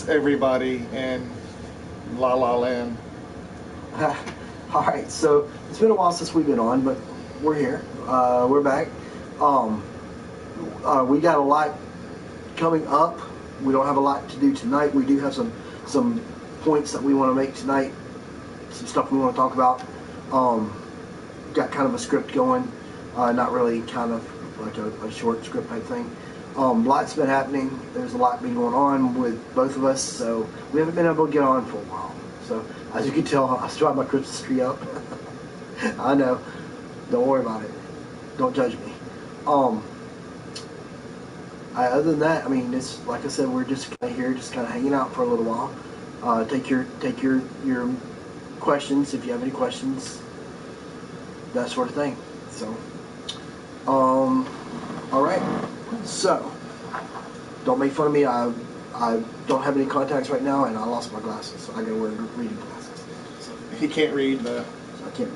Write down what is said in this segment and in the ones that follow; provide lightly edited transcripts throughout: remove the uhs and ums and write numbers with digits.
is everybody in La La Land? All right, so it's been a while since we've been on, but we're here. We're back. We got a lot coming up. We don't have a lot to do tonight. We do have some points that we want to make tonight. Some stuff we want to talk about. Got kind of a script going. Not really kind of like a short script type thing. Lots been happening. There's a lot been going on with both of us, so we haven't been able to get on for a while. So as you can tell, I still have my Christmas tree up. I know. Don't worry about it. Don't judge me. Other than that, I mean, it's like I said, we're just kind of here, just kind of hanging out for a little while. Take your questions if you have any questions, that sort of thing. So, all right. So, don't make fun of me. I don't have any contacts right now, and I lost my glasses, so I gotta wear reading glasses. So, He can't read the. I can't.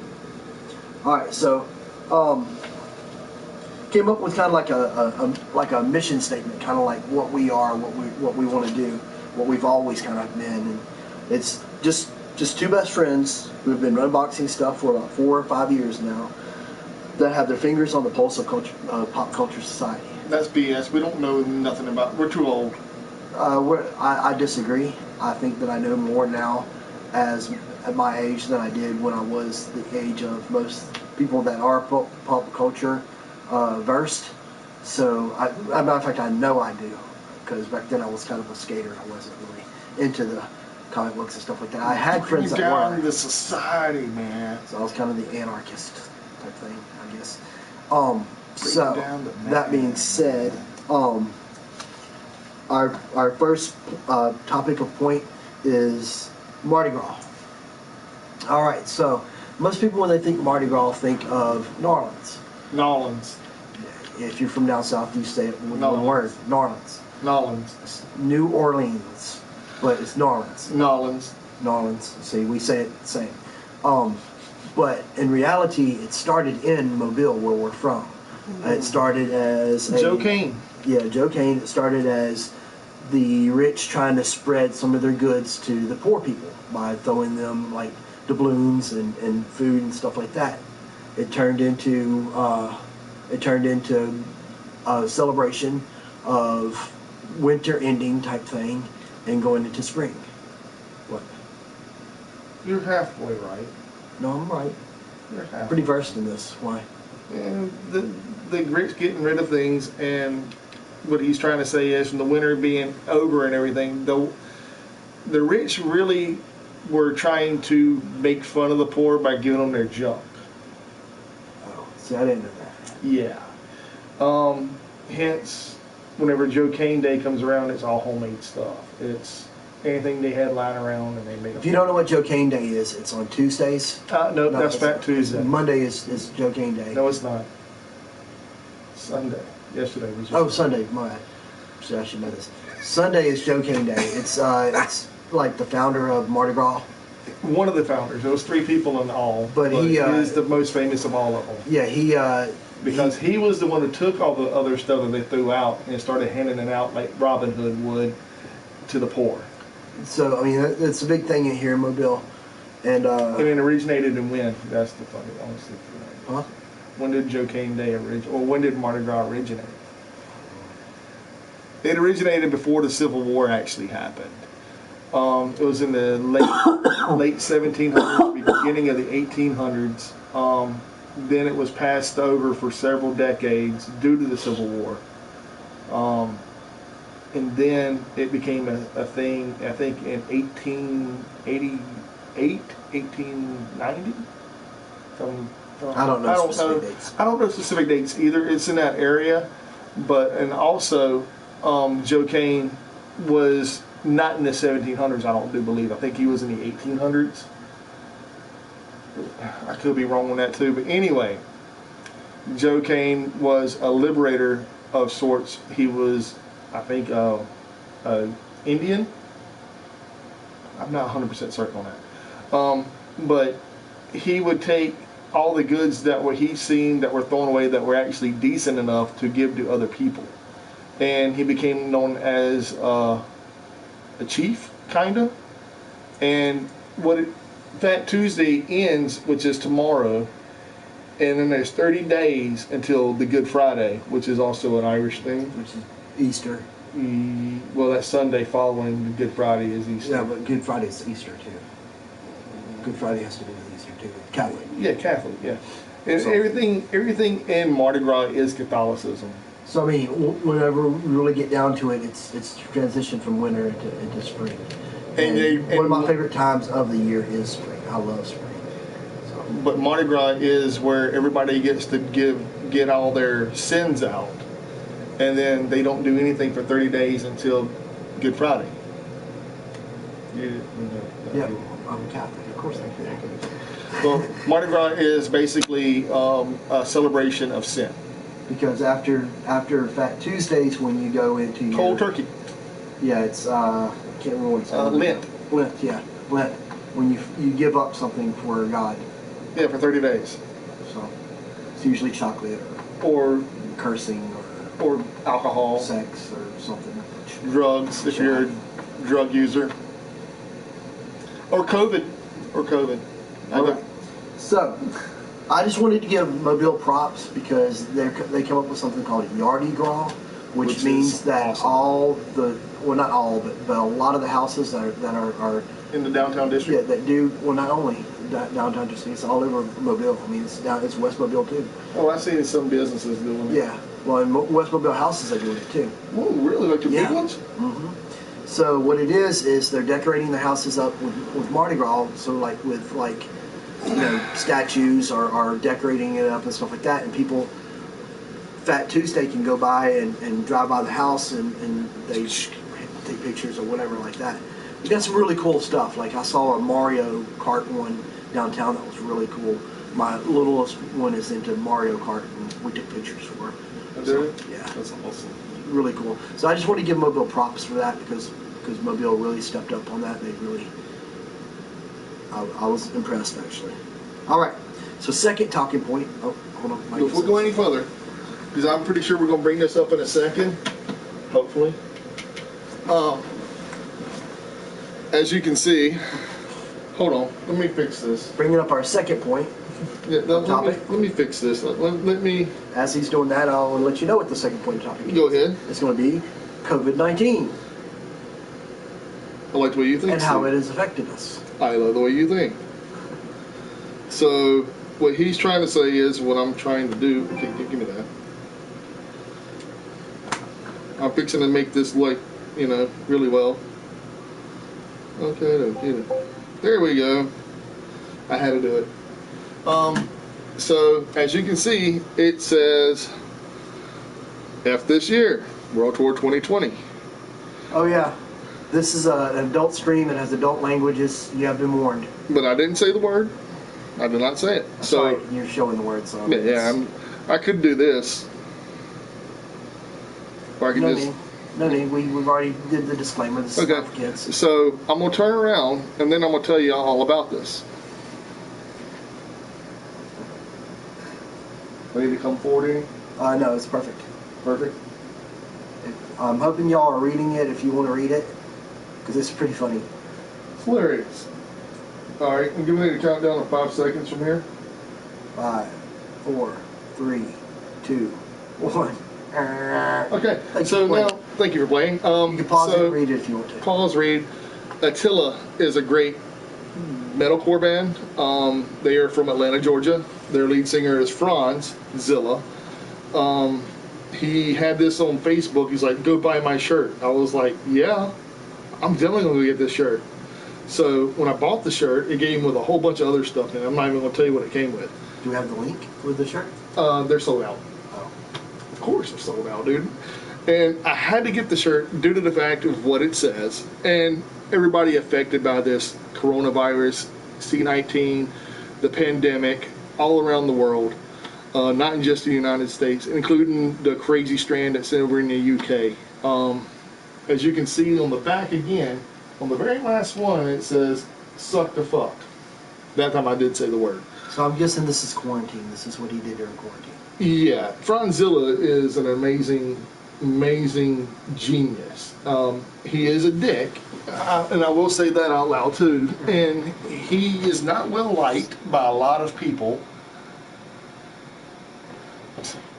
All right. So, came up with kind of like a mission statement, kind of like what we are, what we want to do, what we've always kind of been, and it's just two best friends who've been unboxing stuff for about 4 or 5 years now, that have their fingers on the pulse of culture, pop culture society. That's BS. We don't know nothing about. We're too old. I disagree. I think that I know more now at my age than I did when I was the age of most people that are pop culture versed. So, matter of fact, I know I do, because back then I was kind of a skater. I wasn't really into the comic books and stuff like that. I had friends that were. Down the society, man. So I was kind of the anarchist type thing, I guess. So that being said, our first topic of point is Mardi Gras. All right, so most people when they think Mardi Gras think of New Orleans. Nolans. If you're from down south, you say it with one word: New Orleans. Nolans. New Orleans, but it's New Orleans. Nolans. New Orleans. See, we say it the same. But in reality, it started in Mobile, where we're from. It started as Joe Cain. Yeah, Joe Cain. It started as the rich trying to spread some of their goods to the poor people by throwing them like doubloons and food and stuff like that. It turned into a celebration of winter ending type thing and going into spring. What? You're halfway right. No, I'm right. You're halfway. Pretty versed in this. Why? And the rich getting rid of things, and what he's trying to say is, from the winter being over and everything, the rich really were trying to make fun of the poor by giving them their junk. Oh, see, I didn't know that. Yeah. Hence, whenever Joe Cain Day comes around, it's all homemade stuff. It's anything they had lying around, and they make. If you don't know what Joe Cain Day is, it's on Tuesdays. No, that's Fat Tuesday. Monday is Joe Cain Day. No, it's not. Sunday. Yesterday was. Oh, Sunday. My bad. So I should know this. Sunday is Joe Cain Day. It's like the founder of Mardi Gras. One of the founders. There was 3 people in all. But he is the most famous of all of them. Yeah, because he was the one that took all the other stuff that they threw out and started handing it out like Robin Hood would to the poor. So I mean, that's a big thing in here in Mobile, and it originated in when? That's the funny, honestly. Huh? When did Joe Cain Day originate, or when did Mardi Gras originate? It originated before the Civil War actually happened. It was in the late 1700s, beginning of the 1800s. Then it was passed over for several decades due to the Civil War. And then it became a thing, I think, in 1888, 1890? I don't know specific dates. I don't know specific dates either. It's in that area. And also, Joe Cain was not in the 1700s, I don't believe. I think he was in the 1800s. I could be wrong on that too. But anyway, Joe Cain was a liberator of sorts. He was, I think, Indian. I'm not 100% certain on that. But he would take all the goods that he's seen that were thrown away that were actually decent enough to give to other people. And he became known as a chief, kinda. And Fat Tuesday ends, which is tomorrow, and then there's 30 days until the Good Friday, which is also an Irish thing. Which is Easter. Well, that Sunday following the Good Friday is Easter. Yeah, but Good Friday is Easter too. Good Friday has to do with Easter too. Catholic. Yeah, Catholic. Yeah, and So- everything in Mardi Gras is Catholicism. So I mean, whenever we really get down to it, it's transition from winter into spring. And one of my favorite times of the year is spring. I love spring. So, But Mardi Gras is where everybody gets to get all their sins out, and then they don't do anything for 30 days until Good Friday. yeah, I'm Catholic. Of course I can. Well, Mardi Gras is basically a celebration of sin. Because after Fat Tuesdays, when you go into your, Cold turkey. yeah, it's I can't remember what it's called. Lent. Lent, yeah, Lent. When you give up something for God, Yeah, for 30 days. so it's usually chocolate Or or cursing or alcohol, sex or something. drugs if you're a drug user, or COVID. I All got- right. So, I just wanted to give Mobile props because they come up with something called Yardy Gras, which Which means is that awesome. all the, well, not all, but a lot of the houses that are in the downtown yeah, district. that do, well, not only downtown district, it's all over Mobile. I mean, it's West Mobile too. Oh, I've seen some businesses doing it. Yeah, well, in West Mobile houses are doing it too. Oh, really? Like the Yeah. big ones? So what it is they're decorating the houses up with Mardi Gras, so like with statues or decorating it up and stuff like that, and people, Fat Tuesday can go by and drive by the house and they take pictures or whatever like that. We got some really cool stuff. Like I saw a Mario Kart one downtown that was really cool. My littlest one is into Mario Kart, and we took pictures for her. So, Yeah, that's awesome. really cool. So I just want to give Mobile props for that because Mobile really stepped up on that. They really, I was impressed actually. All right, so second talking point. Oh, hold on. Mike, Before we go any further, because I'm pretty sure we're going to bring this up in a second, hopefully. As you can see, hold on, let me fix this. bringing up our second point. Yeah, Topic? let me fix this. Let me As he's doing that, I'll let you know what the second point topic is. go ahead. It's going to be COVID-19 I like the way you think. and how Steve. it has affected us. I love the way you think. So what he's trying to say is what I'm trying to do. Okay, give me that. I'm fixing to make this look, really well. Okay, there we go. I had to do it. So as you can see, it says F this year, World Tour 2020. Oh yeah, this is an adult stream that has adult languages. You have been warned. But I didn't say the word. I did not say it. So Sorry, you're showing the word. So yeah, I could do this. Or I could no just. need. No need. We've already did the disclaimer. This is Okay. not for kids. So I'm gonna turn around and then I'm gonna tell you all about this. Ready to come forward any? No, it's perfect. Perfect. I'm hoping y'all are reading it if you want to read it, because it's pretty funny. It's hilarious. All right, I'm giving you a countdown of 5 seconds from here. 5, 4, 3, 2, 1. Okay. Thank So you for now, playing. thank you for playing. You can pause so it and read it if you want to. Pause, read. Attila is a great metalcore band. They are from Atlanta, Georgia. Their lead singer is Franz Zilla. He had this on Facebook. He's like, "Go buy my shirt." I was like, "Yeah, I'm definitely going to get this shirt." So when I bought the shirt, it came with a whole bunch of other stuff in it. I'm not even going to tell you what it came with. Do we have the link with the shirt? They're sold out. Oh. Of course they're sold out, dude. And I had to get the shirt due to the fact of what it says. And everybody affected by this coronavirus, C-19, the pandemic, all around the world, not just the United States, including the crazy strand that's over in the UK. As you can see on the back again, on the very last one, it says, "Suck the fuck." That time I did say the word. So I'm guessing this is quarantine. This is what he did during quarantine. Yeah, Franzilla is an amazing amazing genius. He is a dick, and I will say that out loud too. And he is not well liked by a lot of people.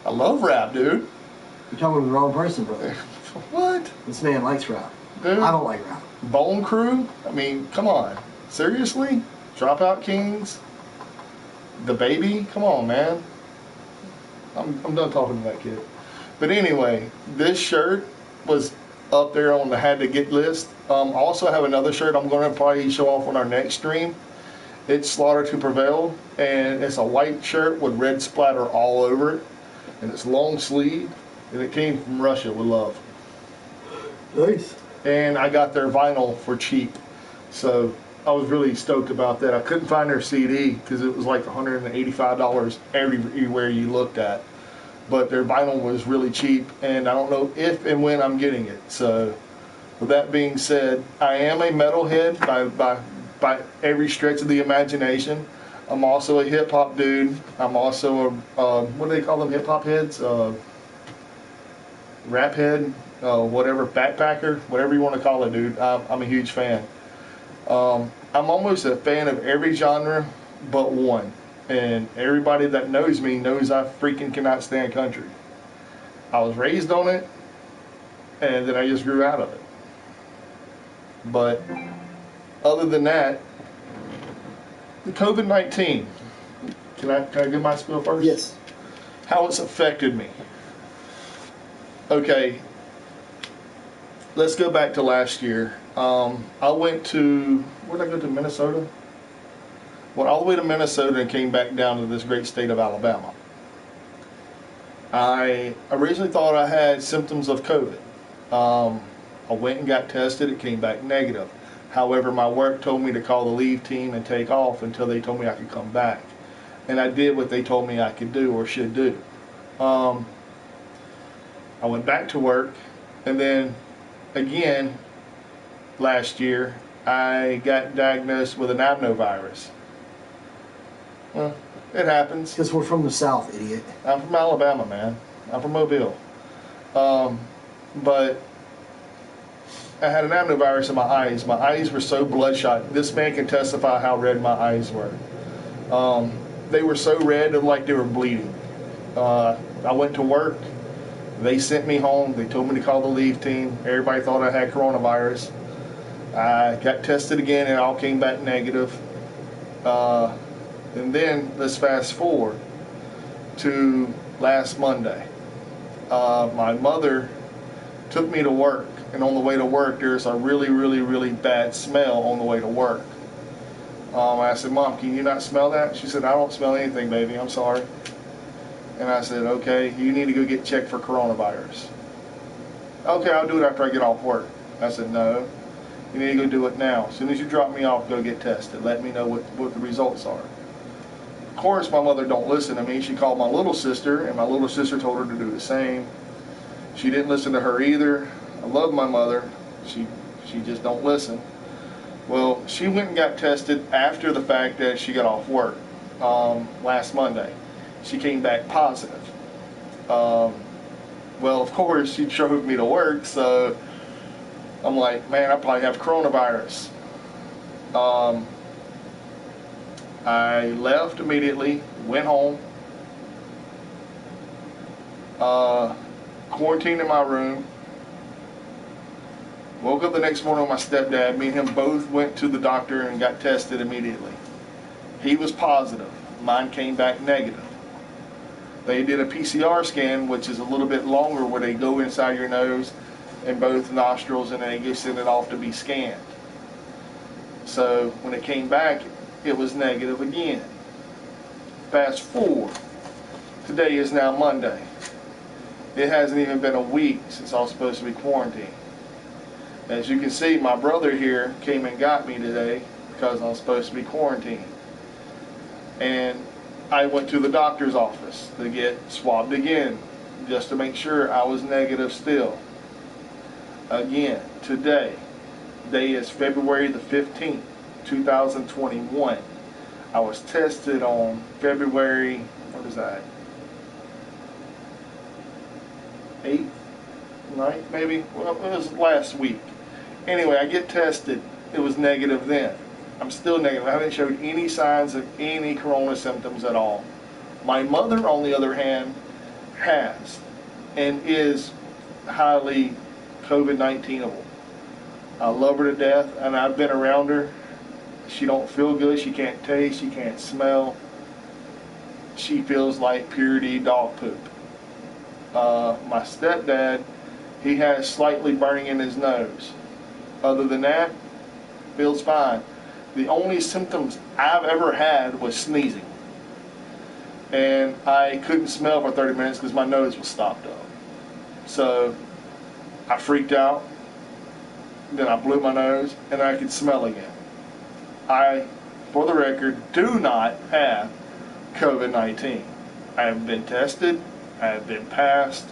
I love rap, dude. You're talking to the wrong person, brother. What? This man likes rap. Dude, I don't like rap. Bone Crew? I mean, come on. Seriously? Dropout Kings? The Baby? Come on, man. I'm done talking to that kid. But anyway, this shirt was up there on the had to get list. Also have another shirt I'm going to probably show off on our next stream. It's Slaughter to Prevail, and it's a white shirt with red splatter all over it, and it's long sleeve, and it came from Russia with love. Nice. And I got their vinyl for cheap, so I was really stoked about that. I couldn't find their CD because it was like $185 everywhere you looked at, but their vinyl was really cheap, and I don't know if and when I'm getting it. So with that being said, I am a metalhead by every stretch of the imagination. I'm also a hip hop dude. I'm also a what do they call them, hip hop heads? Rap head, whatever, backpacker, whatever you want to call it, dude. I'm a huge fan. I'm almost a fan of every genre but one. And everybody that knows me knows I freaking cannot stand country. I was raised on it, and then I just grew out of it. But other than that, the COVID-19. Can I give my spiel first? Yes. How it's affected me. Okay, let's go back to last year. I went to, where did I go to, Minnesota? Went all the way to Minnesota and came back down to this great state of Alabama. I originally thought I had symptoms of COVID. I went and got tested, it came back negative. However, my work told me to call the leave team and take off until they told me I could come back. And I did what they told me I could do or should do. I went back to work, and then again, last year, I got diagnosed with an adenovirus. Well, it happens. Because we're from the South, idiot. I'm from Alabama, man. I'm from Mobile. But I had an adenovirus in my eyes. My eyes were so bloodshot. This man can testify how red my eyes were. They were so red, it was like they were bleeding. I went to work. They sent me home. They told me to call the leave team. Everybody thought I had coronavirus. I got tested again, and it all came back negative. And then let's fast forward to last Monday. My mother took me to work, and on the way to work, there's a really, really, really bad smell on the way to work. I said, "Mom, can you not smell that?" She said, "I don't smell anything, baby. I'm sorry." And I said, "Okay, you need to go get checked for coronavirus." "Okay, I'll do it after I get off work." I said, "No, you need to go do it now. As soon as you drop me off, go get tested. Let me know what the results are." Of course, my mother don't listen to me. She called my little sister, and my little sister told her to do the same. She didn't listen to her either. I love my mother. She just don't listen. Well, she went and got tested after the fact that she got off work last Monday. She came back positive. Well, of course, she drove me to work, so I'm like, man, I probably have coronavirus. I left immediately, went home, quarantined in my room, woke up the next morning with my stepdad. Me and him both went to the doctor and got tested immediately. He was positive. Mine came back negative. They did a PCR scan, which is a little bit longer, where they go inside your nose and both nostrils, and then they send it off to be scanned. So when it came back, it was negative again. Fast forward. Today is now Monday. It hasn't even been a week since I was supposed to be quarantined. As you can see, my brother here came and got me today because I'm supposed to be quarantined. And I went to the doctor's office to get swabbed again, just to make sure I was negative still. Again, today is February the 15th, 2021. I was tested on February, what is that, 8th? night, maybe. Well, it was last week. Anyway, I get tested. It was negative then. I'm still negative. I haven't showed any signs of any corona symptoms at all. My mother, on the other hand, has and is highly COVID-19able. I love her to death, and I've been around her. She don't feel good. She can't taste. She can't smell. She feels like purity dog poop. My stepdad, he has slightly burning in his nose. Other than that, feels fine. The only symptoms I've ever had was sneezing. And I couldn't smell for 30 minutes because my nose was stopped up. So I freaked out. Then I blew my nose and I could smell again. I, for the record, do not have COVID-19. I have been tested, I have been passed,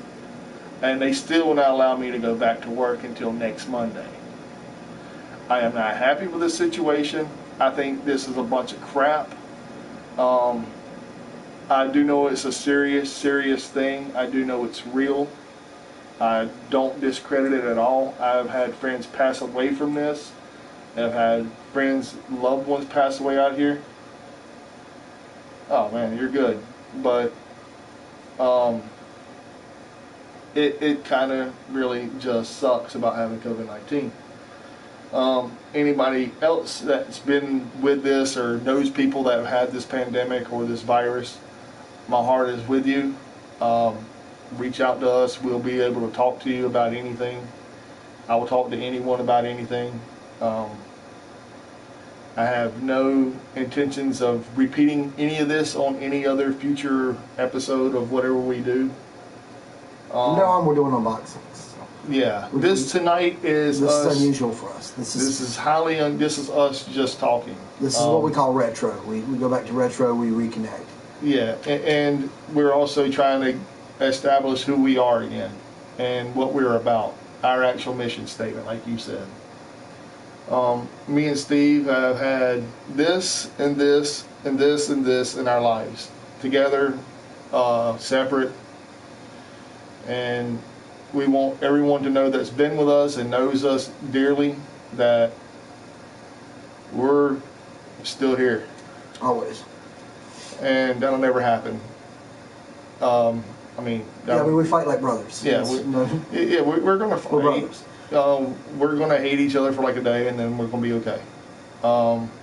and they still will not allow me to go back to work until next Monday. I am not happy with this situation. I think this is a bunch of crap. I do know it's a serious thing. I do know it's real. I don't discredit it at all. I've had friends pass away from this. I've had friends, loved ones pass away out here. Oh man, you're good. But it kind of really just sucks about having COVID-19. Anybody else that's been with this or knows people that have had this pandemic or this virus, my heart is with you. Reach out to us. We'll be able to talk to you about anything. I will talk to anyone about anything. I have no intentions of repeating any of this on any other future episode of whatever we do. No, we're doing unboxings. So. Yeah, this tonight is this us. is unusual for us. This is highly this is us just talking. This is what we call retro. We go back to retro. We reconnect. Yeah, and we're also trying to establish who we are again and what we're about. Our actual mission statement, like you said. Me and Steve have had this and this and this and this in our lives together, separate, and we want everyone to know that's been with us and knows us dearly that we're still here. Always. And that'll never happen. We fight like brothers. Yeah, we're gonna fight. We're brothers. We're gonna hate each other for like a day, and then we're gonna be okay.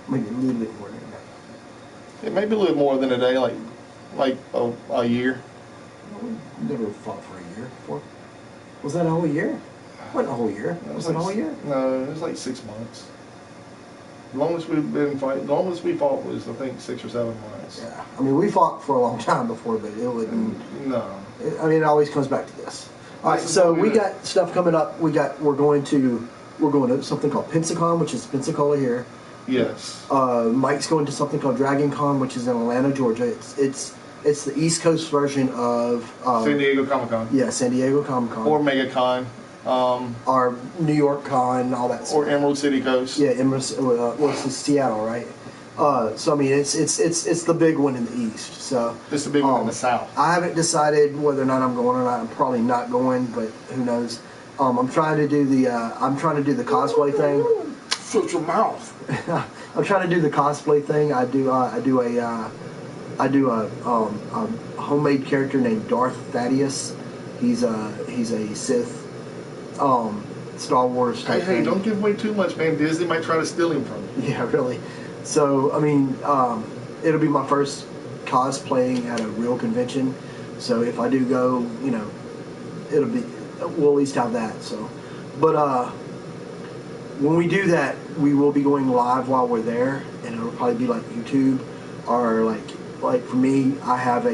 Maybe a little bit more than that. It may be a little more than a day, like a year. We never fought for a year before. Was that a whole year? Wasn't a whole year. Was it a whole year? No, it was like 6 months. The longest we've been fighting, the longest we fought was, I think, 6 or 7 months. Yeah, I mean, we fought for a long time before, but it wouldn't. No. It always comes back to this. All right, so we got stuff coming up. We're going to something called Pensacon, which is Pensacola here. Yes. Mike's going to something called Dragon Con, which is in Atlanta, Georgia. It's the East Coast version of San Diego Comic Con. Yeah, San Diego Comic Con. Or MegaCon. Or New York Con, all that stuff. Or Emerald City Coast. Yeah, it's Seattle, right? So I mean, it's the big one in the East. So it's the big one in the South. I haven't decided whether or not I'm going or not. I'm probably not going, but who knows? I'm trying to do the cosplay thing. Shut your mouth. I'm trying to do the cosplay thing. I do a homemade character named Darth Thaddeus. He's a Sith. Star Wars type Hey, thing. don't give away too much, man. Disney might try to steal him from you. Yeah, really. So, I mean, it'll be my first cosplaying at a real convention. So if I do go, we'll at least have that. So, but when we do that, we will be going live while we're there, and it'll probably be like YouTube or like for me, I have a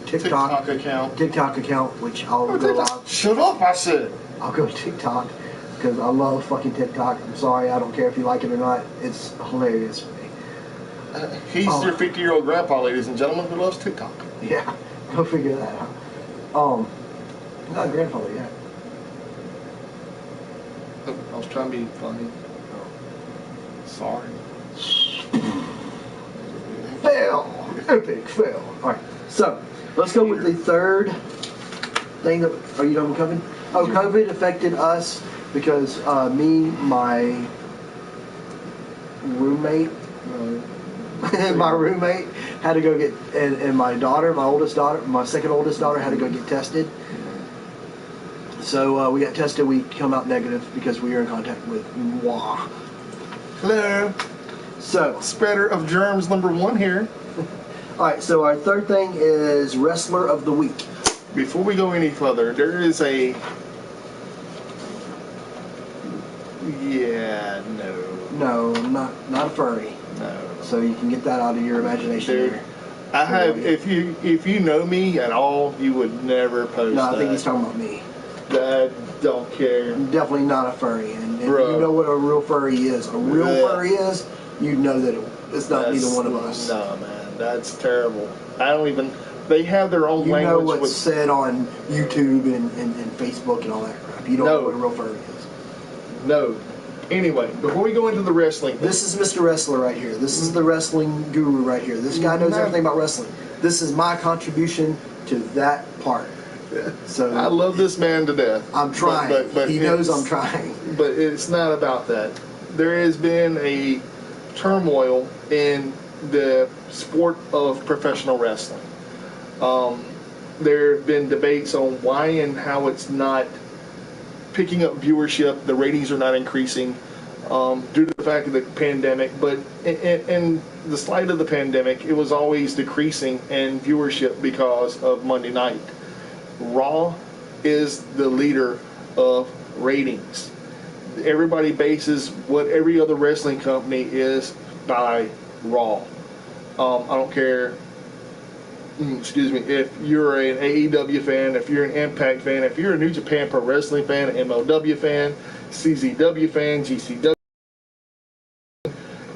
TikTok account, which I'll go live. Shut up, I said. I'll go to TikTok because I love fucking TikTok. I'm sorry, I don't care if you like it or not. It's hilarious for me. He's your 50-year-old grandpa, ladies and gentlemen, who loves TikTok. Yeah, go figure that out. Not grandfather yet. I was trying to be funny. Sorry. Fail! Epic fail. Alright, so let's go with the third thing that, are you done with COVID? Oh, COVID affected us because me, my roommate, my roommate had to go get, and my daughter, my oldest daughter, my second oldest daughter had to go get tested. So we got tested. We come out negative because we were in contact with moi. Hello. So Spreader of germs number 1 here. all right. So our third thing is wrestler of the week. Before we go any further, there is a... Yeah, no. No, not a furry. No. So you can get that out of your imagination. Dude, there. I have, if you know me at all, you would never post No, I that. think he's talking about me. I don't care. I'm definitely not a furry, and if Bro. you know what a real furry is, Yeah. furry is, you know that it's not That's- neither one of us. No, man, that's terrible. I don't even... They have their own You know language what's with... said on YouTube and Facebook and all that crap. You don't No. know what a real furry is. No. Anyway, before we go into the wrestling... This is Mr. Wrestler right here. This is the wrestling guru right here. This guy knows No. everything about wrestling. This is my contribution to that part. So I love this man to death. I'm trying. But He knows it's- I'm trying. But it's not about that. There has been a turmoil in the sport of professional wrestling. There have been debates on why and how it's not picking up viewership. The ratings are not increasing due to the fact of the pandemic. But in the slight of the pandemic, it was always decreasing in viewership because of Monday night. Raw is the leader of ratings. Everybody bases what every other wrestling company is by Raw. I don't care, excuse me, if you're an AEW fan, if you're an Impact fan, if you're a New Japan Pro Wrestling fan, an MLW fan, CZW fan, GCW,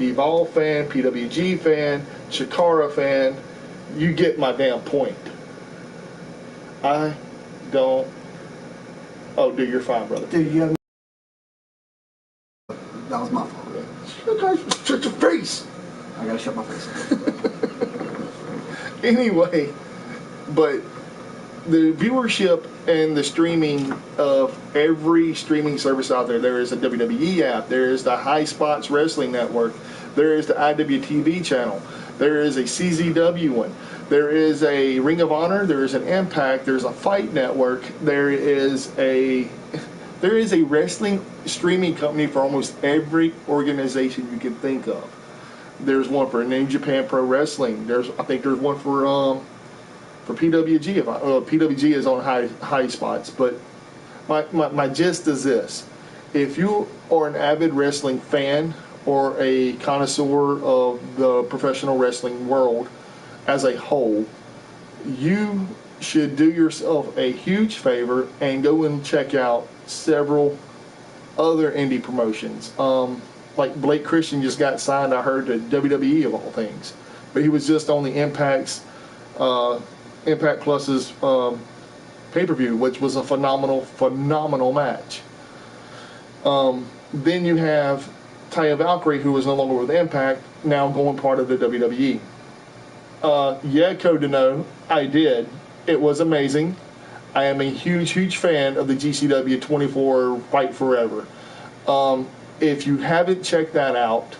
Evolve fan, PWG fan, Chikara fan, you get my damn point. I don't... Oh, dude, you're fine, brother. Dude, you have... That was my fault. Shut your face! I gotta shut my face. Anyway, but the viewership and the streaming of every streaming service out there, there is a WWE app, there is the High Spots Wrestling Network, there is the IWTV channel, there is a CZW one, there is a Ring of Honor, there is an Impact, there's a Fight Network, there is a wrestling streaming company for almost every organization you can think of. There's one for New Japan Pro Wrestling. I think there's one for PWG. PWG is on high spots. But my gist is this: if you are an avid wrestling fan or a connoisseur of the professional wrestling world as a whole, you should do yourself a huge favor and go and check out several other indie promotions. Like Blake Christian just got signed, I heard, to WWE of all things, but he was just on the Impact Plus's pay-per-view, which was a phenomenal match. Then you have Taya Valkyrie, who was no longer with Impact, now going part of the WWE. Yeah, Code to Know, I did. It was amazing. I am a huge fan of the GCW 24 Fight Forever. If you haven't checked that out,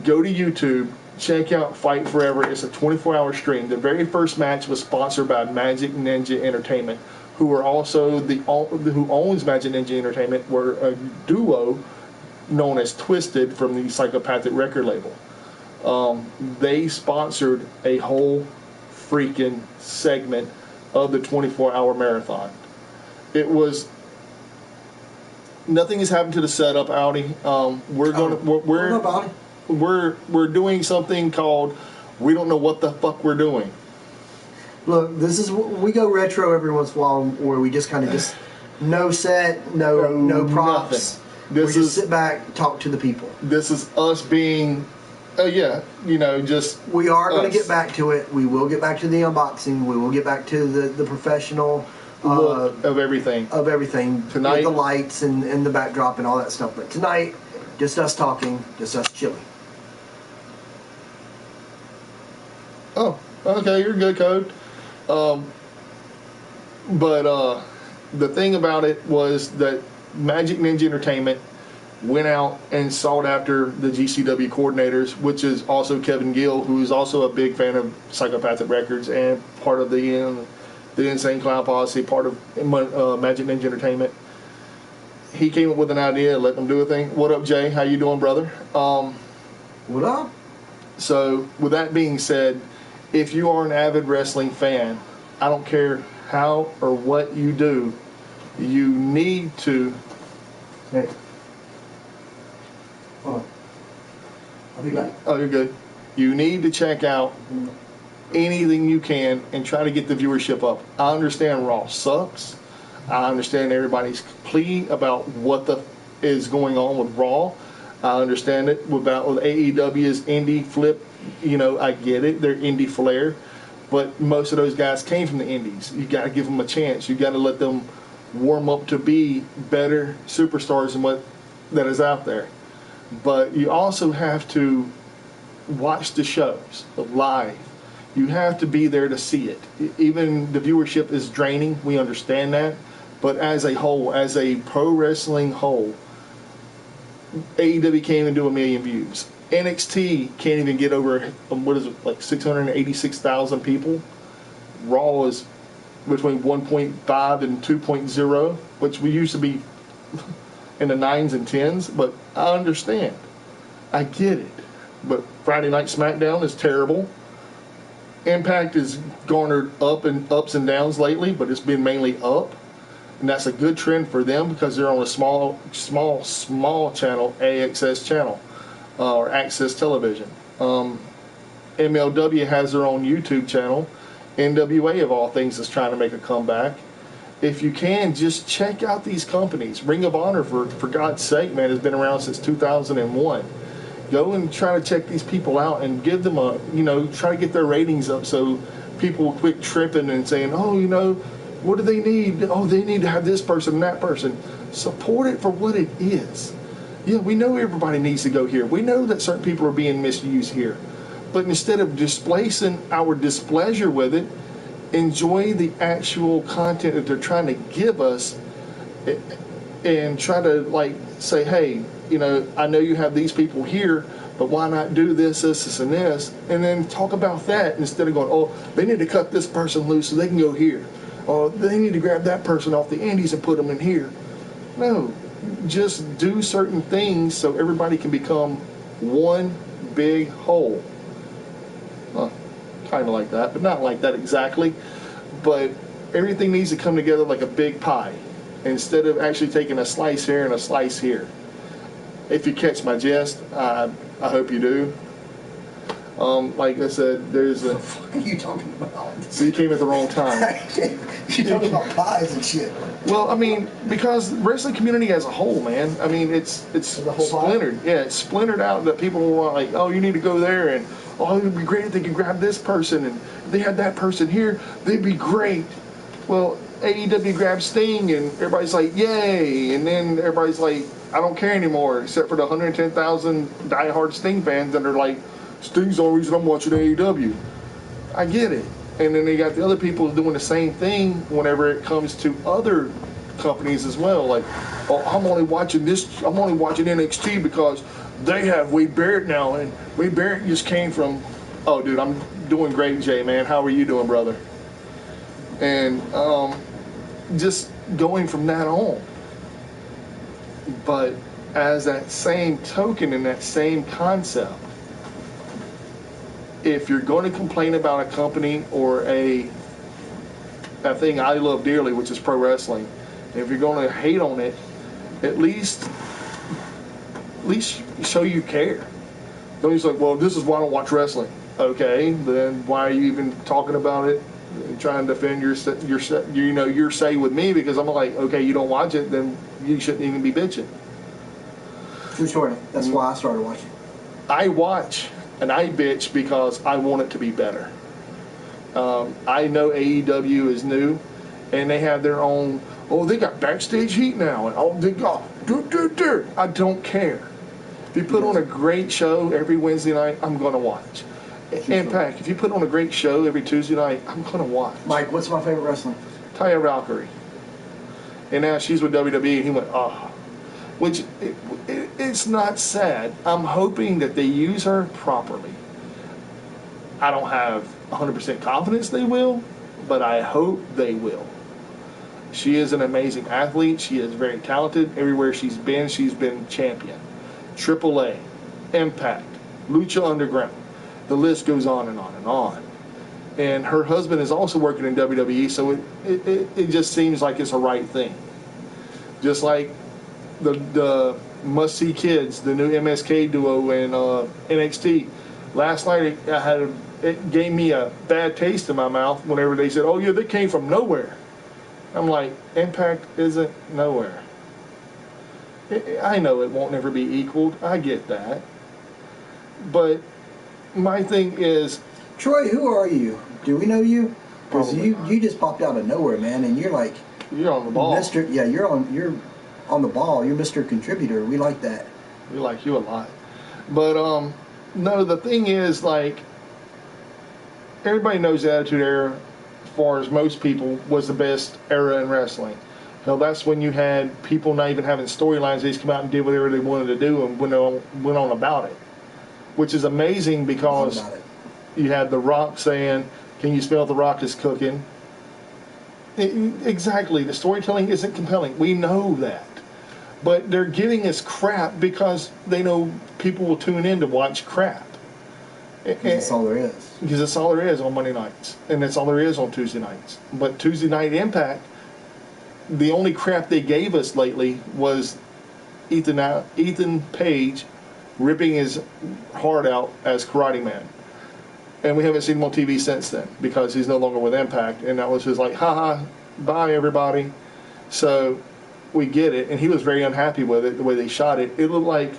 go to YouTube, check out Fight Forever. It's a 24-hour stream. The very first match was sponsored by Magic Ninja Entertainment, who are also who owns Magic Ninja Entertainment, were a duo known as Twisted from the Psychopathic record label. They sponsored a whole freaking segment of the 24-hour marathon. It was... Nothing has happened to the setup, Audi. We're doing something called we don't know what the fuck we're doing. Look, this is, we go retro every once in a while, where we just kind of just no set, no props. We just sit back, talk to the people. This is us being, just. We are going to get back to it. We will get back to the unboxing. We will get back to the professional look of everything. Tonight, with the lights and the backdrop and all that stuff. But tonight, just us talking, just us chilling. Oh, okay, you're good, Code. But the thing about it was that Magic Ninja Entertainment went out and sought after the GCW coordinators, which is also Kevin Gill, who is also a big fan of Psychopathic Records and part of the Insane Clown Posse, part of Magic Ninja Entertainment. He came up with an idea, let them do a thing. What up, Jay? How you doing, brother? What up? So, with that being said, if you are an avid wrestling fan, I don't care how or what you do, you need to. Hey. Hold on. I'll be back. Oh, you're good. You need to check out anything you can and try to get the viewership up. I understand Raw sucks. I understand everybody's plea about what is going on with Raw. I understand it with AEW's indie flip. You know, I get it. They're indie flair. But most of those guys came from the indies. You got to give them a chance. You got to let them warm up to be better superstars than what that is out there. But you also have to watch the shows live. You have to be there to see it. Even the viewership is draining. We understand that. But as a whole, as a pro wrestling whole, AEW can't even do 1 million views. NXT can't even get over, what is it, like 686,000 people. Raw is between 1.5 and 2.0, which we used to be in the 9s and 10s, but I understand. I get it. But Friday Night SmackDown is terrible. Impact has garnered ups and downs lately, but it's been mainly up. And that's a good trend for them because they're on a small channel, AXS channel, or Access Television. MLW has their own YouTube channel. NWA, of all things, is trying to make a comeback. If you can, just check out these companies. Ring of Honor, for God's sake, man, has been around since 2001. Go and try to check these people out and give them try to get their ratings up so people will quit tripping and saying, oh, what do they need? Oh, they need to have this person and that person. Support it for what it is. Yeah, we know everybody needs to go here. We know that certain people are being misused here. But instead of displacing our displeasure with it, enjoy the actual content that they're trying to give us and try to say, hey, I know you have these people here, but why not do this, and this, and then talk about that instead of going, oh, they need to cut this person loose so they can go here. Or they need to grab that person off the indies and put them in here. No, just do certain things so everybody can become one big whole. Kind of like that, but not like that exactly. But everything needs to come together like a big pie instead of actually taking a slice here and a slice here. If you catch my gist, I hope you do. Like I said, there's a... What are you talking about? So you came at the wrong time. You're talking about pies and shit. Well, I mean, because the wrestling community as a whole, man, I mean, it's splintered. Yeah, it's splintered out that people want, like, oh, you need to go there, and, oh, it would be great if they could grab this person, and if they had that person here, they'd be great. Well, AEW grabs Sting, and everybody's like, yay, and then everybody's like, I don't care anymore, except for the 110,000 diehard Sting fans that are like, Sting's the only reason I'm watching AEW. I get it. And then they got the other people doing the same thing whenever it comes to other companies as well. Like, oh, I'm only watching NXT because they have Wade Barrett now, and Wade Barrett just came from, oh, dude, I'm doing great, Jay, man. How are you doing, brother? And just going from that on. But as that same token and that same concept, if you're going to complain about a company or a thing I love dearly, which is pro wrestling, if you're going to hate on it, at least show you care. Don't just like, well, this is why I don't watch wrestling. Okay, then why are you even talking about it and trying to defend your say with me? Because I'm like, okay, you don't watch it, then you shouldn't even be bitching. True story. That's why I started watching. I watch and I bitch because I want it to be better. I know AEW is new, and they have their own. Oh, they got backstage heat now, and oh, they got. I don't care. If you put on a great show every Wednesday night, I'm gonna watch. Impact. If you put on a great show every Tuesday night, I'm gonna watch. Mike, what's my favorite wrestling? Taya Valkyrie. And now she's with WWE, and he went, oh. Which, it's not sad. I'm hoping that they use her properly. I don't have 100% confidence they will, but I hope they will. She is an amazing athlete. She is very talented. Everywhere she's been champion. AAA, Impact, Lucha Underground. The list goes on and on and on. And her husband is also working in WWE, so it just seems like it's a right thing. Just like the Must See Kids, the new MSK duo in NXT. Last night it gave me a bad taste in my mouth whenever they said, oh yeah, they came from nowhere. I'm like, Impact isn't nowhere. I know it won't never be equaled. I get that. But my thing is... Troy, who are you? Do we know you? Because Probably you just popped out of nowhere, man, and you're like... You're on the ball. You're on the ball. You're Mr. Contributor. We like that. We like you a lot. But, no, the thing is, like, everybody knows the Attitude Era, as far as most people, was the best era in wrestling. Hell, that's when you had people not even having storylines. They just come out and did whatever they wanted to do and went on about it. Which is amazing because you had The Rock saying, can you smell The Rock is cooking? Exactly. The storytelling isn't compelling. We know that. But they're giving us crap because they know people will tune in to watch crap. That's all there is. Because that's all there is on Monday nights. And that's all there is on Tuesday nights. But Tuesday Night Impact, the only crap they gave us lately was Ethan Page ripping his heart out as Karate Man. And we haven't seen him on TV since then because he's no longer with Impact. And that was just like, haha, bye everybody. So we get it. And he was very unhappy with it, the way they shot it. It looked like,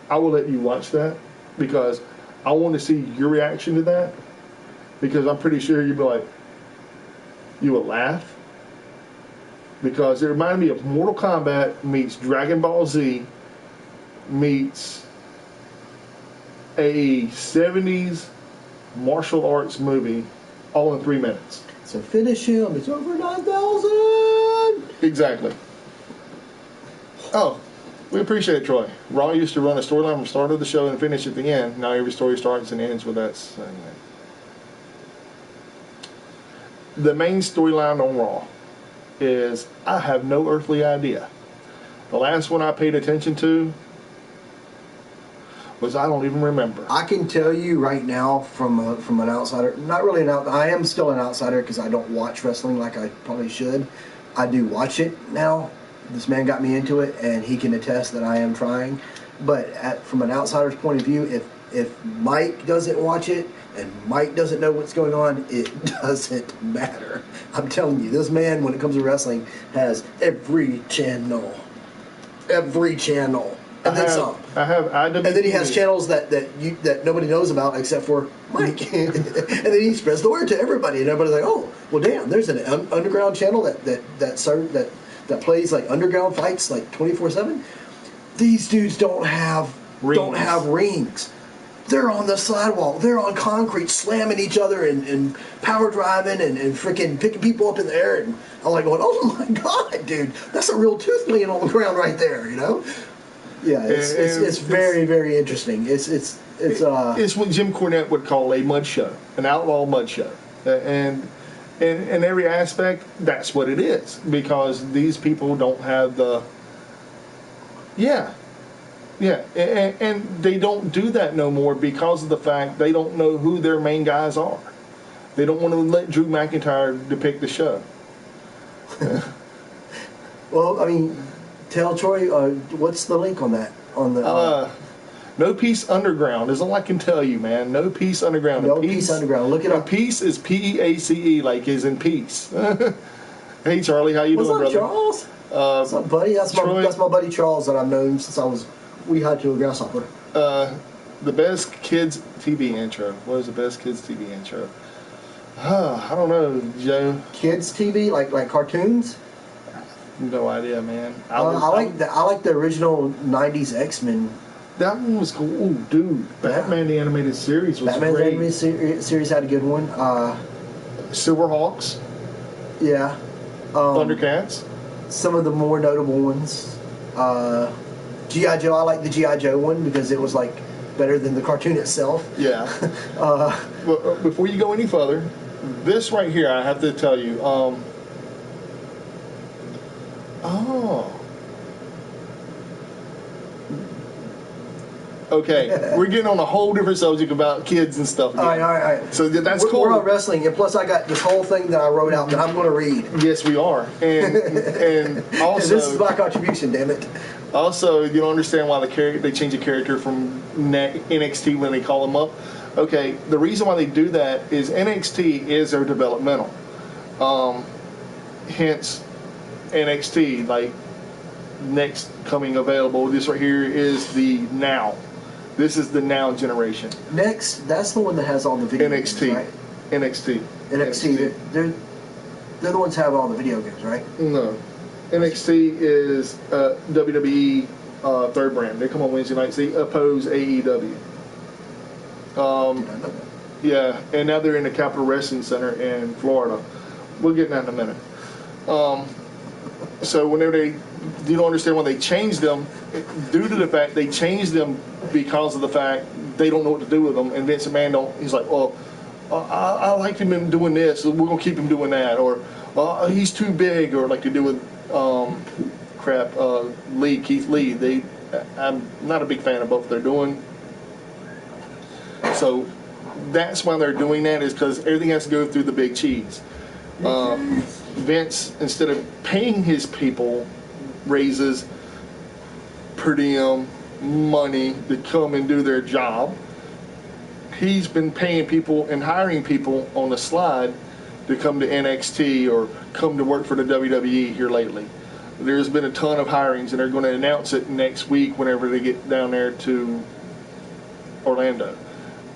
I will let you watch that because I want to see your reaction to that. Because I'm pretty sure you'd be like, you would laugh. Because it reminded me of Mortal Kombat meets Dragon Ball Z meets a 70s martial arts movie all in 3 minutes. So finish him. It's over 9,000. Exactly. Oh, we appreciate it, Troy. Raw used to run a storyline from the start of the show and finish at the end. Now every story starts and ends with that segment. The main storyline on Raw is I have no earthly idea. The last one I paid attention to was I don't even remember. I can tell you right now from an outsider, not really an outsider, I am still an outsider because I don't watch wrestling like I probably should. I do watch it now. This man got me into it, and he can attest that I am trying. But from an outsider's point of view, if Mike doesn't watch it and Mike doesn't know what's going on, it doesn't matter. I'm telling you, this man, when it comes to wrestling, has every channel. Every channel. And then some. I have IWTV. And then he has channels that nobody knows about except for Mike. And then he spreads the word to everybody, and everybody's like, "Oh, well, damn! There's an underground channel that plays like underground fights like 24/7. These dudes don't have rings. They're on the sidewalk. They're on concrete, slamming each other and power driving and freaking picking people up in the air. And I'm like going, oh my god, dude, that's a real tooth laying on the ground right there, you know." Yeah, it's very, very interesting. It's what Jim Cornette would call a mud show, an outlaw mud show, and in every aspect, that's what it is because these people don't have the and they don't do that no more because of the fact they don't know who their main guys are. They don't want to let Drew McIntyre depict the show. Well, I mean, tell Troy, what's the link on that? On the No Peace Underground is all I can tell you, man. No Peace Underground. No Peace Underground. Look it up. Peace is PEACE, like is in peace. Hey Charlie, how you doing, brother? Charles? What's up, buddy? That's my buddy Charles that I've known since I was wee-high to a grasshopper. The best kids TV intro. What is the best kids TV intro? I don't know, Joe. Kids TV, like cartoons? No idea, man. I like the original '90s X-Men. That one was cool. Ooh, dude. Batman the Animated Series was Batman great. the Animated Series had a good one. Silverhawks. Yeah. Thundercats. Some of the more notable ones. G.I. Joe, I like the G.I. Joe one because it was like better than the cartoon itself. Yeah. Well, before you go any further, this right here, I have to tell you. Okay, we're getting on a whole different subject about kids and stuff again. All right. So that's cool. We're on wrestling, and plus I got this whole thing that I wrote out that I'm going to read. Yes, we are, and also And this is my contribution, damn it. Also, you don't understand why they change a character from NXT when they call them up. Okay, the reason why they do that is NXT is their developmental. Hence, NXT, like, next coming available, this right here is the now. This is the now generation. Next, that's the one that has all the video NXT. games, right? NXT. They're the ones that have all the video games, right? No. NXT is WWE third brand. They come on Wednesday nights. They oppose AEW. Did I know that? Yeah, and now they're in the Capitol Wrestling Center in Florida. We'll get that in a minute. So whenever you don't understand why they changed them, due to the fact they changed them because of the fact they don't know what to do with them, and Vince McMahon he's like, well, I like him doing this, so we're gonna keep him doing that, or he's too big, or like they do with Keith Lee. I'm not a big fan of both they're doing. So that's why they're doing that, is because everything has to go through the big cheese. Vince, instead of paying his people raises, per diem, money to come and do their job, he's been paying people and hiring people on the slide to come to NXT or come to work for the WWE here lately. There's been a ton of hirings, and they're going to announce it next week whenever they get down there to Orlando.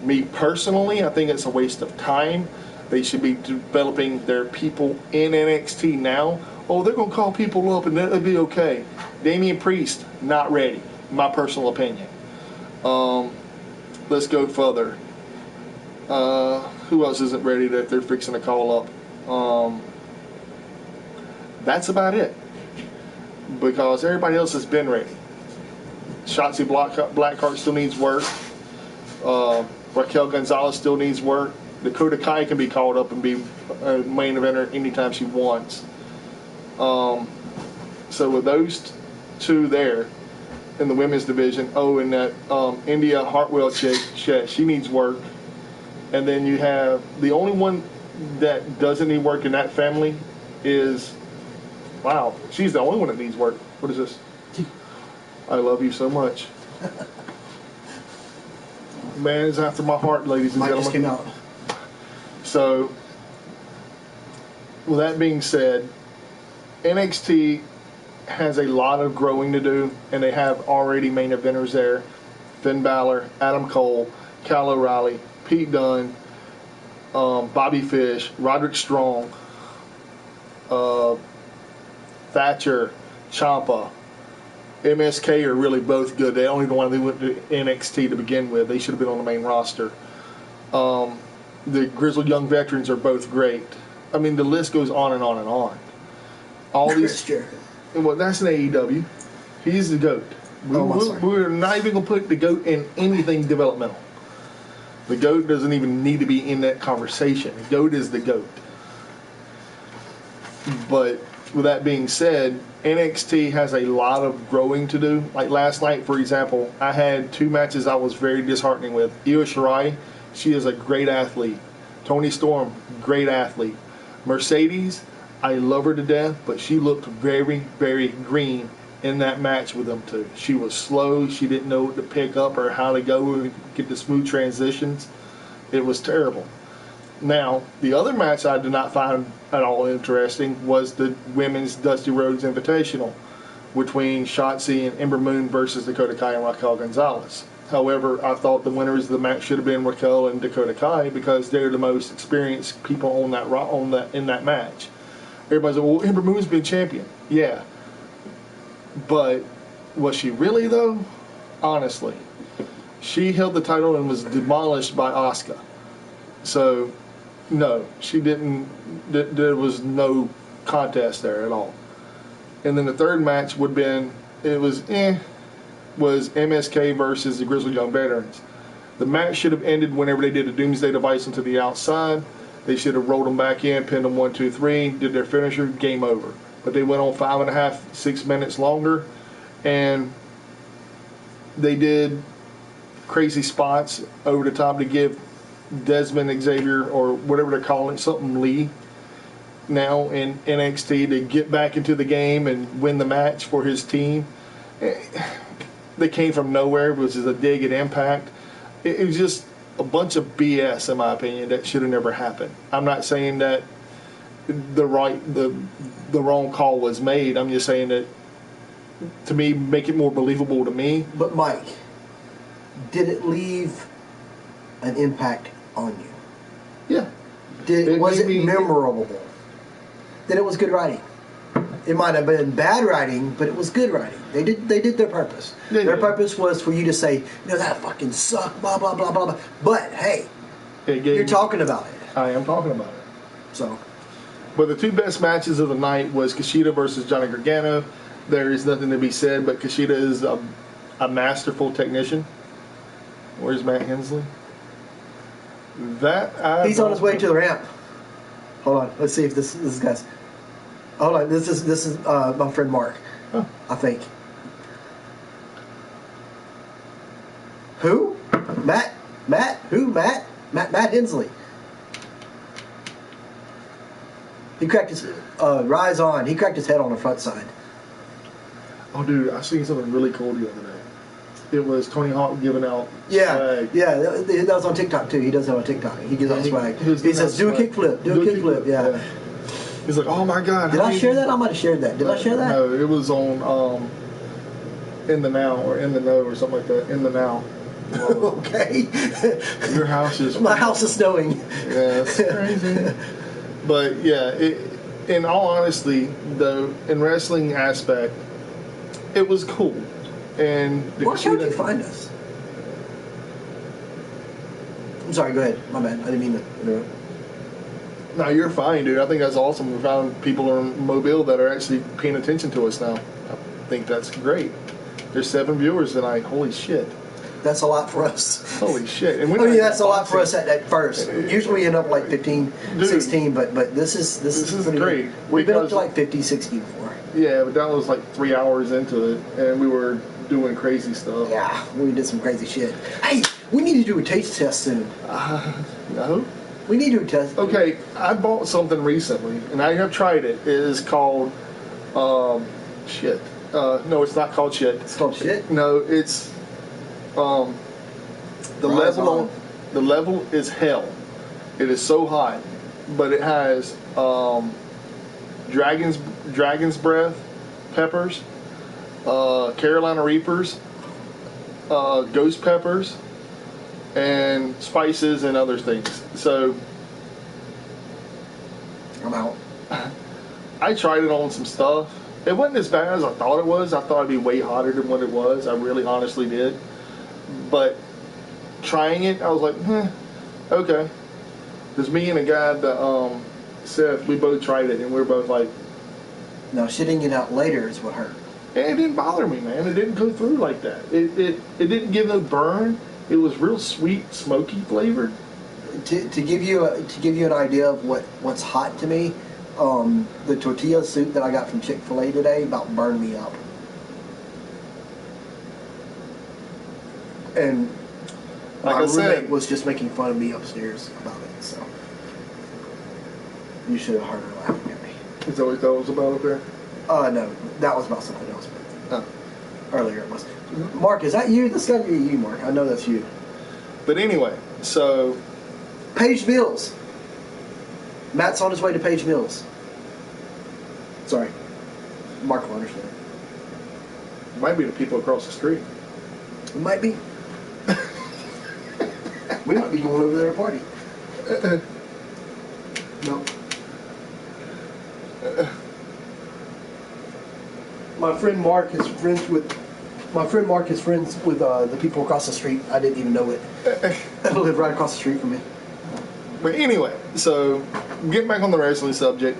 Me personally, I think it's a waste of time. They should be developing their people in NXT now. Oh, they're going to call people up and it'll be okay. Damian Priest, not ready. My personal opinion. Let's go further. Who else isn't ready that they're fixing to call up? That's about it. Because everybody else has been ready. Shotzi Blackheart still needs work. Raquel Gonzalez still needs work. Dakota Kai can be called up and be a main eventer anytime she wants. So with those two there in the women's division, and that India Hartwell chick, she needs work. And then you have the only one that doesn't need work in that family is, wow, she's the only one that needs work. What is this? I love you so much. Man is after my heart, ladies and gentlemen. Just came out. So, with that being said, NXT has a lot of growing to do, and they have already main eventers there. Finn Balor, Adam Cole, Kyle O'Reilly, Pete Dunne, Bobby Fish, Roderick Strong, Thatcher, Ciampa, MSK are really both good. They only the one they went to NXT to begin with. They should have been on the main roster. The Grizzled Young Veterans are both great. I mean, the list goes on and on and on. All these. Well, that's an AEW. He's the GOAT. We're not even going to put the GOAT in anything developmental. The GOAT doesn't even need to be in that conversation. The GOAT is the GOAT. But with that being said, NXT has a lot of growing to do. Like last night, for example, I had two matches I was very disheartening with. Io Shirai, she is a great athlete. Toni Storm, great athlete. Mercedes, I love her to death, but she looked very, very green in that match with them two. She was slow. She didn't know what to pick up or how to go and get the smooth transitions. It was terrible. Now, the other match I did not find at all interesting was the women's Dusty Rhodes Invitational between Shotzi and Ember Moon versus Dakota Kai and Raquel Gonzalez. However, I thought the winners of the match should have been Raquel and Dakota Kai because they're the most experienced people in that match. Everybody's like, well, Ember Moon's been champion. Yeah. But was she really, though? Honestly. She held the title and was demolished by Asuka. So, No, she didn't. There was no contest there at all. And then the third match would have been, it was MSK versus the Grizzly Young Veterans. The match should have ended whenever they did the Doomsday Device into the outside. They should have rolled them back in, pinned them 1, 2, 3, did their finisher, game over. But they went on 5.5, 6 minutes longer, and they did crazy spots over the top to give Desmond Xavier, or whatever they're calling it, something Lee, now in NXT, to get back into the game and win the match for his team. They came from nowhere, which is a dig at Impact. It was just a bunch of BS, in my opinion, that should have never happened. I'm not saying that the wrong call was made. I'm just saying that, to me, make it more believable to me. But Mike, did it leave an impact on you? Yeah. Was it memorable? That it was good writing? It might have been bad writing, but it was good writing. They did their purpose. Their purpose was for you to say, that fucking sucked, blah, blah, blah, blah, blah. But, hey, you're talking about it. I am talking about it. So. But the two best matches of the night was Kushida versus Johnny Gargano. There is nothing to be said, but Kushida is a masterful technician. Where's Matt Hensley? He's on his way to the ramp. Hold on. Let's see if this guy's. Hold on. This is my friend Mark. Huh. I think. Who? Matt? Who? Matt Hensley. He cracked his Rise On. He cracked his head on the front side. Oh, dude, I seen something really cool the other day. It was Tony Hawk giving out swag. swag. Yeah, that was on TikTok too. He does that on TikTok. He gives out swag. He says, "Do a kickflip. Do a kickflip." Yeah. He's like, "Oh my god!" Did I share that? I might have shared that. Did I share that? No, it was on In the Now or In the Know or something like that. In the Now. Okay. Your house is. My house is snowing. Yeah, it's crazy. But yeah, in all honesty, though, in wrestling aspect, it was cool. And Mark, how did you find us? I'm sorry, go ahead. My bad. I didn't mean to interrupt. No, you're fine, dude. I think that's awesome. We found people in Mobile that are actually paying attention to us now. I think that's great. There's 7 viewers tonight. Holy shit. That's a lot for us. Holy shit. And that's a lot for us at first. Usually we end up like 15, dude, 16, but this is pretty great. Good. We've been up to like 50, 60 before. Yeah, but that was like 3 hours into it, and we were doing crazy stuff. Yeah, we did some crazy shit. Hey, we need to do a taste test soon. No? We need to do a test. Okay, I bought something recently, and I have tried it. It is called, shit. No, it's not called shit. It's called shit? No, it's, the level is hell. It is so hot, but it has, Dragon's Breath peppers, Carolina Reapers, ghost peppers, and spices and other things. So I'm out. I tried it on some stuff. It wasn't as bad as I thought it was. I thought it'd be way hotter than what it was. I really honestly did. But trying it, I was like, okay. There's me and a guy that Seth, we both tried it, and we were both like, no, shitting it out later is what hurt. And it didn't bother me, man. It didn't go through like that. It didn't give a burn. It was real sweet, smoky flavored. To give you an idea of what's hot to me, the tortilla soup that I got from Chick-fil-A today about burned me up. And like my roommate said, was just making fun of me upstairs about it. So you should have heard her laughing at me. Is that what you thought it was about up there? No, that was about something else. But earlier it was. Mm-hmm. Mark, is that you? That's got to be you, Mark. I know that's you. But anyway, so Page Mills. Matt's on his way to Page Mills. Sorry. Mark will understand. it might be the people across the street. It might be. We might be going over there to party. No. My friend Mark is friends with the people across the street. I didn't even know it. They live right across the street from me. But anyway, so getting back on the wrestling subject,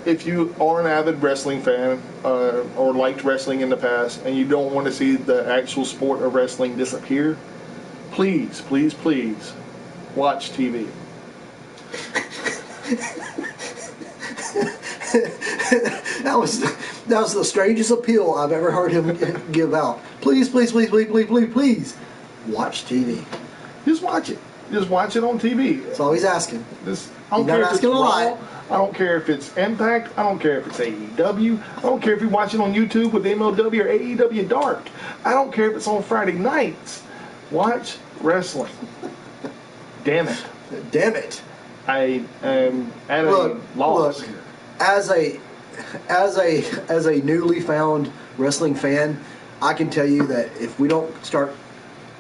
if you are an avid wrestling fan or liked wrestling in the past and you don't want to see the actual sport of wrestling disappear, please, please, please watch TV. That was the strangest appeal I've ever heard him give out. Please, please, please, please, please, please, please, watch TV. Just watch it. Just watch it on TV. That's all he's asking. I don't He's not care if it's asking a lot. Raw. I don't care if it's Impact. I don't care if it's AEW. I don't care if you watch it on YouTube with MLW or AEW Dark. I don't care if it's on Friday nights. Watch wrestling. Damn it. Damn it. I am at a loss. Look, as a newly found wrestling fan, I can tell you that if we don't start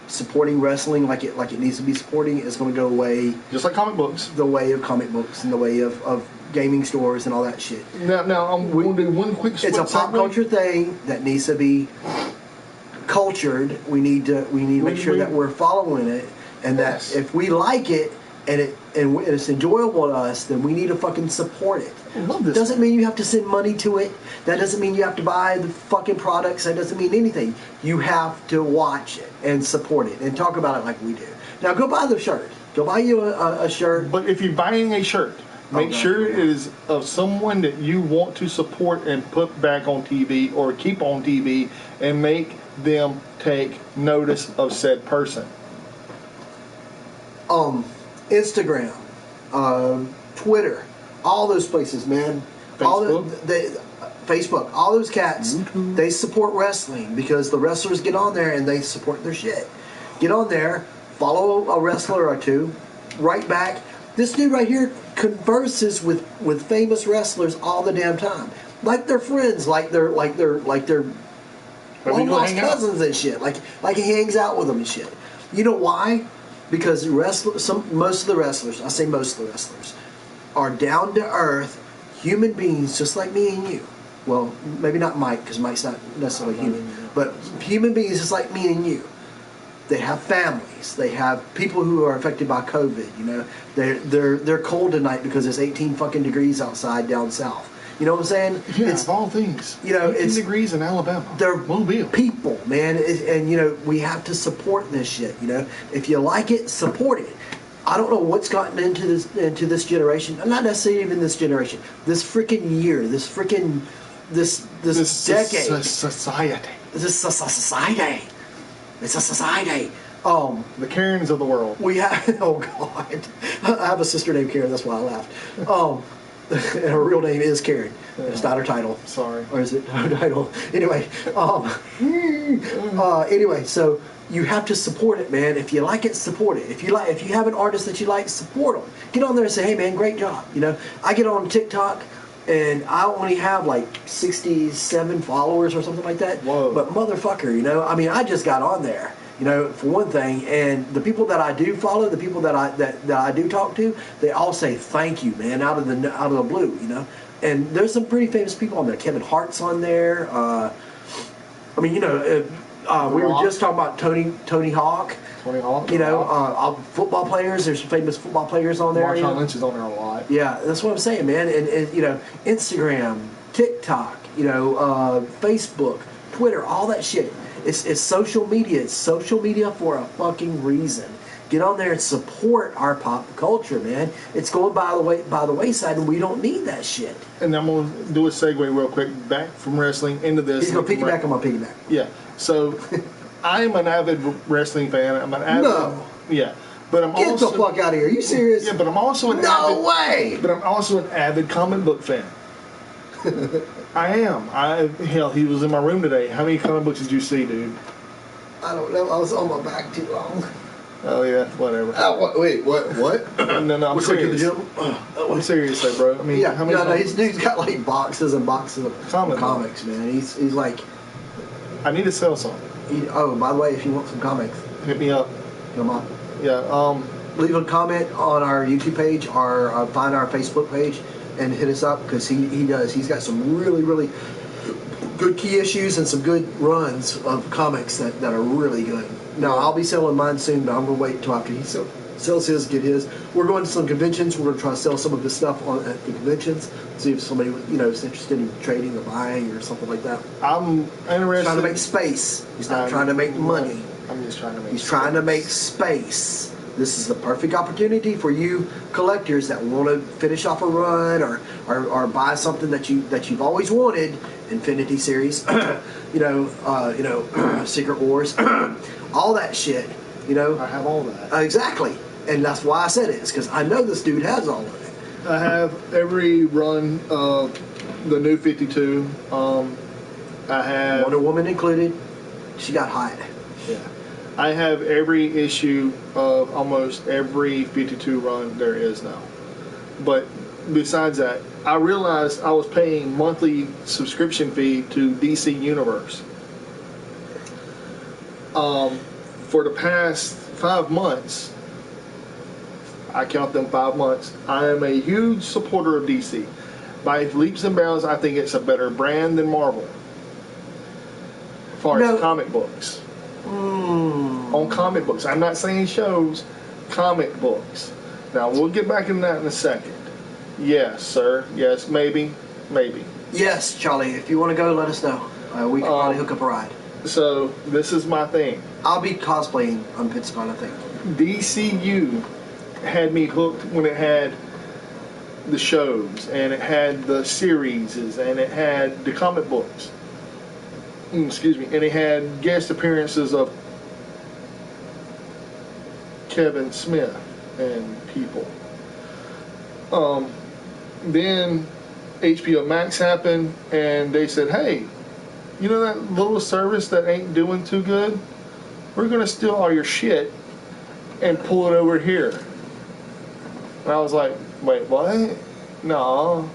supporting wrestling like it needs to be supporting, it's going to go away Just like comic books. the way of comic books and the way of gaming stores and all that shit. Now I'm going to do one quick. It's a pop culture thing that needs to be cultured. We need to make sure that we're following it, and Yes. that if we like it and it's enjoyable to us, then we need to fucking support it. I love this. Doesn't mean you have to send money to it. That doesn't mean you have to buy the fucking products. That doesn't mean anything. You have to watch it and support it and talk about it like we do. Now go buy the shirt. Go buy you a shirt. But if you're buying a shirt, make Okay. sure it is of someone that you want to support and put back on TV or keep on TV and make them take notice of said person. Instagram, Twitter, all those places, man. Facebook, all those cats, they support wrestling because the wrestlers get on there and they support their shit. Get on there, follow a wrestler or two, write back. This dude right here converses with famous wrestlers all the damn time, like they're friends, like they're But we long go lost hang out. cousins and shit. Like he hangs out with them and shit. You know why? Because most of the wrestlers, I say most of the wrestlers, are down to earth human beings just like me and you. Well, maybe not Mike, because Mike's not necessarily human, but human beings just like me and you. They have families. They have people who are affected by COVID. You know, they're cold tonight because it's 18 fucking degrees outside down south. You know what I'm saying? Yeah, It's of all things. you know, 18 it's- degrees in Alabama. they're Mobile. people, man, and you know we have to support this shit. You know, if you like it, support it. I don't know what's gotten into this generation. Not necessarily even this generation. This freaking year. This freaking this decade. Society. This is a society. It's a society. The Karens of the world. We have. Oh God. I have a sister named Karen. That's why I laughed. And her real name is Karen. It's not her title. Sorry. Or is it her title? Anyway, anyway, so you have to support it, man. If you like it, support it. If you have an artist that you like, support them. Get on there and say, "Hey, man, great job." You know, I get on TikTok, and I only have like 67 followers or something like that. Whoa. But motherfucker, you know, I mean, I just got on there. You know, for one thing, and the people that I do follow, the people that I do talk to, they all say thank you, man, out of the blue, you know. And there's some pretty famous people on there. Kevin Hart's on there. I mean, you know, we were just talking about Tony Hawk. Tony Hawk. You know, football players. There's some famous football players on there. You Marshawn know? Lynch is on there a lot. Yeah, that's what I'm saying, man. And you know, Instagram, TikTok, you know, Facebook, Twitter, all that shit. It's social media. It's social media for a fucking reason. Get on there and support our pop culture, man. It's going by the wayside, and we don't need that shit. And I'm gonna do a segue real quick back from wrestling into this. He's gonna piggyback on my piggyback. Yeah. So I'm an avid wrestling fan. I'm an avid. No. Yeah. But I'm Get also the fuck out of here. Are you serious? Yeah, but I'm also an No avid, way. But I'm also an avid comic book fan. I am. Hell, he was in my room today. How many comic books did you see, dude? I don't know. I was on my back too long. Oh yeah, whatever. Wait, what? No, I'm Looks like serious. you're the gym. I'm serious, though, bro. I mean, Yeah, how many? no, his dude's got like boxes and boxes of Comic comics, man. He's like, I need to sell some. oh, by the way, if you want some comics, Hit me up. come on. Yeah. Leave a comment on our YouTube page or find our Facebook page and hit us up because he does. He's got some really, really good key issues and some good runs of comics that are really good. Now, I'll be selling mine soon, but I'm going to wait until after he sells his, get his. We're going to some conventions. We're going to try to sell some of his stuff at the conventions. See if somebody is interested in trading or buying or something like that. I'm interested. Trying to make space. He's not trying to make money. I'm just trying to make. He's trying to make space. This is the perfect opportunity for you collectors that want to finish off a run or buy something that you've always wanted. Infinity Series, Secret Wars, all that shit. I have all that. Exactly, and that's why I said it. It's because I know this dude has all of it. I have every run of the New 52. I have Wonder Woman included. She got hot. Yeah. I have every issue of almost every 52 run there is now. But besides that, I realized I was paying monthly subscription fee to DC Universe. For the past 5 months, I count them 5 months, I am a huge supporter of DC. By leaps and bounds, I think it's a better brand than Marvel. As far as comic books. On comic books. I'm not saying shows, comic books. Now, we'll get back into that in a second. Yes, sir. Yes, maybe. Maybe. Yes, Charlie. If you want to go, let us know. We can probably hook up a ride. So, this is my thing. I'll be cosplaying on PitSpot, I think. DCU had me hooked when it had the shows, and it had the series, and it had the comic books. Excuse me. And it had guest appearances of Kevin Smith and people. Then HBO Max happened, and they said, hey, you know that little service that ain't doing too good? We're going to steal all your shit and pull it over here. And I was like, wait, what? No.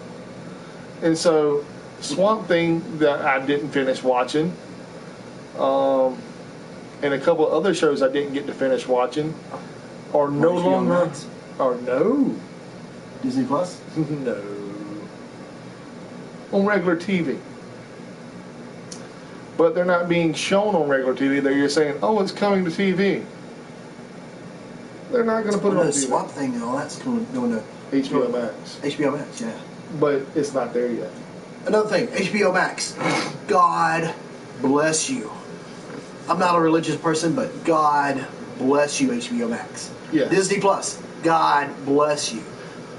And so Swamp Thing that I didn't finish watching, and a couple of other shows I didn't get to finish watching, are no longer. Or no. Disney Plus? No. On regular TV. But they're not being shown on regular TV. They're just saying, oh, it's coming to TV. They're not going to put it on TV. Swamp Thing and all that's going to HBO Max. HBO Max, yeah. But it's not there yet. Another thing, HBO Max. God bless you. I'm not a religious person, but God bless you, HBO Max. Yes. Disney Plus. God bless you.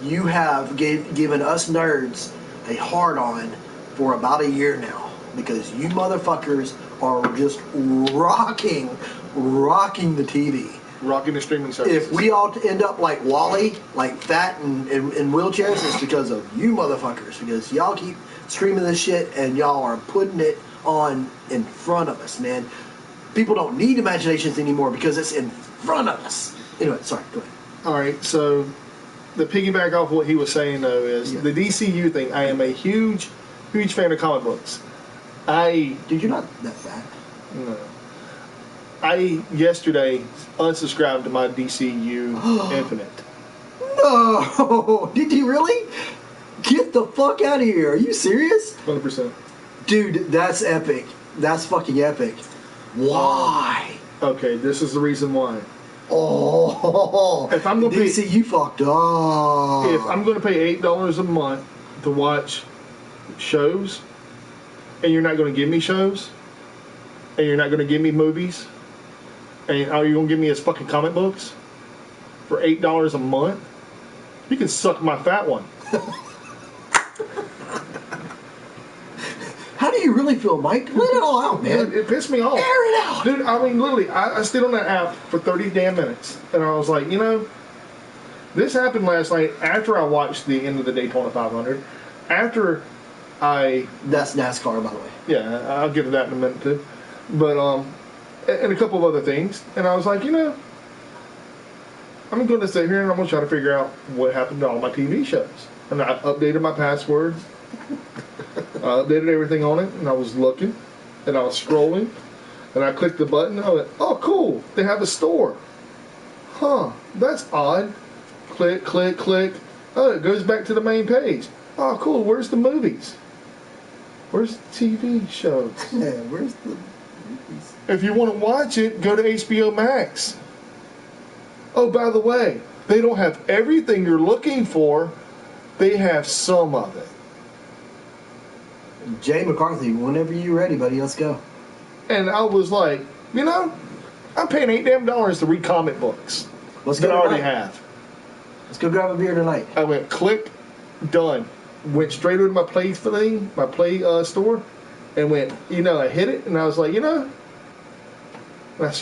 You have given us nerds a hard-on for about a year now because you motherfuckers are just rocking the TV. Rocking the streaming service. If we all end up like Wally, like fat and in wheelchairs, it's because of you motherfuckers. Because y'all keep streaming this shit and y'all are putting it on in front of us, man. People don't need imaginations anymore because it's in front of us. Anyway, sorry, go ahead. All right, so the piggyback off what he was saying though is the DCU thing. I am a huge fan of comic books. Dude, you're not that fat. No. I yesterday unsubscribed to my DCU Infinite. No, did you really? Get the fuck out of here! Are you serious? 100%. Dude, that's epic. That's fucking epic. Why? Okay, this is the reason why. Oh, if I'm gonna DC, you fucked up. If I'm going to pay $8 a month to watch shows, and you're not going to give me shows, and you're not going to give me movies, and all you're going to give me is fucking comic books for $8 a month, you can suck my fat one. How do you really feel, Mike? Let it all out, man. Dude, it pissed me off. Air it out. Dude, I mean, literally, I stayed on that app for 30 damn minutes. And I was like, you know, this happened last night after I watched the end of the Daytona 500. After I... That's NASCAR, by the way. Yeah, I'll get to that in a minute, too. But, and a couple of other things. And I was like, you know, I'm going to sit here and I'm going to try to figure out what happened to all my TV shows. And I updated my password. I updated everything on it, and I was looking, and I was scrolling, and I clicked the button, and I went, oh, cool, they have a store. Huh, that's odd. Click, click, click. Oh, it goes back to the main page. Oh, cool, where's the movies? Where's the TV shows? Yeah, where's the movies? If you want to watch it, go to HBO Max. Oh, by the way, they don't have everything you're looking for. They have some of it. Jay McCarthy, whenever you're ready, buddy, let's go. And I was like, you know, I'm paying $8 to read comic books Let's that go I already tonight. have. Let's go grab a beer tonight. I went click, done. Went straight over to my Play thing, my Play store, and went, I hit it, and I was like, and I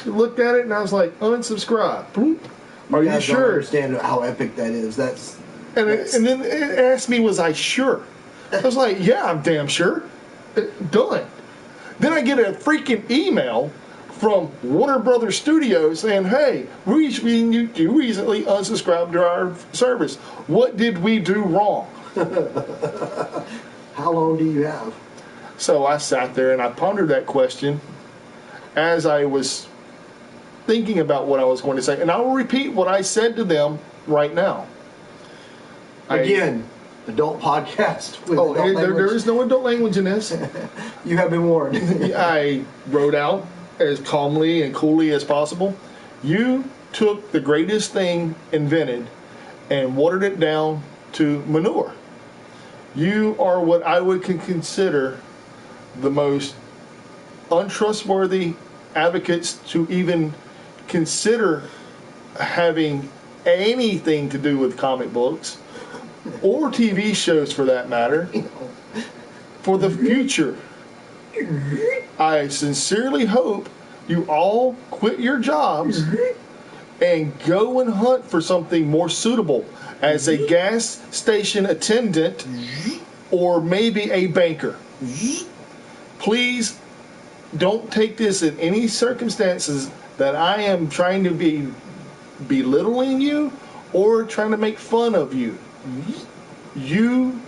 looked at it, and I was like, unsubscribe. Boom. Are you guys don't sure? understand how epic that is. And then it asked me, was I sure? I was like, yeah, I'm damn sure. Done. Then I get a freaking email from Warner Brothers Studios saying, hey, you recently unsubscribed to our service. What did we do wrong? How long do you have? So I sat there and I pondered that question as I was thinking about what I was going to say. And I will repeat what I said to them right now. Again, adult podcast. With Oh, adult there language. is no adult language in this. You have been warned. I wrote out as calmly and coolly as possible. You took the greatest thing invented and watered it down to manure. You are what I would consider the most untrustworthy advocates to even consider having anything to do with comic books or TV shows for that matter for the future. I sincerely hope you all quit your jobs and go and hunt for something more suitable as a gas station attendant or maybe a banker. Please don't take this in any circumstances that I am trying to be belittling you or trying to make fun of you. You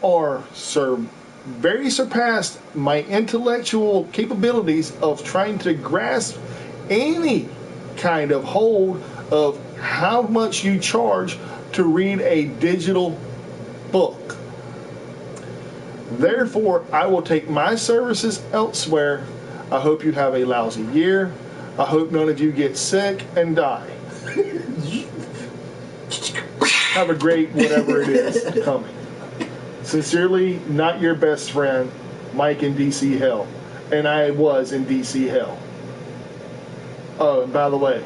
are, sir, very surpassed my intellectual capabilities of trying to grasp any kind of hold of how much you charge to read a digital book. Therefore, I will take my services elsewhere. I hope you have a lousy year. I hope none of you get sick and die. Have a great whatever it is coming. Sincerely, not your best friend, Mike in DC Hell. And I was in DC Hell. Oh, and by the way,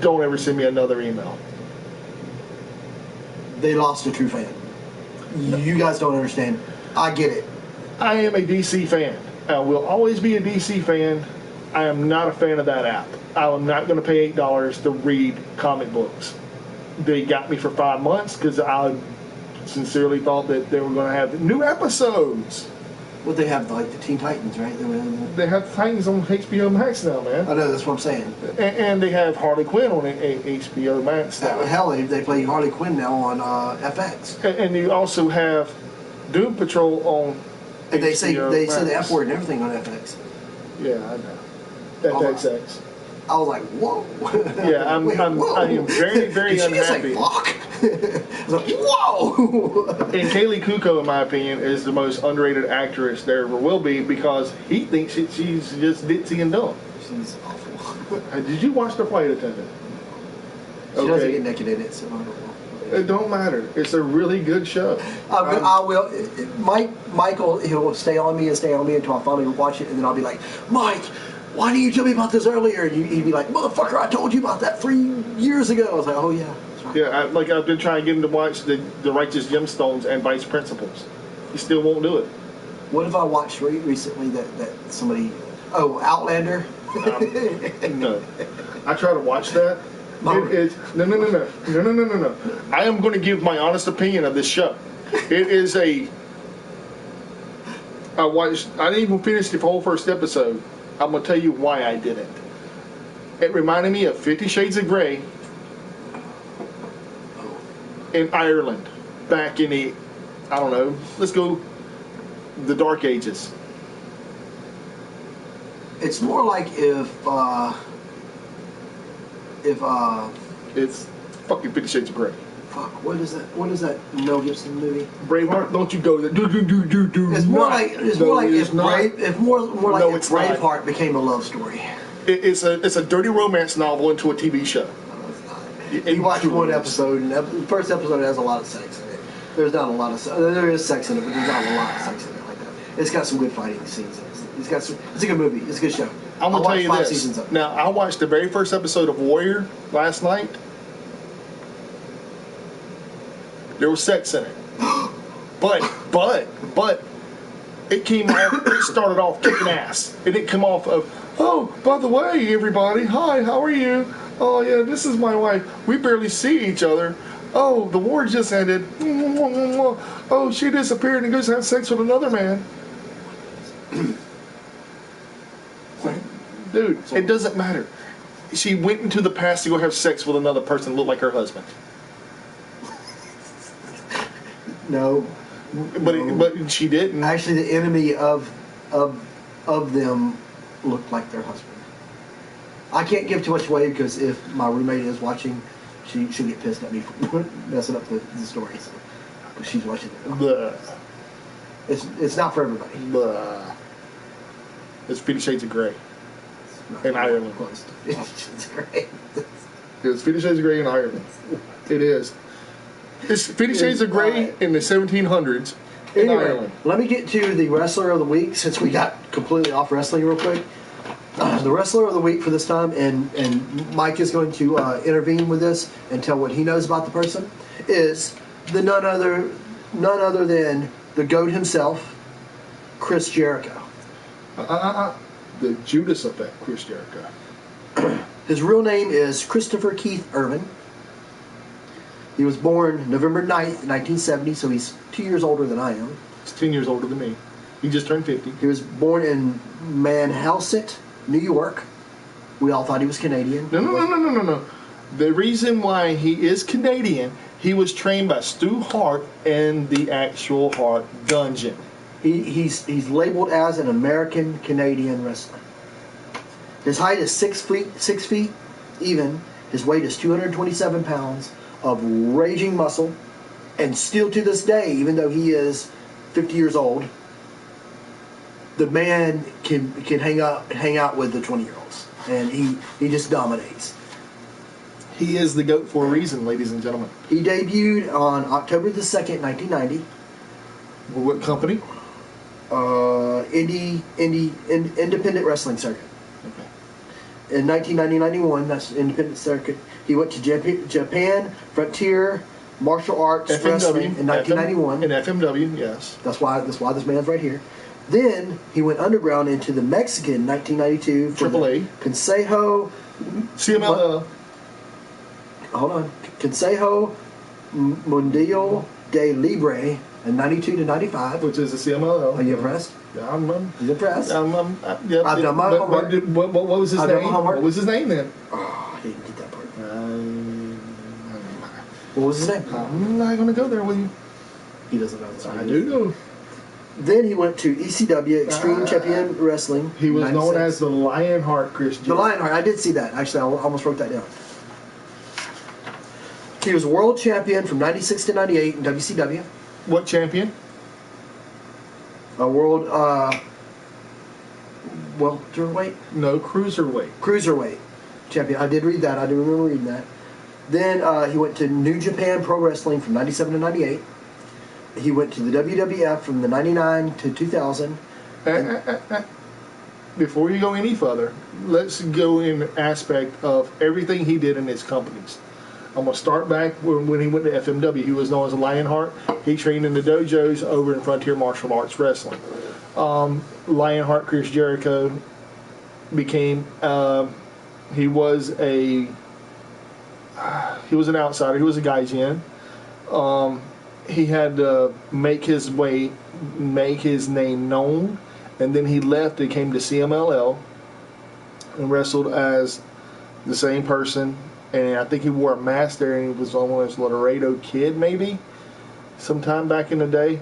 don't ever send me another email. They lost a true fan. You guys don't understand. I get it. I am a DC fan. I will always be a DC fan. I am not a fan of that app. I am not going to pay $8 to read comic books. They got me for 5 months because I sincerely thought that they were going to have new episodes. What they have, like the Teen Titans, right? They have Titans on HBO Max now, man. I know, that's what I'm saying. And they have Harley Quinn on HBO Max now. Hell, they play Harley Quinn now on FX. And you also have Doom Patrol on And they say HBO the F Max. word and everything on FX. Yeah, I know. FXX. I was like, whoa. Yeah, I am very, very Did she just unhappy. say fuck? I was like, whoa. And Kaylee Kuko, in my opinion, is the most underrated actress there ever will be because he thinks she's just ditzy and dumb. She's awful. Did you watch The Flight Attendant? She doesn't get naked in it, so I don't know. It don't matter. It's a really good show. I will. Michael, he'll stay on me until I finally watch it, and then I'll be like, Mike, why didn't you tell me about this earlier? And he'd be like, motherfucker, I told you about that 3 years ago. I was like, oh yeah, that's right. Yeah, I've been trying to get him to watch the Righteous Gemstones and Vice Principals. He still won't do it. What have I watched recently that somebody? Oh, Outlander. No. I try to watch that. No. I am going to give my honest opinion of this show. It is I didn't even finish the whole first episode. I'm going to tell you why I didn't. It reminded me of 50 Shades of Grey in Ireland back in the, I don't know, let's go the Dark Ages. It's more like if It's fucking 50 Shades of Grey. fuck, what is that Mel Gibson movie? Braveheart, don't you go there. Do. It's more like it's not. if It's not. Braveheart became a love story. It's a dirty romance novel into a TV show. You watch one episode, and the first episode has a lot of sex in it. There's not a lot of there is sex in it, but there's not a lot of sex in it like that. It's got some good fighting scenes in it. It's a good movie. It's a good show. I'm gonna tell you 5 this. seasons of it. Now, I watched the very first episode of Warrior last night. There was sex in it, but it came off. It started off kicking ass. It didn't come off of, oh, by the way, everybody, hi, how are you? Oh yeah, this is my wife. We barely see each other. Oh, the war just ended. Oh, she disappeared and goes to have sex with another man. Dude, it doesn't matter. She went into the past to go have sex with another person that looked like her husband. No. But she didn't. Actually, the enemy of them looked like their husband. I can't give too much away because if my roommate is watching, she'll get pissed at me for messing up the story. So, because she's watching it. Blah. It's not for everybody. Blah. It's 50 Shades of Grey in Ireland. Close. It's great. It's 50 Shades of Grey in Ireland. It is. It's 50 Shades of Grey in the 1700s in Anyway, Ireland. let me get to the wrestler of the week since we got completely off wrestling real quick. The wrestler of the week for this time, and Mike is going to intervene with this and tell what he knows about the person, is the none other than the GOAT himself, Chris Jericho. The Judas Effect, Chris Jericho. His real name is Christopher Keith Irvin. He was born November 9th, 1970, so he's 2 years older than I am. He's 10 years older than me. He just turned 50. He was born in Manhasset, New York. We all thought he was Canadian. No. The reason why he is Canadian, he was trained by Stu Hart in the actual Hart Dungeon. He's labeled as an American Canadian wrestler. His height is 6 feet even. His weight is 227 pounds of raging muscle, and still to this day, even though he is 50 years old, the man can hang out with the 20-year-olds, and he just dominates. He is the GOAT for a reason, ladies and gentlemen. He debuted on October the 2nd, 1990. What company? Independent Wrestling Circuit. Okay. In 1990-91, that's Independent Circuit. He went to Japan Frontier Martial Arts Wrestling in 1991. In FMW, yes. That's why this man's right here. Then he went underground into the Mexican 1992 for AAA. Consejo. CMLL. Hold on. Consejo Mundial de Libre in 92 to 95. Which is the CMLL. Are you impressed? Yeah, I'm You impressed? Yep. I've done my homework. What was his I've done name? my homework. What was his name then? Oh, I didn't get that part. What was his name? I'm not going to go there with you. He doesn't know. That's I do know. Then he went to ECW, Extreme Champion Wrestling. He was 96. known as the Lionheart Christian. The Lionheart. I did see that. Actually, I almost wrote that down. He was world champion from 96 to 98 in WCW. What champion? A world welterweight? No, cruiserweight. Cruiserweight champion. I did read that. I do remember reading that. Then he went to New Japan Pro Wrestling from 97 to 98. He went to the WWF from the 99 to 2000. Before you go any further, let's go in aspect of everything he did in his companies. I'm going to start back when he went to FMW. He was known as a Lionheart. He trained in the dojos over in Frontier Martial Arts Wrestling. Lionheart Chris Jericho became, he was an outsider. He was a gaijin. He had to make his name known, and then he left and came to CMLL and wrestled as the same person. And I think he wore a mask there, and he was almost Laredo Kid, maybe, sometime back in the day.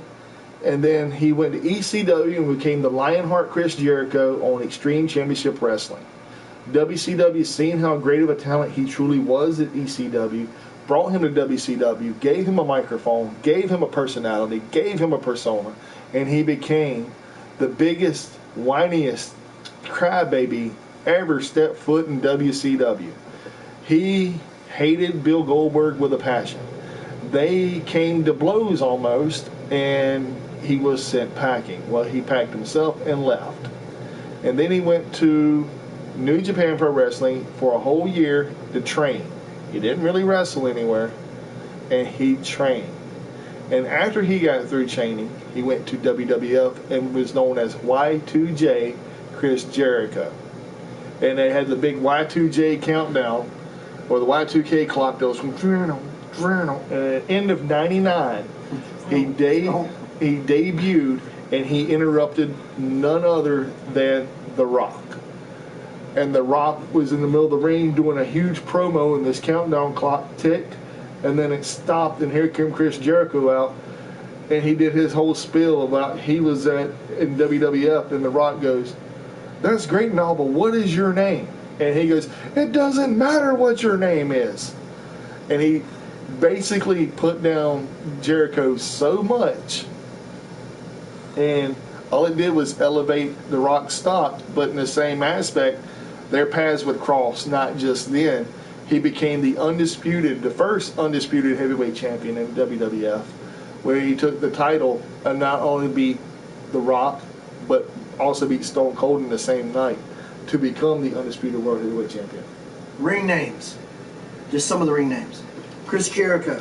And then he went to ECW and became the Lionheart Chris Jericho on Extreme Championship Wrestling. WCW, seeing how great of a talent he truly was at ECW, brought him to WCW, gave him a microphone, gave him a personality, gave him a persona, and he became the biggest, whiniest crybaby ever stepped foot in WCW. He hated Bill Goldberg with a passion. They came to blows almost, and he was sent packing. Well, he packed himself and left. And then he went to New Japan Pro Wrestling for a whole year to train. He didn't really wrestle anywhere, and he trained. And after he got through training, he went to WWF and was known as Y2J Chris Jericho. And they had the big Y2J countdown, or the Y2K clock that was from and at the end of '99, he debuted, and he interrupted none other than The Rock. And The Rock was in the middle of the ring doing a huge promo, and this countdown clock ticked, and then it stopped, and here came Chris Jericho out, and he did his whole spiel about he was in WWF, and The Rock goes, "That's great and all, but what is your name?" And he goes, "It doesn't matter what your name is." And he basically put down Jericho so much, and all it did was elevate The Rock's stock, but in the same aspect, their paths would cross, not just then. He became the first undisputed heavyweight champion in WWF, where he took the title and not only beat The Rock, but also beat Stone Cold in the same night to become the undisputed world heavyweight champion. Ring names. Just some of the ring names. Chris Jericho.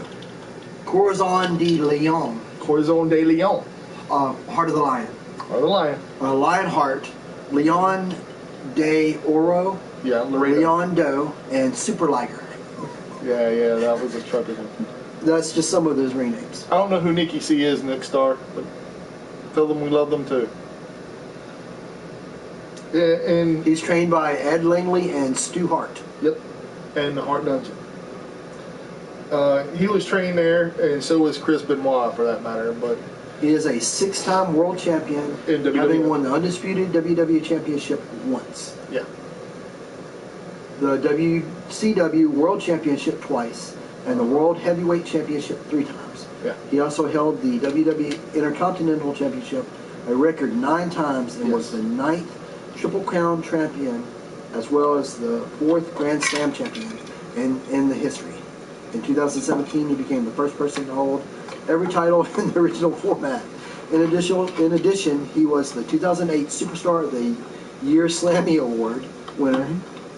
Corazon de Leon. Corazon de Leon. Heart of the Lion. Heart of the Lion. Lionheart. Leon de Oro. Yeah, Laredo. Leon Doe. And Super Liger. Yeah, that was a trucker one. That's just some of those ring names. I don't know who Nikki C is, Nick Star, but tell them we love them too. Yeah, and He's trained by Ed Langley and Stu Hart. yep, and the Hart Dungeon. He was trained there, and so was Chris Benoit, for that matter. But He is a 6-time world champion, In WWE. having won the undisputed WWE Championship once. yeah, The WCW World Championship twice, and the World Heavyweight Championship 3 times. yeah, He also held the WWE Intercontinental Championship a record 9 times and was Yes. the 9th Triple Crown champion, as well as the 4th Grand Slam champion in the history. In 2017, he became the first person to hold every title in the original format. In addition, he was the 2008 Superstar of the Year Slammy Award winner,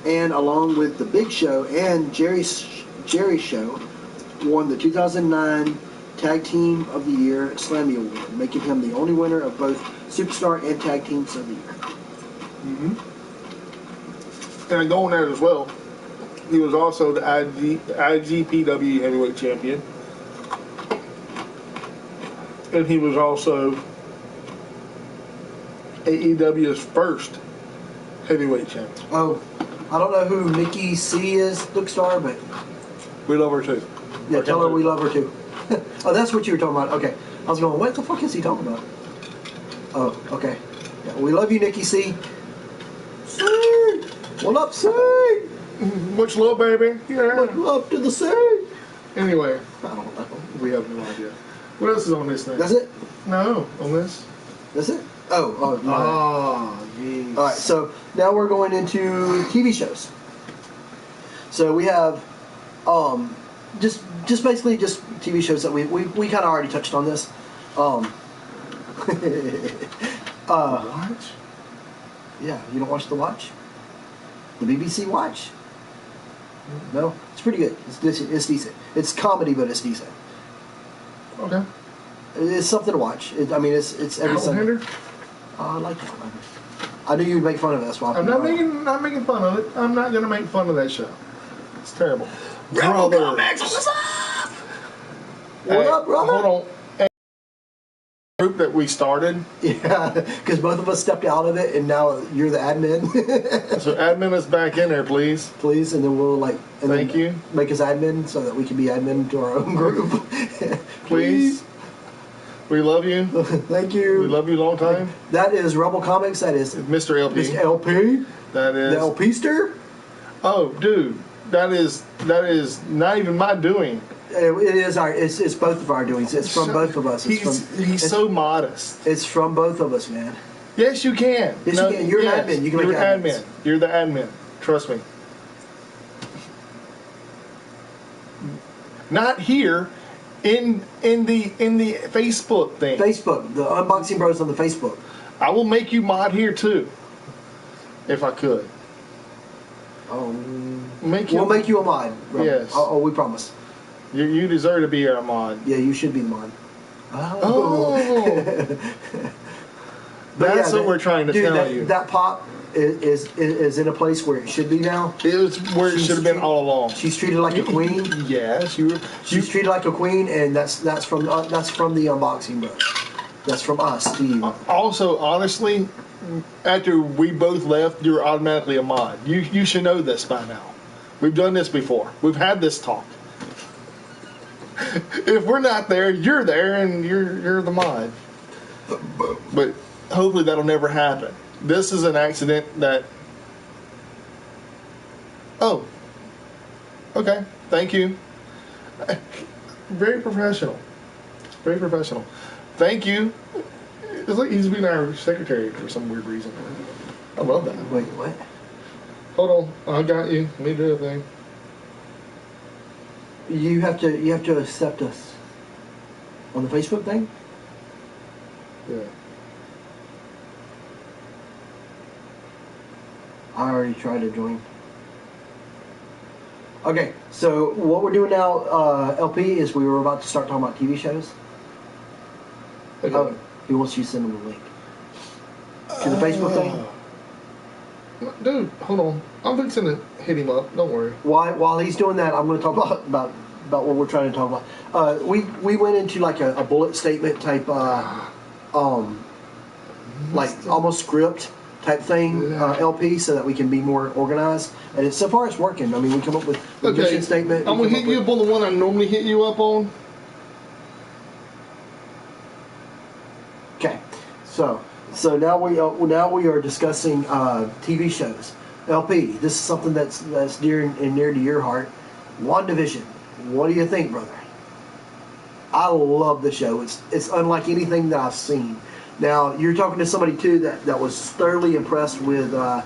and along with The Big Show and Jerry Show, won the 2009 Tag Team of the Year Slammy Award, making him the only winner of both Superstar and Tag Teams of the Year. and going there as well. He was also the IGPW heavyweight champion, and he was also AEW's first heavyweight champion. Oh, I don't know who Nikki C is, Luke Star, but We love her too. yeah, tell her we love her too. Oh, that's what you were talking about. Okay. I was going, what the fuck is he talking about? Oh, okay. Yeah, we love you, Nikki C. Sing! What up, sing? Much love, baby. Yeah. Much love to the sing. Anyway, I don't know. we have no idea. What else is on this thing? That's it? No, on this. That's it? Oh, no. Oh, jeez. All right, so now we're going into TV shows. So we have just basically just TV shows that we kind of already touched on this. Watch? Yeah, you don't watch The Watch? The BBC Watch? No? It's pretty good. It's decent. It's comedy, but it's decent. Okay. It's something to watch. It's every Sunday. Outlander? I like Outlander. I knew you'd make fun of it. That's why. I'm not making fun of it. I'm not gonna make fun of that show. It's terrible. Rebel Brother. Comics, what's up? Hey, What up, brother? Hold on. Hey, group that we started. Yeah, because both of us stepped out of it, and now you're the admin. So admin us back in there, please. Please, and then we'll Thank you. make us admin so that we can be admin to our own group. Please. We love you. Thank you. We love you long time. That is Rebel Comics. That is Mr. LP. Mr. LP. That The is. LPster. Oh, dude. That is not even my doing. It is our. It's both of our doings. It's from both of us. He's so modest. It's from both of us, man. Yes, you can. Yes, you can. You're an admin. You can You're make an admins. admin. You're the admin. Trust me. not here, in the Facebook thing. Facebook, the Unboxing Bros on the Facebook. I will make you mod here too, if I could. Oh, Make you. we'll make you a mod. Rob. Yes. Oh, we promise. You deserve to be our mod. Yeah, you should be the mod. Oh. But That's yeah, what we're trying to dude, tell that, you. That pop is in a place where it should be now. It was where it should have been all along. She's treated like a queen. Yes, She's treated like a queen, and that's from the Unboxing Bros. That's from us to you. Also, honestly, after we both left, you're automatically a mod. You should know this by now. We've done this before. We've had this talk. If we're not there, you're there, and you're the mod. But hopefully that'll never happen. This is an accident that. Oh. Okay. Thank you. Very professional. Very professional. Thank you. It's like he's been our secretary for some weird reason. I love that. Wait, what? Hold on. I got you. Let me do a thing. You have to accept us on the Facebook thing. Yeah. I already tried to join. Okay, so what we're doing now, LP, is we were about to start talking about TV shows. Okay. Oh, he wants you to send him the link to the Facebook thing. Dude, hold on. I'm fixing to hit him up. Don't worry. While he's doing that, I'm going to talk about what we're trying to talk about. We went into like a bullet statement type, like almost script type thing, LP, so that we can be more organized. And so far it's working. I mean, we come up with a mission statement. I'm gonna hit you up on the one I normally hit you up on. Okay, so now we are discussing TV shows. LP, this is something that's dear and near to your heart. WandaVision. What do you think, brother? I love the show. It's unlike anything that I've seen. Now you're talking to somebody too that was thoroughly impressed with The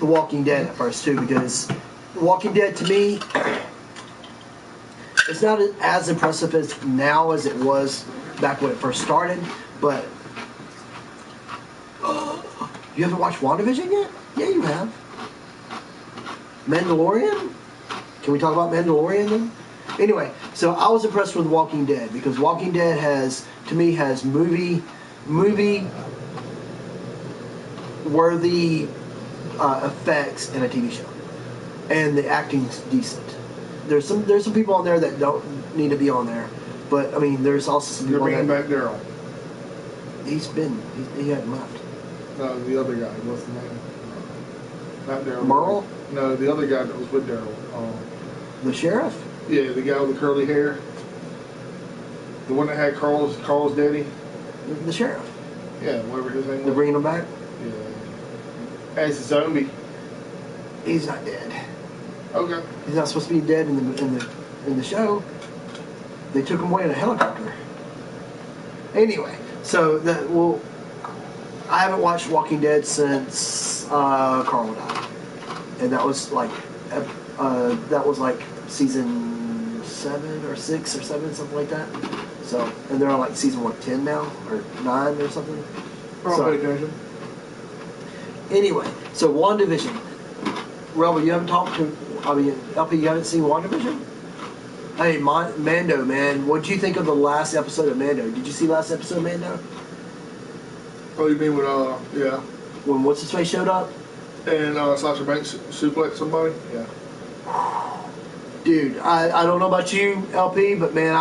Walking Dead at first too, because The Walking Dead to me, it's not as impressive as now as it was back when it first started, but. You haven't watched WandaVision yet? Yeah, you have. Mandalorian? Can we talk about Mandalorian then? Anyway, so I was impressed with Walking Dead because Walking Dead has movie worthy effects in a TV show, and the acting's decent. There's some people on there that don't need to be on there, but I mean there's also some people. You're bringing back Daryl. He hadn't left. No, the other guy. What's the name? Not Daryl. Merle? No, the other guy that was with Daryl. The sheriff? Yeah, the guy with the curly hair. The one that had Carl's daddy. The sheriff. Yeah, whatever his name They're was. bringing him back? Yeah. As a zombie. He's not dead. Okay. He's not supposed to be dead in the show. They took him away in a helicopter. Anyway, so I haven't watched Walking Dead since Carl died, and that was like season 7 or 6 or 7, something like that. So, and they're on like season 10 now or 9 or something. So, anyway, so WandaVision. Rebel, you haven't talked to. I mean, LP, you haven't seen WandaVision? Hey, Mando, man, what did you think of the last episode of Mando? Did you see last episode of Mando? Oh, you mean with yeah. When what's his face showed up? And Sasha Banks suplex somebody? Yeah. Dude, I don't know about you, LP, but man,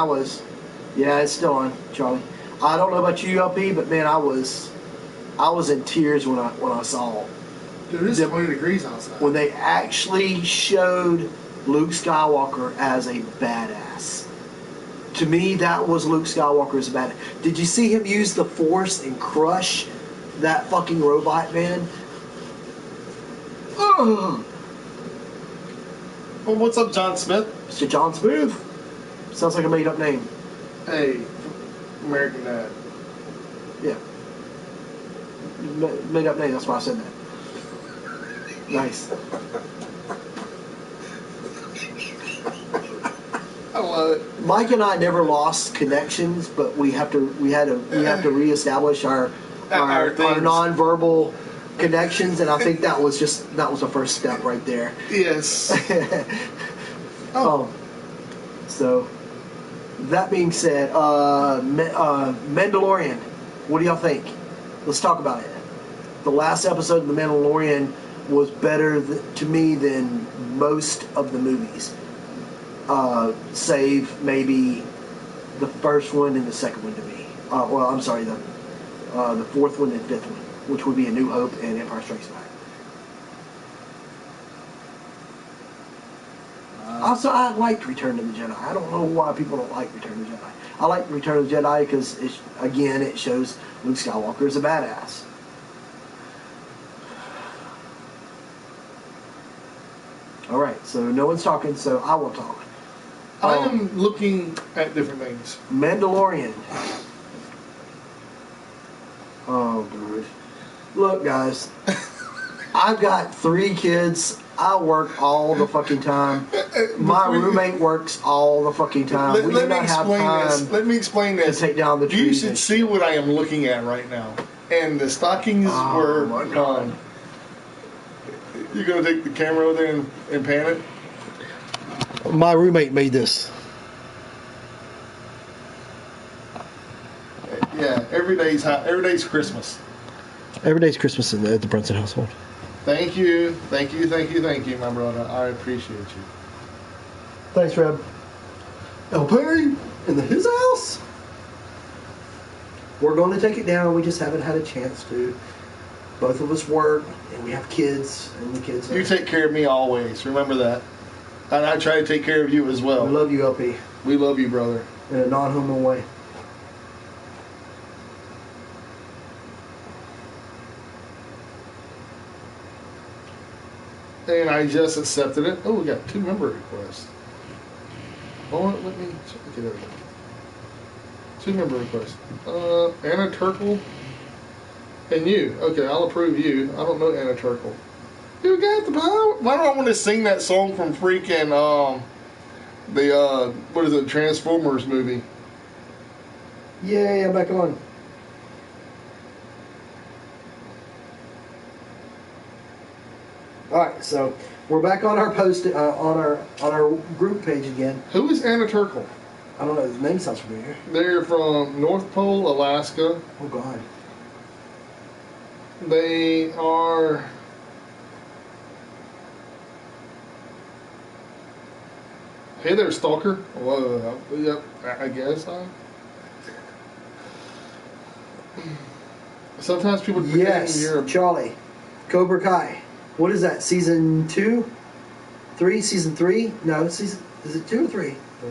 yeah, it's still on, Charlie. I don't know about you, LP, but man, I was in tears when I saw Dude, it's 20 degrees outside. when they actually showed Luke Skywalker as a badass. To me, that was Luke Skywalker as a badass. Did you see him use the Force and crush that fucking robot, man? Ugh. Well, what's up, John Smith? Mr. John Smith. Sounds like a made-up name. Hey, American Dad. Yeah. Made-up name, that's why I said that. Nice. I love it. Mike and I never lost connections, but we have to reestablish our Things. nonverbal connections, and I think that was the first step right there. Yes. Oh. So that being said, Mandalorian, what do y'all think? Let's talk about it. The last episode of The Mandalorian was better to me than most of the movies, save maybe the first one and the second one to me. Well, I'm sorry, the fourth one and fifth one, which would be A New Hope and Empire Strikes Back. Also, I liked Return of the Jedi. I don't know why people don't like Return of the Jedi. I like Return of the Jedi because, it shows Luke Skywalker is a badass. All right, so no one's talking, so I will talk. I am looking at different things. Mandalorian. Oh, dude. Look, guys. I've got 3 kids. I work all the fucking time. My roommate works all the fucking time. We do not have time. Let me explain this. To take down the trees. You should see what I am looking at right now. And the stockings were gone. You gonna take the camera over there and pan it? My roommate made this. Yeah, every day's Christmas. Every day's Christmas at the Brunson household. Thank you, my brother. I appreciate you. Thanks, Reb. El Perry in his house. We're going to take it down. We just haven't had a chance to. Both of us work, and we have kids, and the kids. You take care of me always. Remember that. And I try to take care of you as well. We love you, LP. We love you, brother. In a non-homo way. And I just accepted it. Oh, we got 2 member requests. Oh, let me check. Okay, there we go. 2 member requests. Anna Turkle and you. Okay, I'll approve you. I don't know Anna Turkle. You got the power. Why do I want to sing that song from freaking what is it, Transformers movie? Yay, I'm back on. All right, so we're back on our post on our group page again. Who is Anna Turkle? I don't know. The name sounds familiar. They're from North Pole, Alaska. Oh God. They are. Hey there, stalker. Whoa, yep, I guess. Sometimes people. Yes, Charlie. Cobra Kai. What is that? Season 2, 3? Season 3? No, it's season. Is it 2 or 3? 3.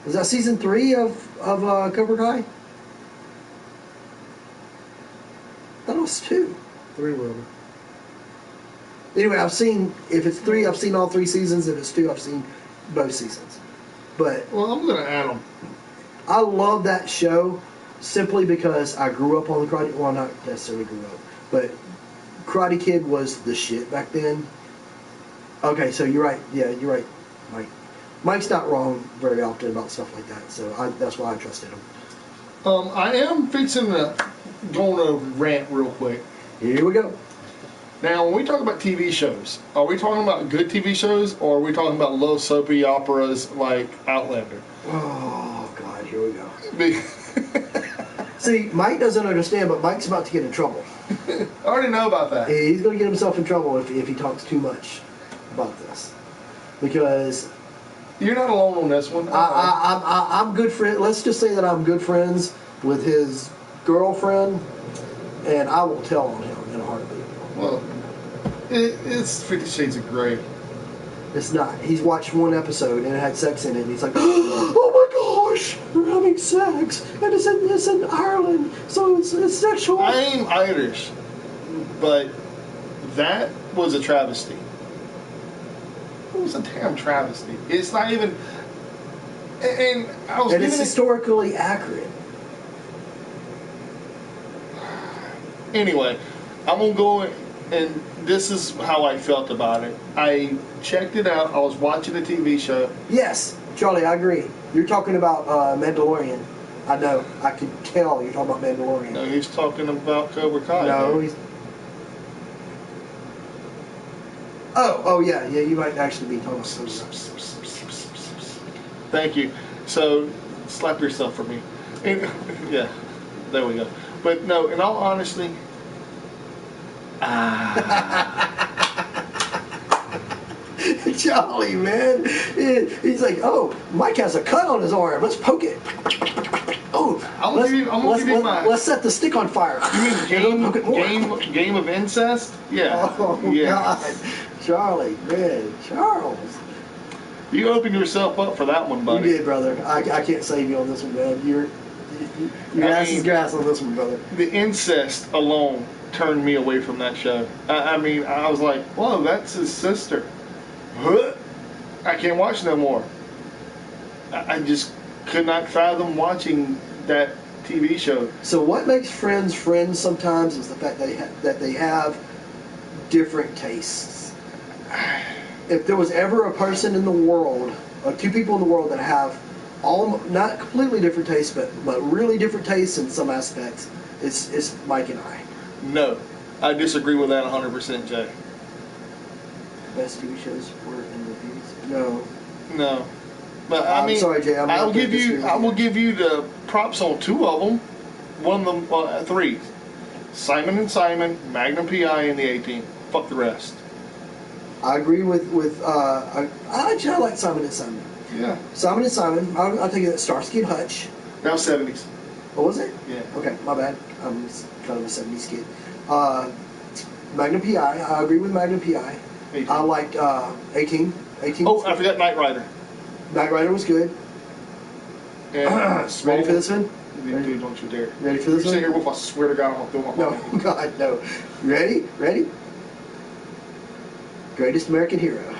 Is that season 3 of Cobra Kai? I thought it was 2. 3 will. Anyway, I've seen. If it's 3, I've seen all 3 seasons. If it's 2, I've seen both seasons. But well, I'm gonna add them. I love that show simply because I grew up on the Karate. Well, not necessarily grew up, but Karate Kid was the shit back then. Okay, so you're right. Yeah, you're right, Mike. Mike's not wrong very often about stuff like that, so that's why I trusted him. I am fixing to go on a rant real quick. Here we go. Now, when we talk about TV shows, are we talking about good TV shows, or are we talking about low soapy operas like Outlander? Oh, God, here we go. See, Mike doesn't understand, but Mike's about to get in trouble. I already know about that. He's going to get himself in trouble if he talks too much about this. Because you're not alone on this one. I'm good friend. Let's just say that I'm good friends with his girlfriend, and I will tell on him in a heartbeat. Well, it's 50 Shades of Grey. It's not. He's watched one episode and it had sex in it, and he's like, "Oh my gosh, they're having sex, and it's in Ireland, so it's sexual." I'm Irish, but that was a travesty. It was a damn travesty. It's not even. And I was. And it's historically accurate. Anyway, I'm gonna go and this is how I felt about it. I checked it out. I was watching a TV show. Yes, Charlie, I agree. You're talking about Mandalorian. I know. I could tell you're talking about Mandalorian. No, he's talking about Cobra Kai. No, man. he's. Oh, yeah. You might actually be talking about something. Thank you. So, slap yourself for me. Yeah, there we go. But no, in all honesty, Charlie, man. He's like, oh, Mike has a cut on his arm. Let's poke it. Oh, I'm gonna give you my. let's set the stick on fire. You mean Poke it more. game of incest? Yeah. Oh, yeah. God. Charlie, man. Charles. You opened yourself up for that one, buddy. You did, brother. I can't save you on this one, man. Your ass is grass on this one, brother. The incest alone turned me away from that show. I mean, I was like, whoa, that's his sister. Huh? I can't watch no more. I just could not fathom watching that TV show. So what makes friends friends sometimes is the fact that they have different tastes. If there was ever a person in the world, or two people in the world that have all not completely different tastes, but really different tastes in some aspects, it's Mike and I. No, I disagree with that 100%, Jay. Best TV shows were in reviews. No. No, but I I'm mean, sorry, Jay. I will give you the props on two of them. One of them, three. Simon and Simon, Magnum PI, and the 18. Fuck the rest. I agree with I like Simon and Simon. Yeah. Simon and Simon. I'll take it. Starsky and Hutch. Now 70s. What was it? Yeah. Okay, my bad. I'm kind of a 70s kid. Magnum PI. I agree with Magnum PI. 18. I liked 18. 18. Oh, I forgot Knight Rider. Knight Rider was good. And Ready for this one? Dude, don't you dare. Ready for You this sit here one? with, I swear to God, I'm going to throw my phone. No, God, no. Ready? Ready? Greatest American Hero.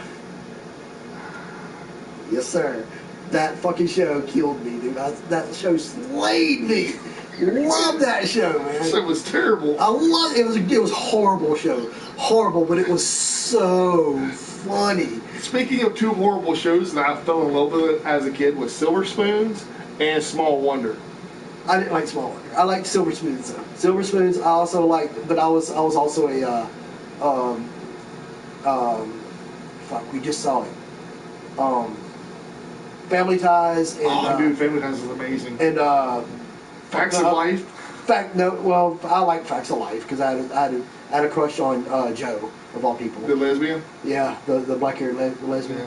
Yes, sir. That fucking show killed me, dude. That show slayed me. Love that show, man. It was terrible. I love it. It was a horrible show. Horrible, but it was so funny. Speaking of two horrible shows that I fell in love with as a kid was Silver Spoons and Small Wonder. I didn't like Small Wonder. I liked Silver Spoons though. Silver Spoons I also liked, but I was also a fuck, we just saw it. Family Ties and Dude, Family Ties is amazing. and Facts of Life. I like Facts of Life because I had a crush on Joe of all people. The lesbian. Yeah, the black haired lesbian.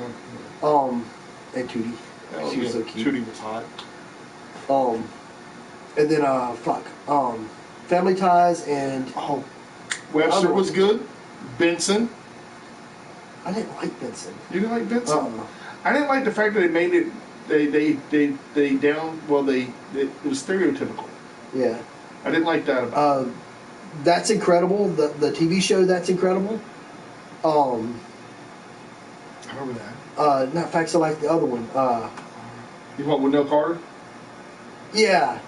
Yeah. And Tootie. Oh, She was so cute. Tootie was hot. And then Family Ties and Oh, Webster was good. Benson. I didn't like Benson. You didn't like Benson? Uh-uh. I didn't like the fact that they made it. It was stereotypical. Yeah. I didn't like that about it. That's Incredible. The TV show That's Incredible. I remember that. Not Facts of Life. The other one. You want Wendell Carter? Yeah.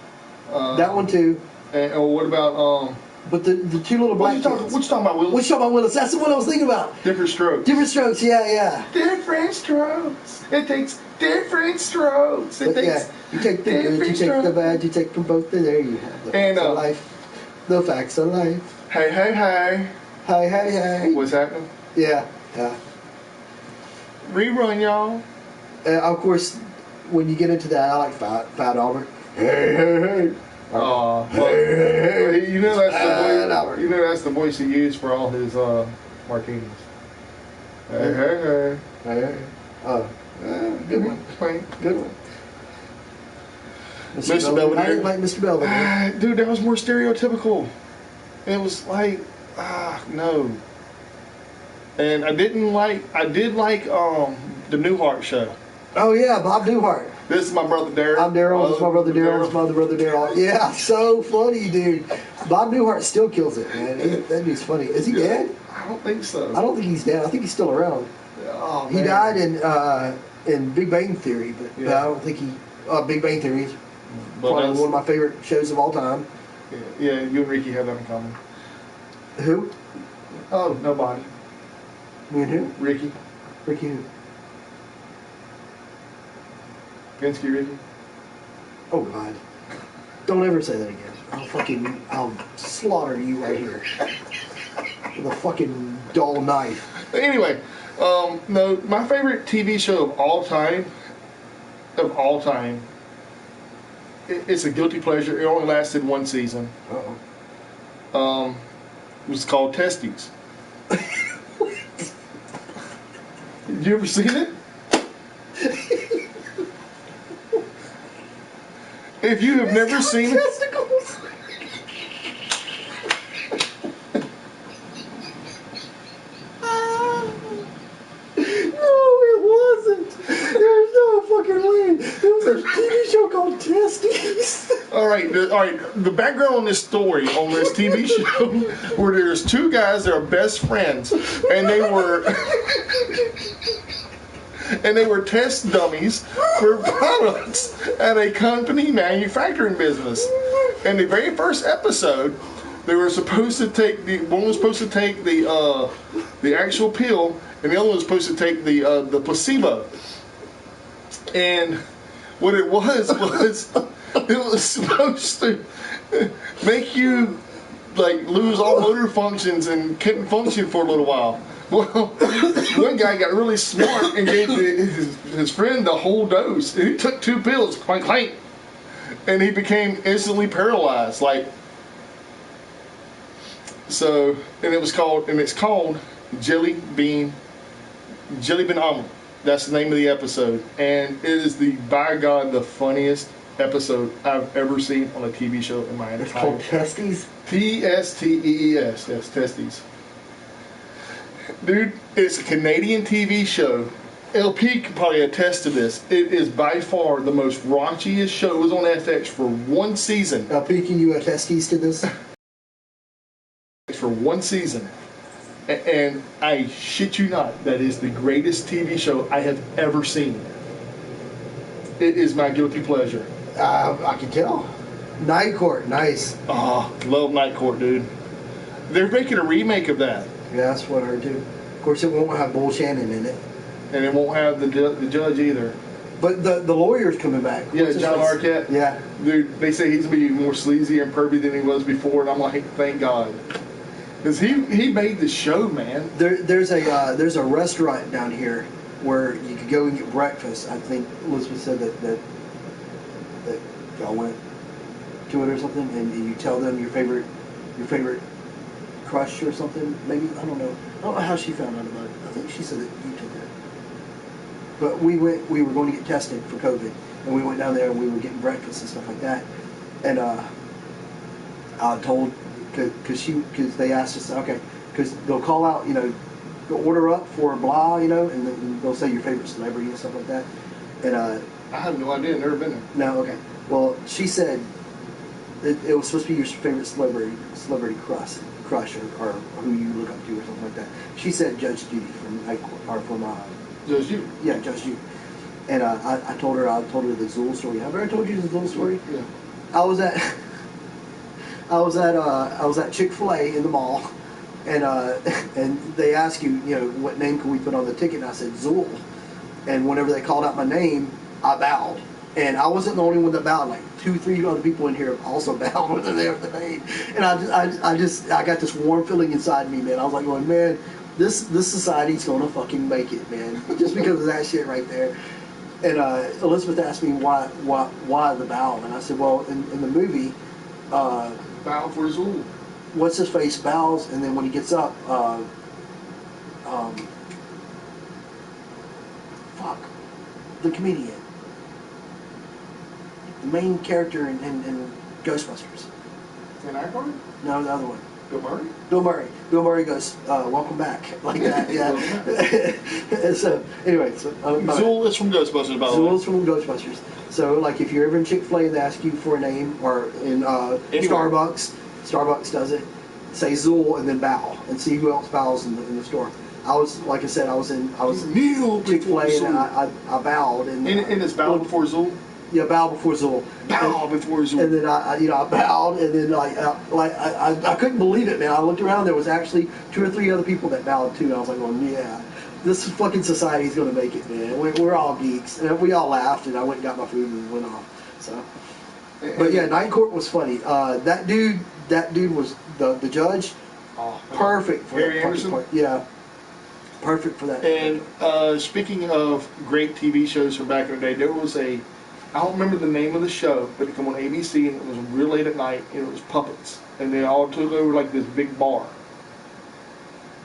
That one too. And what about But the two little black kids. what you talking about, Willis? What you talking about, Willis? That's the one I was thinking about. Different Strokes. Different Strokes. Yeah. Different strokes. It takes different strokes. It But takes yeah, you take the good, you take the bad, you take from both, and there you have the And, facts of life. The facts of life. Hey. Hey. What's happening? Yeah. Rerun, y'all. Of course, when you get into that, I like Fat Albert. Hey. Hey. You know that's the Albert. voice. You know that's the voice he used for all his martinis. Hey. Good one. Good one. Mr. I Belvedere. didn't like Mr. Belvedere. Dude, that was more stereotypical. It was like, no. And I did like the Newhart show. Oh yeah, Bob Newhart. This is my brother Daryl. I'm Daryl. This is my brother Daryl. This is my other brother Daryl. Yeah, so funny, dude. Bob Newhart still kills it, man. That dude's funny. Is he dead? I don't think so. I don't think he's dead. I think he's still around. Oh, He man. died in Big Bang Theory, but Yeah. I don't think he. Big Bang Theory is But probably that's- one of my favorite shows of all time. Yeah, you and Ricky have that in common. Who? Oh, nobody. Me and who? Ricky. Ricky who? Penske Ricky. Oh God! Don't ever say that again. I'll slaughter you right here with a fucking dull knife. Anyway, no, my favorite TV show of all time, it's a guilty pleasure. It only lasted one season. Uh-oh. It was called Testes. You ever seen it? If you have never seen it, Testicles. No, it wasn't. There's no fucking way. There was a TV show called Testes. all right. The background on this story on this TV show, where there's two guys that are best friends, and they were test dummies for products at a company manufacturing business. In the very first episode, they were supposed to take one was supposed to take the actual pill, and the other one was supposed to take the placebo. And what it was it was supposed to make you like lose all motor functions and couldn't function for a little while. Well, one guy got really smart and gave his friend the whole dose. And he took 2 pills, clank, clank, and he became instantly paralyzed. So, and it's called Jelly Bean Omelet. That's the name of the episode, and it is by God the funniest episode I've ever seen on a TV show in my It's entire called Testes. Testees. That's Testes. Dude, it's a Canadian TV show. LP can probably attest to this. It is by far the most raunchiest show. It was on FX for one season. LP, can you attest to this? For one season. And I shit you not, that is the greatest TV show I have ever seen. It is my guilty pleasure. I can tell. Night Court, nice. Oh, love Night Court, dude. They're making a remake of that. Yeah, that's what I heard too. Of course, it won't have Bull Shannon in it. And it won't have the judge either. But the lawyer's coming back. Yeah, What's his John face? Arquette. Yeah. Dude, they say he's going to be more sleazy and pervy than he was before, and I'm like, thank God. Because he made the show, man. There's a restaurant down here where you could go and get breakfast. I think Elizabeth said that y'all went to it or something, and you tell them your favorite crush or something. Maybe I don't know how she found out about it. I think she said that you took her. But we were going to get tested for COVID, and we went down there and we were getting breakfast and stuff like that. And I told, because they asked us, okay, because they'll call out, go order up for blah, and then they'll say your favorite celebrity and stuff like that. And I have no idea. Never been there. no, okay. Well, she said it was supposed to be your favorite celebrity crush or who you look up to or something like that. She said Judge Judy from Night Court, or from Just you. yeah, Judge Judy. And I told her the Zool story. Have I ever told you the Zool story? Yeah. I was at Chick-fil-A in the mall, and they asked you, what name can we put on the ticket? And I said Zool. And whenever they called out my name, I bowed. And I wasn't the only one that bowed. Like 2-3 other people in here also bowed when they heard the name. And I got this warm feeling inside me, man. I was like, going, man, this society's gonna fucking make it, man, just because of that shit right there. And Elizabeth asked me why the bow, and I said, well, in the movie, Bow for Zool. what's his face bows, and then when he gets up, the comedian, the main character in Ghostbusters. Dan Aykroyd? No, the other one. Bill Murray? Bill Murray. Bill Murray goes, welcome back, like that, yeah. And so, anyway, Zool is from Ghostbusters, by the way. Zool's from Ghostbusters. So, like, if you're ever in Chick-fil-A and they ask you for a name, or in Starbucks does it, say Zool and then bow, and see who else bows in the store. I was in Kneel Chick-fil-A before and Zool. I bowed. And it's bow before Zool? bow before Zool. Bow before Zool. And then I bowed, and then I couldn't believe it, man. I looked around, there was actually 2 or 3 other people that bowed too. And I was like, well, yeah, this fucking society's gonna make it, man. We're all geeks, and we all laughed, and I went and got my food and went off. So, but yeah, Night Court was funny. That dude was the judge. Oh, Perfect for Harry that fucking Anderson? part. Yeah, perfect for that. And speaking of great TV shows from back in the day, there was I don't remember the name of the show, but it came on ABC and it was real late at night and it was puppets. And they all took over like this big bar.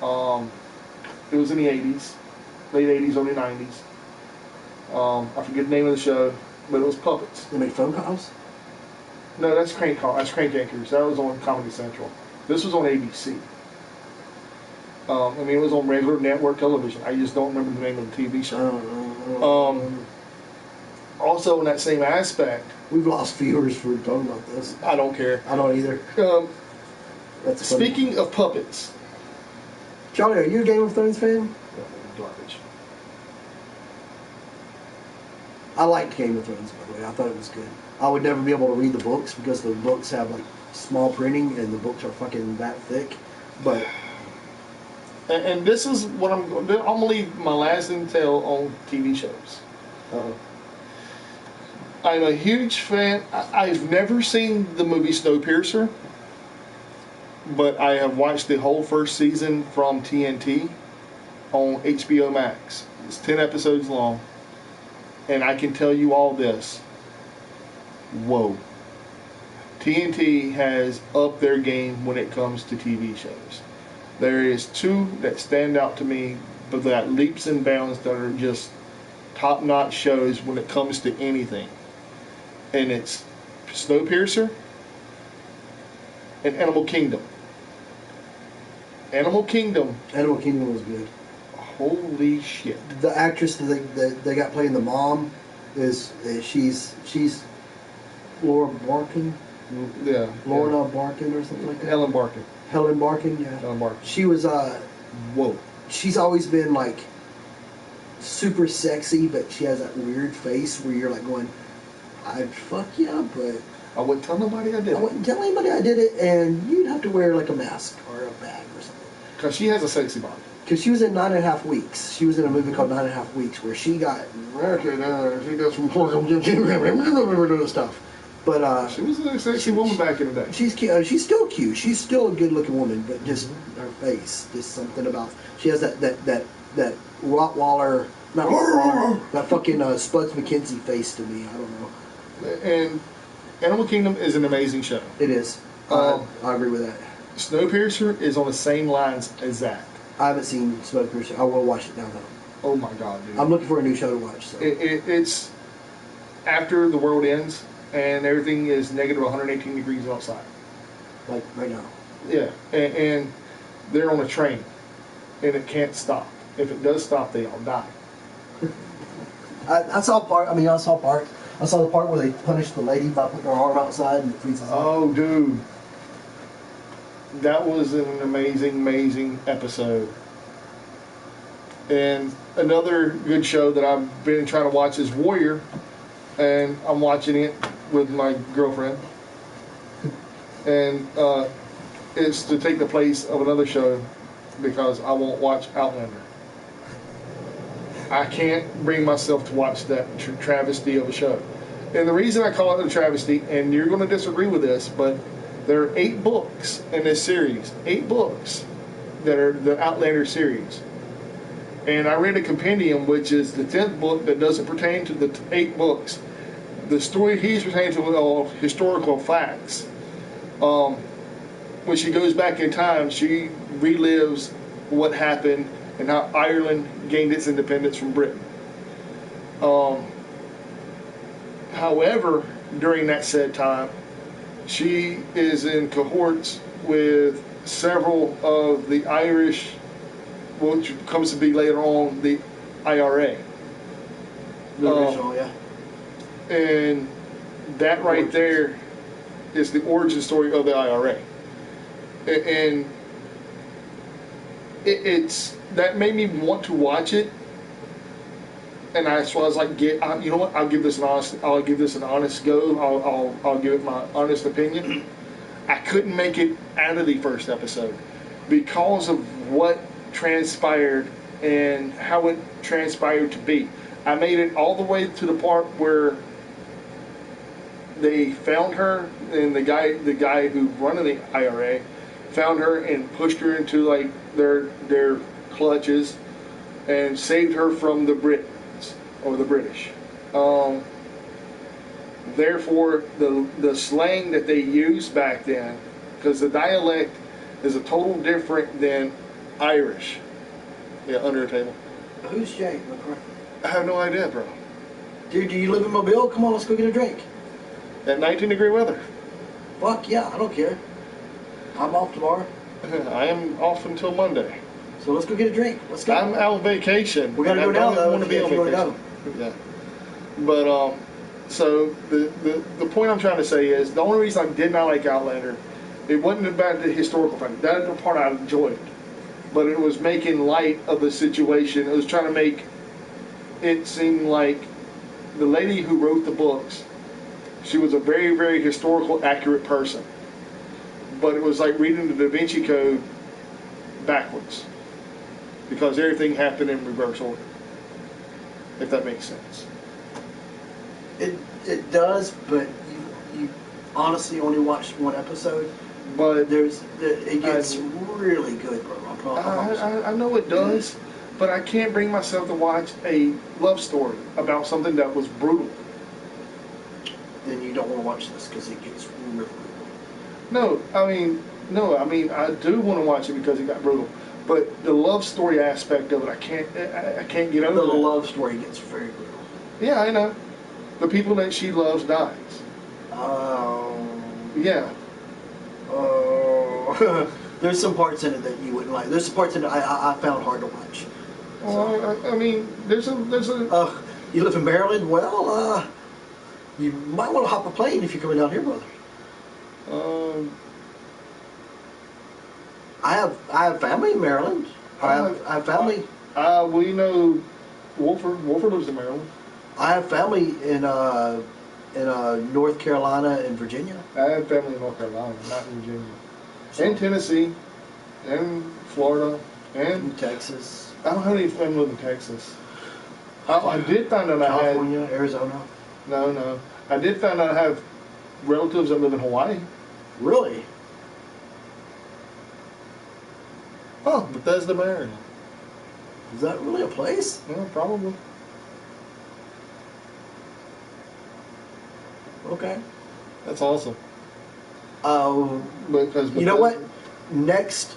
It was in the 80s, late 80s, early 90s. I forget the name of the show, but it was puppets. They made phone calls. No, that's Crank Yankers. That was on Comedy Central. This was on ABC. It was on regular network television. I just don't remember the name of the TV show. Also, in that same aspect, We've lost viewers for talking about this. I don't care. I don't either. That's funny. Speaking of puppets, Charlie, are you a Game of Thrones fan? garbage. I liked Game of Thrones, by the way. I thought it was good. I would never be able to read the books because the books have like small printing and the books are fucking that thick. But And this is what I'm gonna leave my last intel on TV shows. I'm a huge fan. I've never seen the movie Snowpiercer, but I have watched the whole first season from TNT on HBO Max. It's 10 episodes long, and I can tell you all this. Whoa. TNT has upped their game when it comes to TV shows. There is 2 that stand out to me, but they got leaps and bounds that are just top-notch shows when it comes to anything. And it's Snowpiercer and Animal Kingdom. Animal Kingdom, was good. holy shit. The actress that they got playing the mom she's Laura Barkin, Yeah. Lorna Barkin or something like that. Helen Barkin. Helen Barkin, yeah. Helen Barkin. She was Whoa. she's always been like super sexy, but she has that weird face where you're like going, I'd fuck yeah, but I wouldn't tell nobody I did I it. wouldn't tell anybody I did it, and you'd have to wear like a mask or a bag or something. Because she has a sexy body. Because she was in 9.5 Weeks. She was in a movie called 9.5 Weeks where she got she does some stuff. But She was a sexy woman back in the day. she's cute. She's still cute. She's still a good-looking woman, but just her face, just something about. She has that Rottweiler, not Rottweiler, that fucking Spuds McKenzie face to me. I don't know. And Animal Kingdom is an amazing show. It is. Um, I agree with that. Snowpiercer is on the same lines as that. I haven't seen Snowpiercer. I will watch it now though. Oh my god, dude. I'm looking for a new show to watch. So. It's after the world ends and everything is negative 118 degrees outside. Like right now. Yeah, and they're on a train and it can't stop. If it does stop, they all die. I saw part. I mean, I saw part. I saw the part where they punished the lady by putting her arm outside and it freezes. Oh, dude. That was an amazing episode. And another good show that I've been trying to watch is Warrior. And I'm watching it with my girlfriend. And it's to take the place of another show because I won't watch Outlander. I can't bring myself to watch that travesty of a show. And the reason I call it a travesty, and you're going to disagree with this, but there are 8 books in this series. 8 books that are the Outlander series. And I read a compendium, which is the 10th book that doesn't pertain to the 8 books. The story he's pertaining to all historical facts. When she goes back in time, she relives what happened and how Ireland gained its independence from Britain. However, during that said time, she is in cohorts with several of the Irish, which comes to be later on the IRA. The original, yeah. And that right there is the origin story of the IRA. And it's that made me want to watch it, and that's why I was like, you know what? I'll give this an honest go. I'll give it my honest opinion. I couldn't make it out of the first episode because of what transpired and how it transpired to be. I made it all the way to the part where they found her, and the guy who running the IRA found her and pushed her into like their clutches and saved her from the Britons or the British. Therefore, the slang that they used back then, because the dialect is a total different than Irish. Yeah, under the table. Who's Jay? I have no idea, bro. Dude, do you live in Mobile? Come on, let's go get a drink. At 19-degree weather. Fuck yeah, I don't care. I'm off tomorrow, I am off until Monday. so let's go get a drink. Let's go. I'm out on vacation. We gotta and go I now, don't though, want to be if on you wanna vacation. Yeah. But so the point I'm trying to say is the only reason I did not like Outlander, it wasn't about the historical fact. That's the part I enjoyed, but it was making light of the situation. It was trying to make it seem like the lady who wrote the books, she was a very, very historical, accurate person. But it was like reading the Da Vinci Code backwards, because everything happened in reverse order. If that makes sense. It does, but you honestly only watched one episode. But It gets really good, bro. I promise. I know it does, but I can't bring myself to watch a love story about something that was brutal. Then you don't want to watch this because it gets really brutal. No, I mean, I do want to watch it because it got brutal. But the love story aspect of it, I can't get over. The that. love story gets very brutal. Yeah, I know. The people that she loves dies. Yeah. There's some parts in it that you wouldn't like. There's some parts in it I found hard to watch. Well, I mean, there's a. You live in Maryland? Well, you might want to hop a plane if you're coming down here, brother. I have family in Maryland. I have family. We know Wolford. Wolford lives in Maryland. I have family in North Carolina and Virginia. I have family in North Carolina, not in Virginia. And Tennessee, and Florida, and In Texas. I don't have any family in Texas. I did find out California, Arizona. No. I did find out I have relatives that live in Hawaii. Really? Oh, Bethesda, Maryland. Is that really a place? Yeah, probably. Okay. That's awesome. Because You know what? Next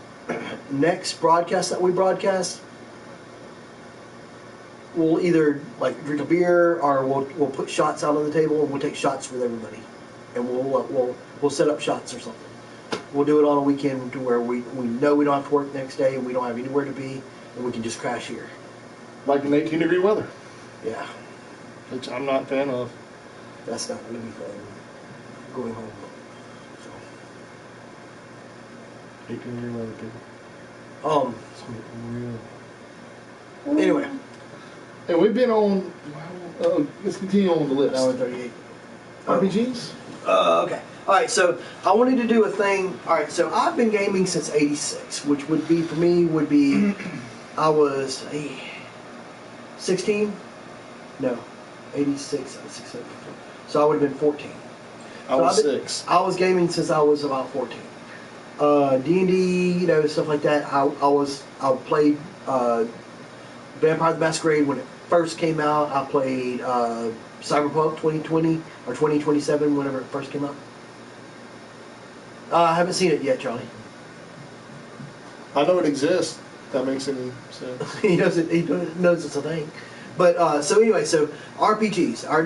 broadcast that we broadcast, we'll either like drink a beer or we'll put shots out on the table and we'll take shots with everybody, and we'll set up shots or something. We'll do it on a weekend to where we know we don't have to work the next day and we don't have anywhere to be and we can just crash here. Like in 18-degree weather, Yeah, which I'm not a fan of. that's not going to be fun. Going home. So. 18-degree weather, people. It's real. Anyway. And we've been on. Let's continue on the list. Hour 38. RPGs. Okay. All right. So I wanted to do a thing. All right. So I've been gaming since '86, which would be for me I was 16. No, 86. I was 6. So I would have been 14. I was 6. I was gaming since I was about 14. D&D, stuff like that. I played Vampire the Masquerade when it first came out. I played Cyberpunk 2020 or 2027, whenever it first came out. I haven't seen it yet, Charlie. I know it exists. If that makes any sense. He knows it's a thing. But so anyway, so RPGs. Our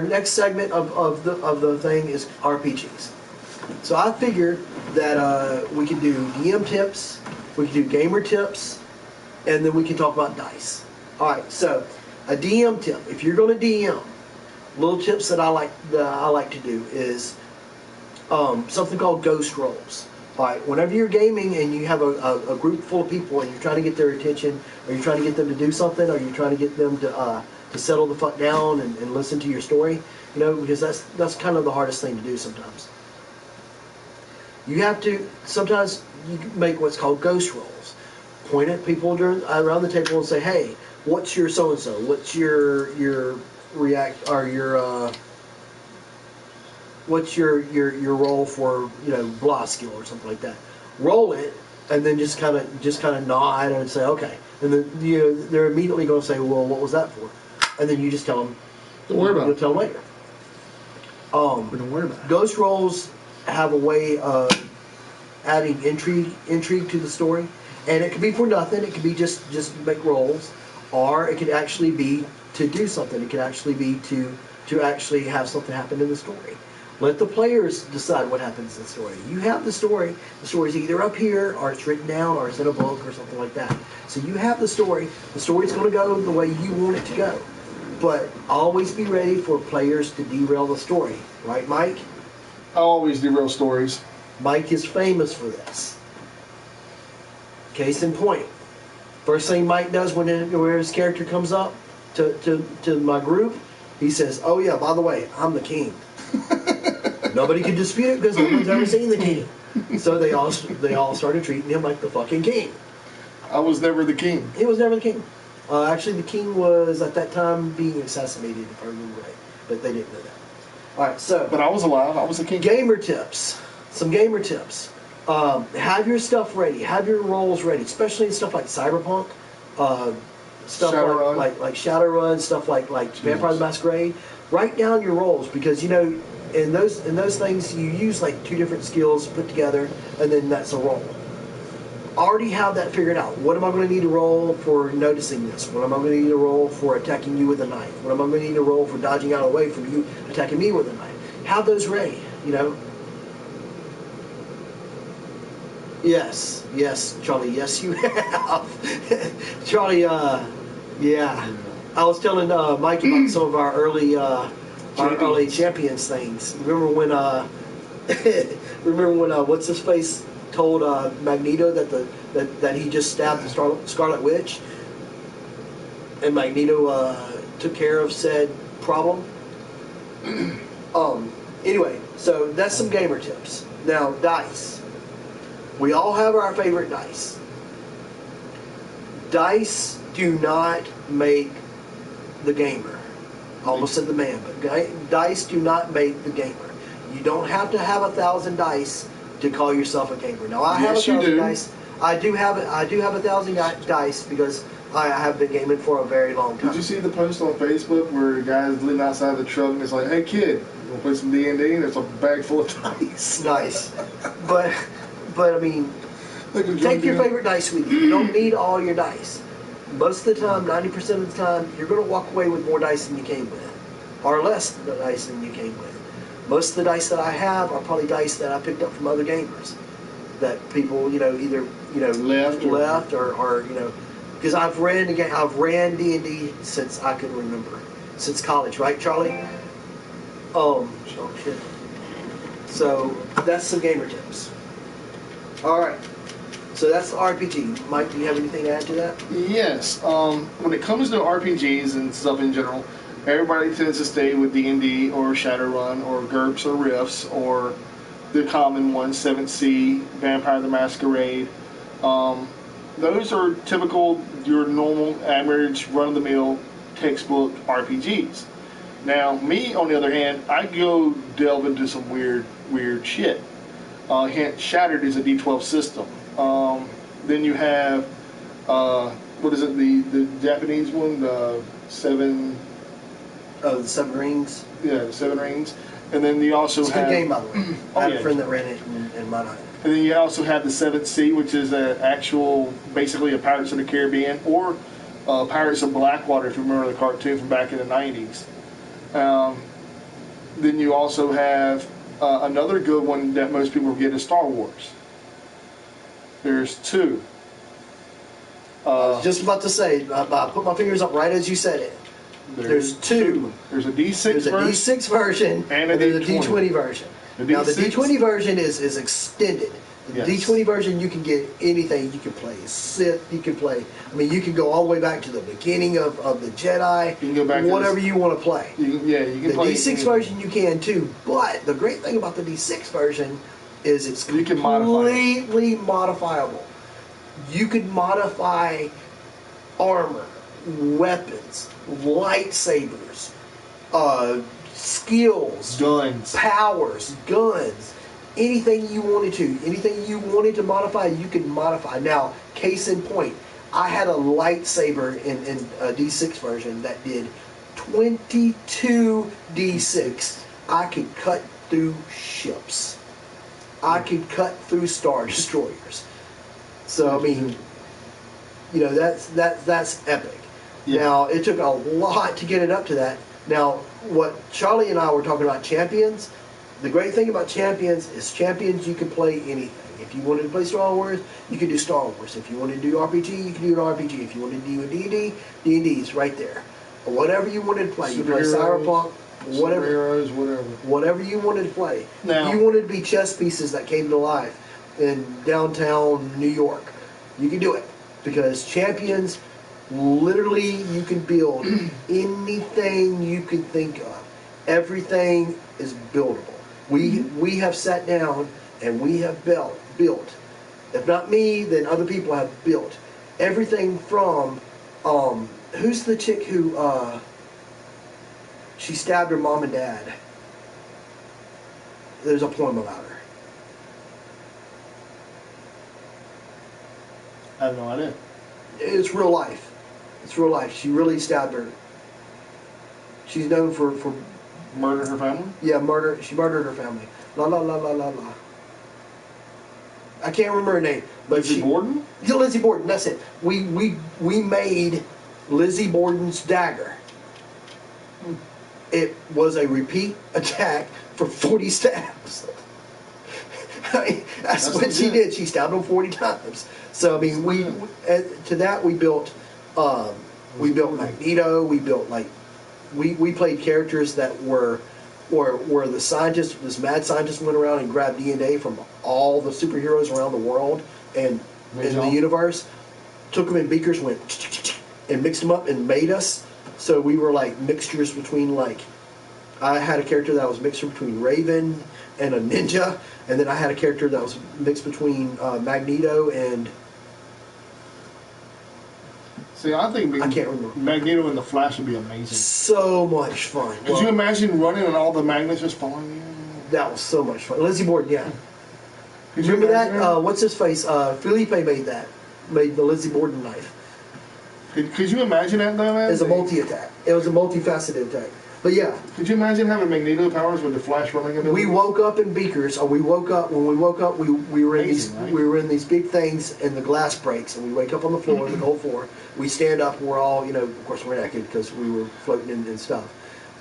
next segment of the thing is RPGs. So I figured that we could do DM tips, we could do gamer tips, and then we can talk about dice. All right. So a DM tip. If you're going to DM, little tips that I like to do is something called ghost rolls. All right. Whenever you're gaming and you have a group full of people and you're trying to get their attention, or you're trying to get them to do something, or you're trying to get them to to settle the fuck down and listen to your story. You know, because that's kind of the hardest thing to do sometimes. You have to sometimes you make what's called ghost rolls. Point at people around the table and say, "Hey, what's your so and so? What's your react or your what's your role for blah skill or something like that?" Roll it, and then just kind of nod and say, "Okay," and then they're immediately going to say, "Well, what was that for?" And then you just tell them. Don't worry about it. You'll tell them later. Don't worry about it. Ghost rolls have a way of adding intrigue to the story, and it could be for nothing. It could be just make rolls, or it could actually be to do something. It could actually be to actually have something happen in the story. Let the players decide what happens in the story. You have the story. The story's either up here, or it's written down, or it's in a book, or something like that. So you have the story. The story's going to go the way you want it to go. But always be ready for players to derail the story. Right, Mike? I always derail stories. Mike is famous for this. Case in point. First thing Mike does when his character comes up to my group, he says, "Oh yeah, by the way, I'm the king." Nobody can dispute it because no one's ever seen the king. So they all started treating him like the fucking king. I was never the king. He was never the king. Actually, the king was at that time being assassinated, if I remember right. But they didn't know that. All right, so. But I was alive. I was the king. Gamer tips. Some gamer tips. Have your stuff ready. Have your roles ready, especially in stuff like Cyberpunk, stuff Shadowrun. like Shadowrun, stuff like Vampire the Masquerade. Write down your roles because in those things you use like 2 different skills put together, and then that's a role. Already have that figured out. What am I going to need to roll for noticing this? What am I going to need to roll for attacking you with a knife? What am I going to need to roll for dodging out of the way from you attacking me with a knife? Have those ready, Yes, Charlie, yes you have. Charlie, yeah. I was telling Mike about some of our early champions things. Remember when what's his face told Magneto that he just stabbed the Scarlet Witch, and Magneto took care of said problem. Anyway, so that's some gamer tips. Now, dice. We all have our favorite dice. Dice do not make the gamer. I almost said the man, but dice do not make the gamer. You don't have to have 1,000 dice to call yourself a gamer. Now I have 1,000 dice. I do have 1,000 dice because I have been gaming for a very long time. Did you see the post on Facebook where the guy's living outside the truck and it's like, "Hey kid, you want to play some D&D?" and there's a bag full of dice. Nice, but I mean, take your favorite dice with you. You don't need all your dice. Most of the time, 90% of the time, you're going to walk away with more dice than you came with, or less dice than you came with. Most of the dice that I have are probably dice that I picked up from other gamers, that people either left or because I've ran D&D since I can remember, since college, right, Charlie? Oh shit. So that's some gamer tips. All right. So that's the RPG. Mike, do you have anything to add to that? Yes. When it comes to RPGs and stuff in general, everybody tends to stay with D&D or Shadowrun or GURPS or Rifts or the common ones, 7th Sea, Vampire the Masquerade. Those are typical, your normal, average, run-of-the-mill textbook RPGs. Now, me, on the other hand, I go delve into some weird shit. Hint, Shattered is a D12 system. Then you have, what is it, the Japanese one, the 7... Oh, the 7 Rings? Yeah, the 7 Rings. And then you also it's a have... good game, by the way. I had a friend that ran it in my night. And then you also have the 7th Sea, which is basically a Pirates of the Caribbean, or Pirates of Blackwater, if you remember the cartoon from back in the 90s. Then you also have another good one that most people forget is Star Wars. There's 2. I was just about to say, I put my fingers up right as you said it. There's 2. There's a D6 version. There's a D6 version and there's a D20 version. The Now the D6 D20 version is extended. Yes. D20 version, you can get anything you can play. Sith, you can play. I mean, you can go all the way back to the beginning of the Jedi. You can go back to whatever this- you want to play. You can The play D6 version you can too, but the great thing about the D6 version is it's You can modify it. completely modifiable. You could modify armor, weapons, lightsabers, skills, guns. powers, guns, anything you wanted to. Anything you wanted to modify, you could modify. Now, case in point, I had a lightsaber in a D6 version that did 22 D6. I could cut through ships. I could cut through Star Destroyers. So, I mean, you know, that's epic. Yeah. Now, it took a lot to get it up to that. Now, what Charlie and I were talking about Champions, the great thing about Champions is Champions you can play anything. If you wanted to play Star Wars, you could do Star Wars. If you wanted to do RPG, you can do an RPG. If you wanted to do a D&D, D&D is right there. Whatever you wanted to play. You play Superheroes, Cyberpunk, whatever. Superheroes, whatever. Whatever you wanted to play. Now- You wanted to be chess pieces that came to life in downtown New York. You can do it. Because Champions, literally, you can build anything you can think of. Everything is buildable. We have sat down and we have built. If not me, then other people have built everything from who's the chick who she stabbed her mom and dad. There's a poem about her. I have no idea. It's real life. It's real life. She really stabbed her. She's known for Murdered her family? murder. She murdered her family. La la la la la la. I can't remember her name, but Lizzie Borden? Yeah, Lizzie Borden. That's it. We made Lizzie Borden's dagger. It was a repeat attack for 40 stabs. I mean, that's what she did. She stabbed him 40 times. So I mean, to that we built Magneto. We built we played characters that were the scientists. This mad scientist went around and grabbed DNA from all the superheroes around the world and in the universe, took them in beakers, went and mixed them up and made us. So we were like mixtures between I had a character that was a mixture between Raven and a ninja, and then I had a character that was mixed between Magneto and See, I think I can't remember. Magneto and the Flash would be amazing. So much fun. Could you imagine running and all the magnets just following you? That was so much fun. Lizzie Borden, yeah. Could you Remember imagine that? What's his face? Felipe made that. Made the Lizzie Borden knife. Could you imagine that though, man? It's a multi-attack. It was a multifaceted attack. But yeah, Could you imagine having Magneto powers with the Flash running into we them? woke up in beakers, or we woke up we were in these Amazing, right? we were in these big things, and the glass breaks, and we wake up on the floor, the cold floor. We stand up, and we're all, of course we're naked because we were floating and stuff,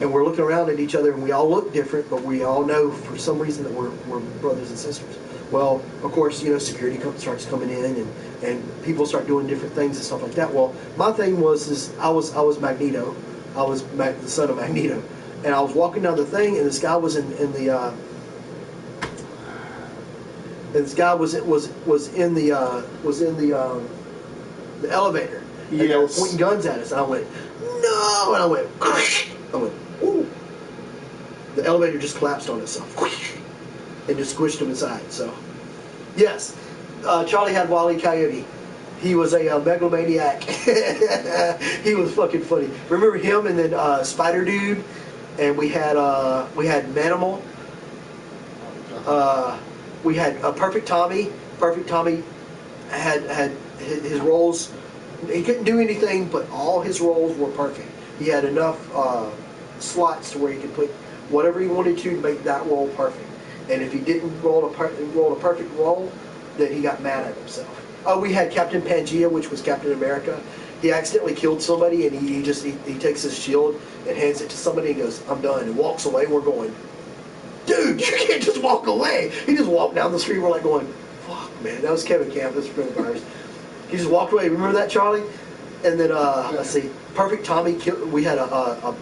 and we're looking around at each other, and we all look different, but we all know for some reason that we're brothers and sisters. Well, of course, security starts coming in, and people start doing different things and stuff like that. Well, my thing was I was Magneto, I was the son of Magneto. And I was walking down the thing, and this guy was in the elevator. And they were Yes. pointing guns at us. And I went, no! And I went, ooh. The elevator just collapsed on itself. And just squished him inside. So, yes. Charlie had Wile E. Coyote. He was a megalomaniac. He was fucking funny. Remember him and then Spider Dude? And we had Manimal. We had Perfect Tommy. Perfect Tommy had his roles. He couldn't do anything, but all his roles were perfect. He had enough slots to where he could put whatever he wanted to make that role perfect. And if he didn't roll a perfect role, then he got mad at himself. Oh, we had Captain Pangea, which was Captain America. He accidentally killed somebody, and he takes his shield and hands it to somebody and goes, "I'm done," and walks away. And we're going, dude, you can't just walk away. He just walked down the street. We're like going, fuck, man. That was Kevin Camp. That's a friend of ours. He just walked away. Remember that, Charlie? And then let's see, Perfect Tommy. We had a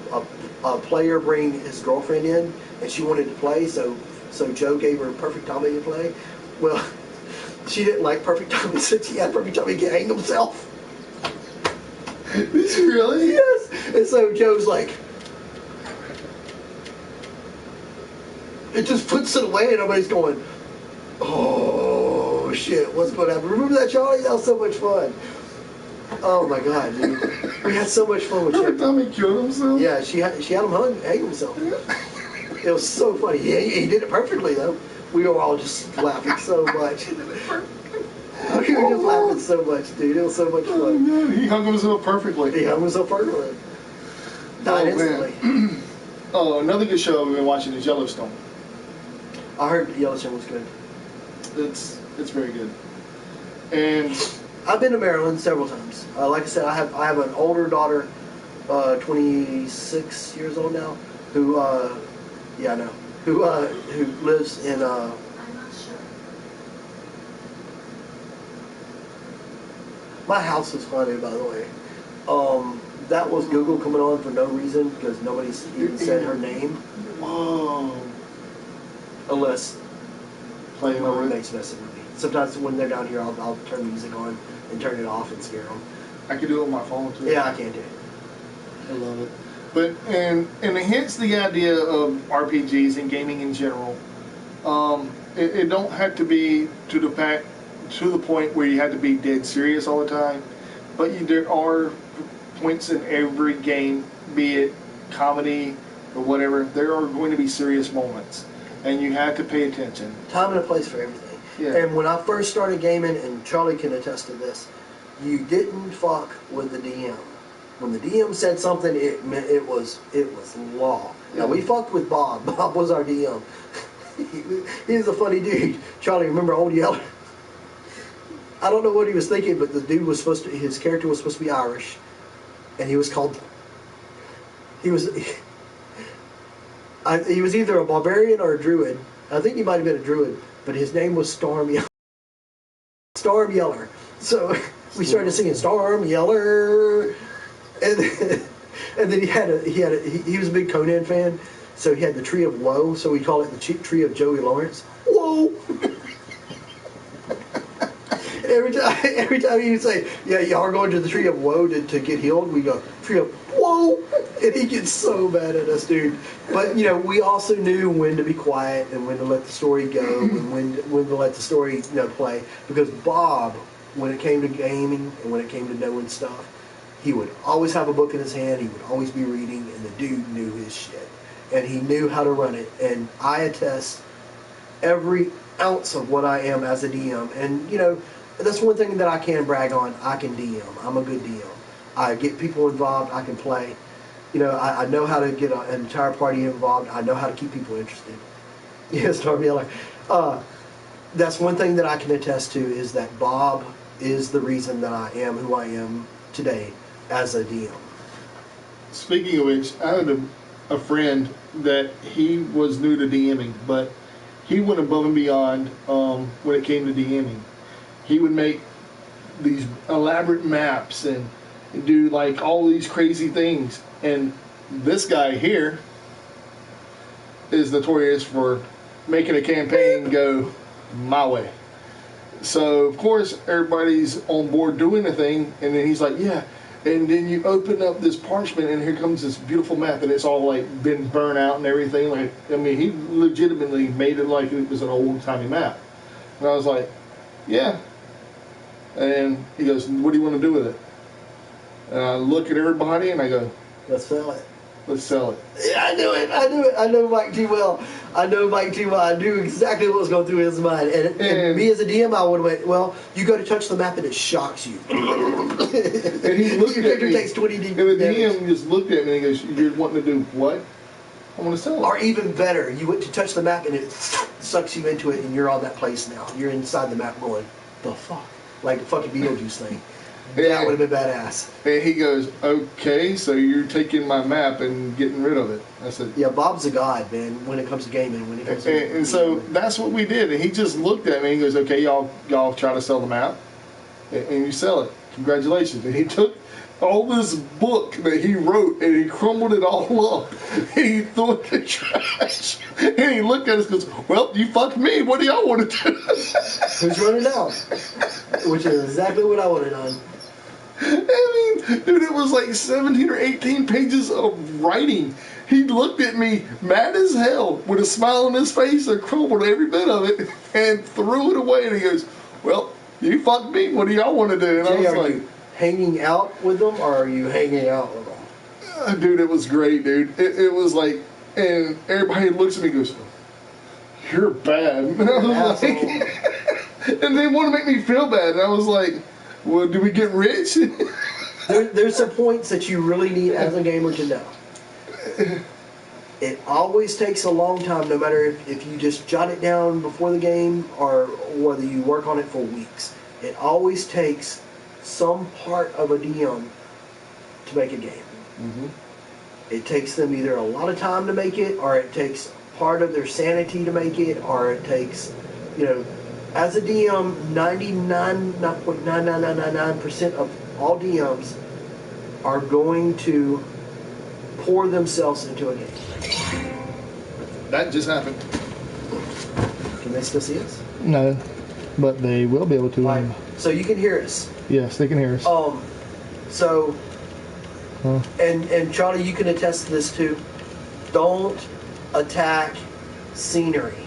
player bring his girlfriend in, and she wanted to play, so Joe gave her Perfect Tommy to play. Well, She didn't like Perfect Tommy. Said he had Perfect Tommy can hang himself. Did you really? Yes. And so Joe's like, it just puts it away, and everybody's going, oh shit, what's going to happen? Remember that, Charlie? That was so much fun. Oh my god, dude. We had so much fun with Every Chip. time he killed himself? Yeah, she had him hang himself. It was so funny. He did it perfectly though. We were all just laughing so much. We were just laughing so much, dude. It was so much Oh, fun. man. He hung himself perfectly. He hung himself perfectly. Died instantly. Man. Oh, another good show we've been watching is Yellowstone. I heard Yellowstone was good. It's very good. And I've been to Maryland several times. Like I said, I have an older daughter, 26 years old now, who yeah, I know, who lives in I'm not sure. my house is haunted, by the way. That was Google coming on for no reason because nobody's even said her name, whoa, unless playing my over it. roommate's messing with me. Sometimes when they're down here, I'll turn music on and turn it off and scare them. I could do it on my phone too. Yeah, I can do it. I love it. But and hence the idea of RPGs and gaming in general. It don't have to be to the point where you have to be dead serious all the time. But there are points in every game, be it comedy or whatever. There are going to be serious moments, and you have to pay attention. Time and a place for everything. Yeah. And when I first started gaming, and Charlie can attest to this, you didn't fuck with the DM. When the DM said something, it meant it was law. Now we fucked with Bob. Bob was our DM. he was a funny dude. Charlie, remember Old Yeller? I don't know what he was thinking, but the dude was his character was supposed to be Irish, and he was called. He was either a barbarian or a druid. I think he might have been a druid, but his name was Storm Yeller. Storm Yeller. So we started singing Storm Yeller, and then he was a big Conan fan, so he had the Tree of Woe. So we call it the Tree of Joey Lawrence. Whoa. Every time he would say, yeah, y'all are going to the Tree of Woe to get healed, we go, Tree of Woe! And he gets so mad at us, dude. But, we also knew when to be quiet and when to let the story go and when to let the story, play. Because Bob, when it came to gaming and when it came to knowing stuff, he would always have a book in his hand, he would always be reading, and the dude knew his shit. And he knew how to run it. And I attest every ounce of what I am as a DM. And, that's one thing that I can brag on. I can DM. I'm a good DM. I get people involved. I can play. I know how to get an entire party involved. I know how to keep people interested. Yes, Storm Yeller. That's one thing that I can attest to is that Bob is the reason that I am who I am today as a DM. Speaking of which, I had a friend that he was new to DMing, but he went above and beyond when it came to DMing. He would make these elaborate maps and do like all these crazy things. And this guy here is notorious for making a campaign go my way. So of course everybody's on board doing the thing, and then he's like, yeah. And then you open up this parchment, and here comes this beautiful map, and it's all like been burnt out and everything. Like, I mean, he legitimately made it like it was an old timey map. And I was like, yeah. And he goes, what do you want to do with it? And I look at everybody and I go, Let's sell it. let's sell it. Yeah, I knew it. I know Mike too well. I knew exactly what was going through his mind. And me as a DM, I would have went, well, you go to touch the map and it shocks you. And he looked Your at character me. takes 20 And the damage. DM just looked at me and he goes, you're wanting to do what? I want to sell it. Or even better, you went to touch the map and it sucks you into it and you're on that place now. You're inside the map going, the fuck? Like the fucking Beetlejuice thing. That would have been badass. And he goes, okay, so you're taking my map and getting rid of it. I said, Yeah, Bob's a god, man, when it comes to gaming. When it comes to and so that's what we did. And he just looked at me and he goes, okay, y'all try to sell the map and you sell it. Congratulations. And he took all this book that he wrote, and he crumbled it all up, and he threw it in the trash. And he looked at us and goes, well, you fucked me. What do y'all want to do? Who's running now? Which is exactly what I would have done. I mean, dude, it was like 17 or 18 pages of writing. He looked at me mad as hell with a smile on his face and crumbled every bit of it and threw it away. And he goes, well, you fucked me. What do y'all want to do? And Jay, I are was like, you hanging out with them or are you hanging out with them? dude, it was great, dude. It was like, and everybody looks at me and goes, you're bad. And I was like, and they want to make me feel bad. And I was like, well, do we get rich? There's some points that you really need as a gamer to know. It always takes a long time, no matter if you just jot it down before the game or whether you work on it for weeks. It always takes some part of a DM to make a game. Mm-hmm. It takes them either a lot of time to make it, or it takes part of their sanity to make it, or it takes, as a DM, 99.99999% of all DMs are going to pour themselves into a game. That just happened. Can they still see us? No, but they will be able to. Right. So you can hear us. Yes, they can hear us. So, Huh. and Charlie, you can attest to this too. Don't attack scenery.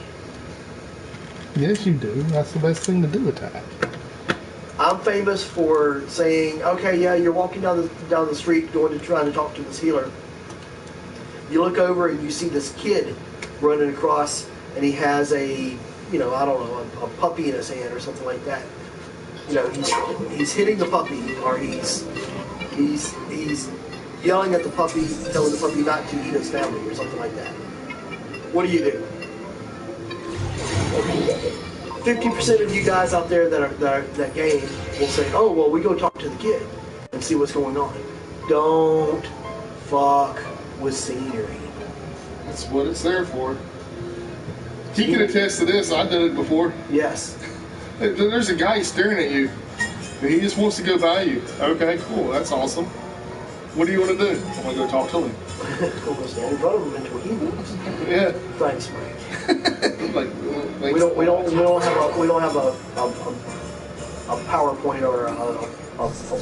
Yes, you do. That's the best thing to do, attack. I'm famous for saying, okay, yeah, you're walking down the street going to try to talk to this healer. You look over and you see this kid running across, and he has a, I don't know, a puppy in his hand or something like that. He's hitting the puppy, or he's yelling at the puppy, telling the puppy not to eat his family or something like that. What do you do? 50% of you guys out there that game will say, oh, well, we go talk to the kid and see what's going on. Don't fuck with scenery. That's what it's there for. He can attest to this. I've done it before. Yes. There's a guy staring at you, and he just wants to go by you. Okay, cool. That's awesome. What do you want to do? I'm going to go talk to him. We'll go stand in front of him until he moves. Yeah. Thanks, Mike. Like, We don't have a PowerPoint or a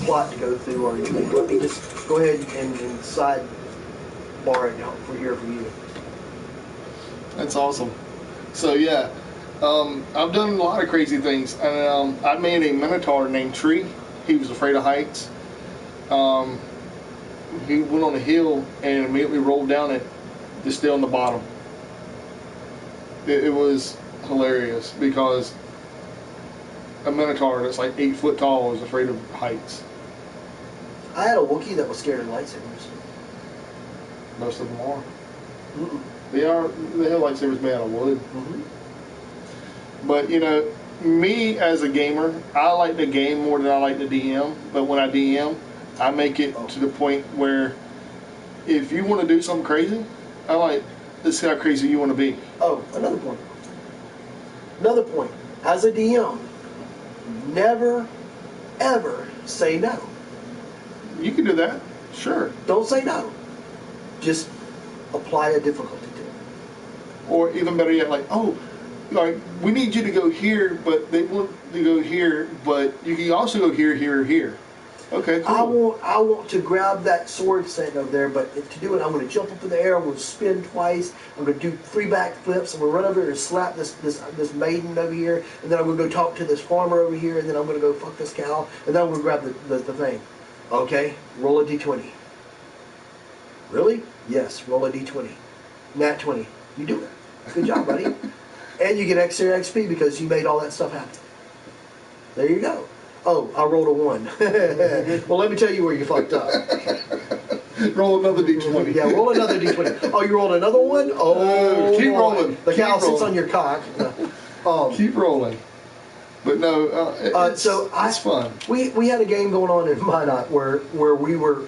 plot to go through or anything. Let me just go ahead and sidebar it out for here for you. That's awesome. So yeah, I've done a lot of crazy things. And I made a Minotaur named Tree. He was afraid of heights. He went on a hill and immediately rolled down it to stay on the bottom. It was hilarious because a Minotaur that's like 8 foot tall is afraid of heights. I had a Wookiee that was scared of lightsabers. Most of them are. Mm-mm. They have lightsabers made out of wood. Mm-hmm. But me as a gamer, I like the game more than I like the DM. But when I DM, I make it to the point where if you want to do something crazy, I like, this is how crazy you want to be. Oh, another point. As a DM, never, ever say no. You can do that, sure. Don't say no. Just apply a difficulty to it. Or even better yet, like, we need you to go here, but they want to go here, but you can also go here, here, or here. Okay, cool. I want to grab that sword stand over there, but to do it, I'm going to jump up in the air. I'm going to spin twice. I'm going to do 3 backflips. I'm going to run over here and slap this maiden over here, and then I'm going to go talk to this farmer over here, and then I'm going to go fuck this cow, and then I'm going to grab the thing. Okay, roll a d20. Really? Yes, roll a d20. Nat 20. You do it. Good job, buddy. And you get extra XP because you made all that stuff happen. There you go. Oh, I rolled a 1. Well, let me tell you where you fucked up. Roll another d20. Yeah, roll another d20. Oh, you rolled another one? Oh, keep boy. rolling. The Keep cow sits rolling. on your cock. Keep rolling. But no, it's fun. We had a game going on in Minot where we were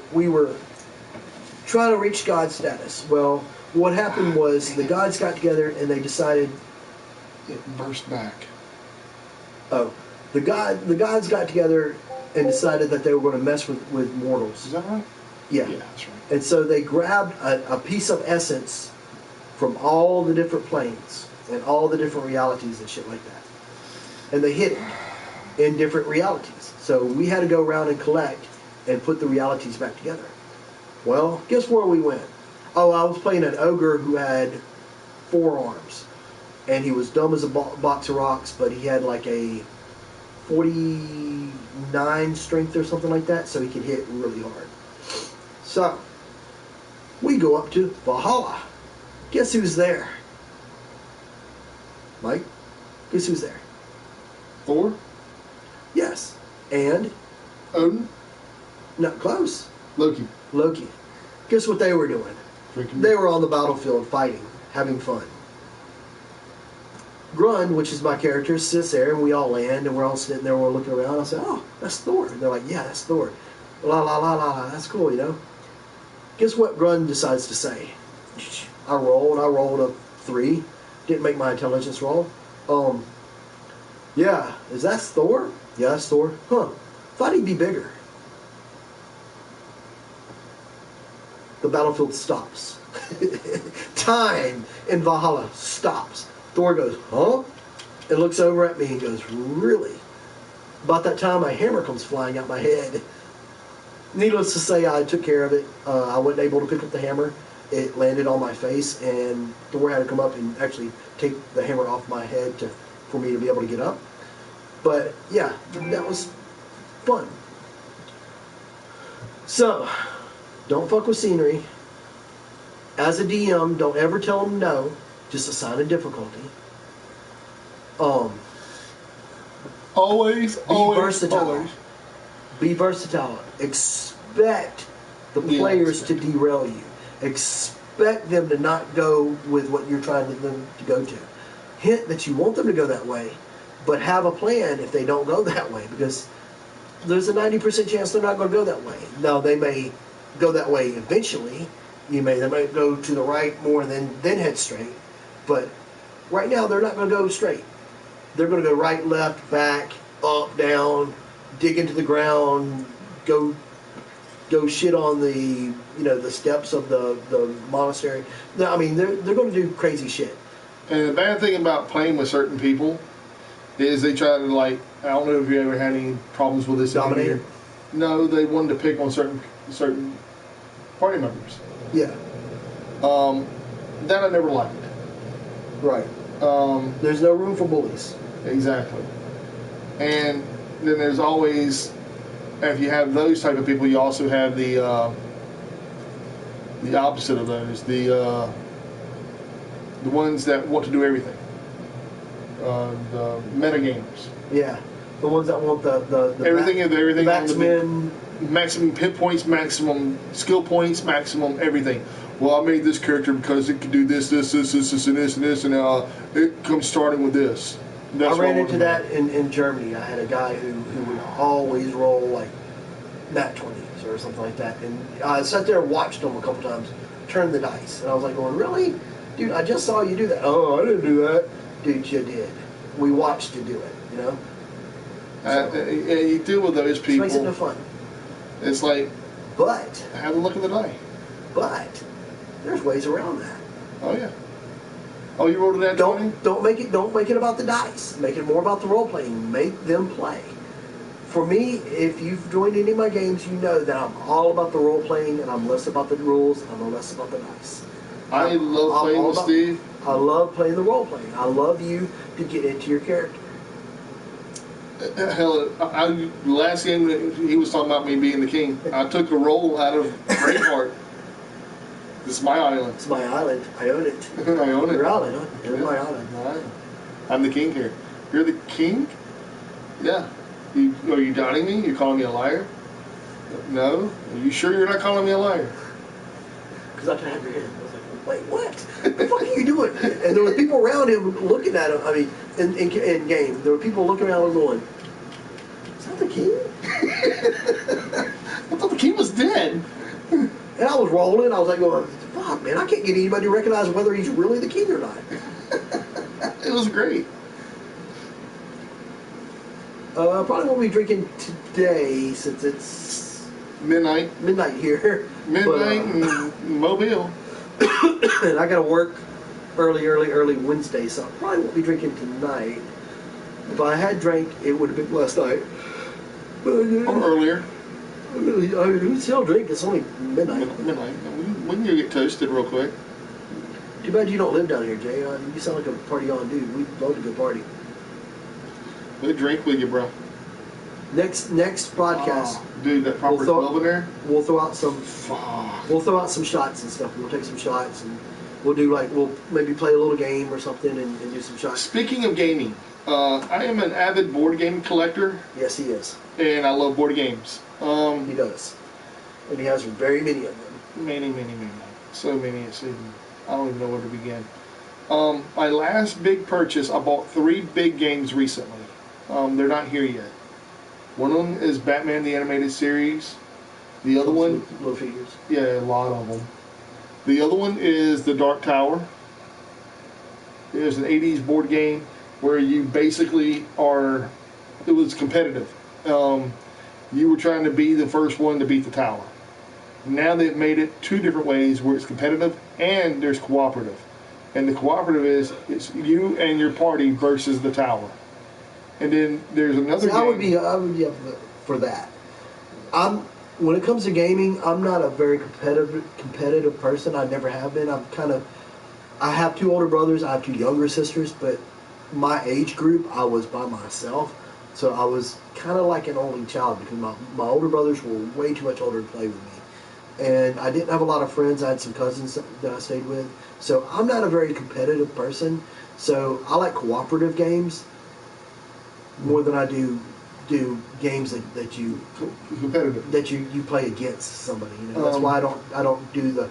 trying to reach God status. Well, what happened was the gods got together and they decided. It burst back. Oh, the gods got together and decided that they were going to mess with mortals. Is that right? Yeah. Yeah, that's right. And so they grabbed a piece of essence from all the different planes and all the different realities and shit like that. And they hid it in different realities. So we had to go around and collect and put the realities back together. Well, guess where we went? Oh, I was playing an ogre who had 4 arms. And he was dumb as a box of rocks, but he had like a 49 strength or something like that, so he could hit really hard. So, we go up to Valhalla. Guess who's there? Mike? Guess who's there? Thor? Yes. And? Odin? Not close. Loki? Loki. Guess what they were doing? Drinking? They were on the battlefield fighting, having fun. Grun, which is my character, sits there and we all land and we're all sitting there, we're looking around. I say, oh, that's Thor. And they're like, yeah, that's Thor. La la la la la, that's cool, you know. Guess what Grun decides to say? I rolled a 3. Didn't make my intelligence roll. Yeah, is that Thor? Yeah, that's Thor. Huh. Thought he'd be bigger. The battlefield stops. Time in Valhalla stops. Thor goes, huh? And looks over at me and goes, really? About that time, my hammer comes flying out my head. Needless to say, I took care of it. I wasn't able to pick up the hammer. It landed on my face, and Thor had to come up and actually take the hammer off my head for me to be able to get up. But, yeah, that was fun. So, don't fuck with scenery. As a DM, don't ever tell them no. Just assign a difficulty. Always, versatile. always. Be versatile. Expect the Yeah, players to derail you. Expect them to not go with what you're trying them to go to. Hint that you want them to go that way, but have a plan if they don't go that way, because there's a 90% chance they're not going to go that way. Now, they may go that way eventually. They might go to the right more and then head straight. But right now, they're not going to go straight. They're going to go right, left, back, up, down, dig into the ground, go shit on the steps of the monastery. I mean, they're going to do crazy shit. And the bad thing about playing with certain people is they try to, like, I don't know if you ever had any problems with this. Dominator? No, they wanted to pick on certain party members. Yeah. That I never liked. Right. There's no room for bullies. Exactly. And then there's always, if you have those type of people, you also have the opposite of those, the ones that want to do everything. The metagamers. Yeah. The ones that want the Everything ma- is everything on the maximum. maximum hit points, maximum skill points, maximum everything. Well, I made this character because it can do this, and it comes starting with this. That's I ran what into that in Germany. I had a guy who would always roll like nat 20s or something like that. And I sat there and watched him a couple times turn the dice. And I was like going, really? Dude, I just saw you do that. Oh, I didn't do that. Dude, you did. We watched you do it, you know? you deal with those It people. makes it no fun. It's like, But have a look at the die. there's ways around that. Oh yeah. Oh, you rolled a nat 20? Don't make it about the dice. Make it more about the role playing. Make them play. For me, if you've joined any of my games, you know that I'm all about the role playing and I'm less about the rules. I'm less about the dice. I love playing with Steve. I love playing the role playing. I love you to get into your character. Hell, last game that he was talking about me being the king, I took a roll out of Braveheart. This is my island. It's my island. I own it. I own it. Your island, huh? It's my island. I'm the king here. You're the king? Yeah. Are you doubting me? You're calling me a liar? No? Are you sure you're not calling me a liar? Because I can have your hand. I was like, wait, what? What the fuck are you doing? And there were people around him looking at him. I mean, in game, there were people looking around and going, is that the king? I thought the king was dead. And I was rolling. I was like going, fuck, man, I can't get anybody to recognize whether he's really the king or not. It was great. Probably won't be drinking today since it's Midnight. midnight here. Midnight But, in Mobile. and I got to work early Wednesday, so I probably won't be drinking tonight. If I had drank, it would have been last night. But Or earlier. I mean, we still drink. It's only midnight. Midnight. We can go get toasted real quick. Too bad you don't live down here, Jay. You sound like a party on dude. We'd love to go party. We'll drink with you, bro. Next podcast, Oh, dude, that proper We'll throw- 12 in there. we'll throw out some. Fuck. We'll throw out some shots and stuff. We'll take some shots and we'll do we'll maybe play a little game or something and do some shots. Speaking of gaming, I am an avid board game collector, Yes, he is. and I love board games. He does, and he has very many of them. Many. So many, it's even, I don't even know where to begin. My last big purchase, I bought 3 big games recently. They're not here yet. One of them is Batman the Animated Series. The other one, Little figures. yeah, a lot of them. The other one is The Dark Tower. There's an 80s board game where you basically it was competitive. You were trying to be the first one to beat the tower. Now they've made it 2 different ways where it's competitive and there's cooperative. And the cooperative is it's you and your party versus the tower. And then there's another See, game. I would be up for that. When it comes to gaming, I'm not a very competitive person. I never have been. I have 2 older brothers. I have 2 younger sisters, but my age group, I was by myself. So I was kind of like an only child because my older brothers were way too much older to play with me. And I didn't have a lot of friends. I had some cousins that I stayed with. So I'm not a very competitive person. So I like cooperative games more than I do games that you competitive. that you play against somebody. You know, that's why I don't do the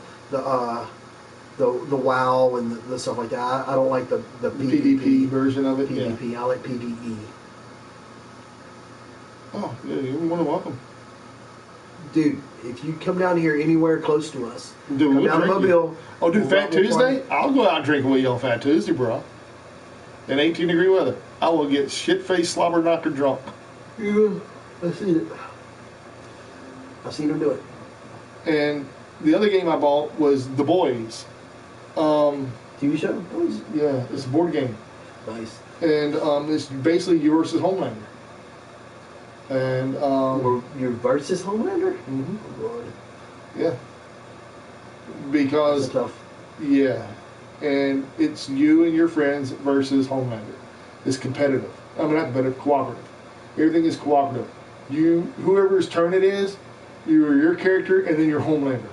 WoW and the stuff like that. I don't like the PvP version of it. PvP. Yeah. I like PvE. Oh, yeah, you're more than welcome. Dude, if you come down here anywhere close to us, Dude, come we'll down to drink Mobile. Oh, dude, Fat we'll Tuesday? play. I'll go out drinking with you on Fat Tuesday, bro. In 18-degree weather. I will get shit-faced, slobber-knocker drunk. Yeah, I've seen it. I've seen him do it. And the other game I bought was The Boys. TV show? Boys? Yeah, it's a board game. Nice. And it's basically you versus Homelander. And, Or your versus Homelander? mhm, Oh, Lord. yeah. That's Because, tough. yeah. And it's you and your friends versus Homelander. It's competitive. I mean, not competitive, cooperative. Everything is cooperative. Whoever's turn it is, you're your character and then you're Homelander.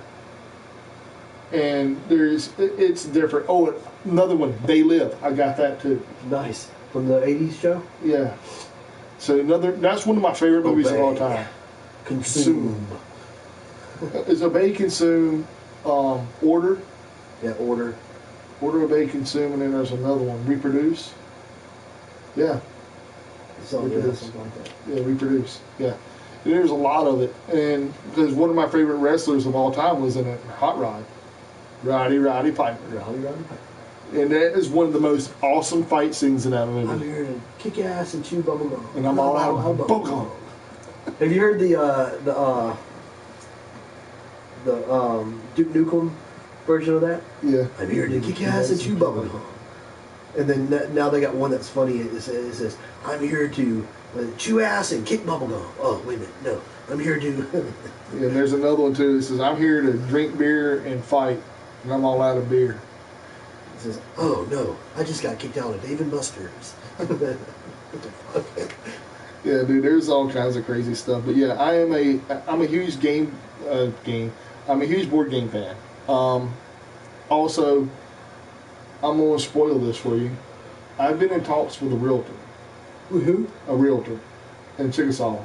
And it's different. Oh, another one, They Live. I got that too. Nice. From the 80s show? Yeah. So that's one of my favorite movies of all Obey. time. Consume. It's Obey, Consume, Order, Yeah, Order. Obey, Consume, and then there's another one, Reproduce. Yeah, Something, It is. something like that. yeah, Reproduce. Yeah. And there's a lot of it. And because one of my favorite wrestlers of all time was in it, Hot Rod. Roddy Piper. Rowdy. And that is one of the most awesome fight scenes in that I'm movie. here to kick ass and chew bubble gum. And I'm all out of bubble gum. Have you heard the Duke Nukem version of that? Yeah. I'm here to kick ass and chew bubble gum. And then now they got one that's funny. It says, I'm here to chew ass and kick bubble gum. Oh, wait a minute. No. I'm here to... And there's another one too that says, I'm here to drink beer and fight, and I'm all out of beer. It says, oh, no. I just got kicked out of Dave & Buster's. Yeah, dude, there's all kinds of crazy stuff. But yeah, I'm a huge I'm a huge board game fan. Also, I'm gonna spoil this for you. I've been in talks with a realtor. Woohoo. A realtor in Chickasaw.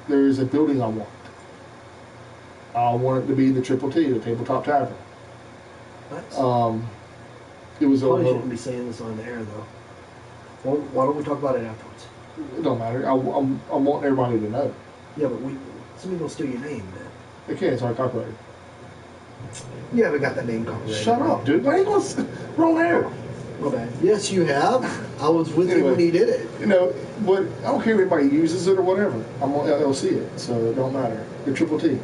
There's a building I want. I want it to be the Triple T, the Tabletop Tavern. Nice. It was Probably a shouldn't be saying this on the air, though. Well, why don't we talk about it afterwards? It don't matter. I want everybody to know. Yeah, but somebody gonna steal your name, man. They can't. It's our copyright. You haven't got that name copyrighted. Shut up, dude. Why ain't gonna wrong air? My bad. Yes, you have. I was with you when he did it. You know what? I don't care if anybody uses it or whatever. I'm on LLC it, so it don't matter. The Triple T.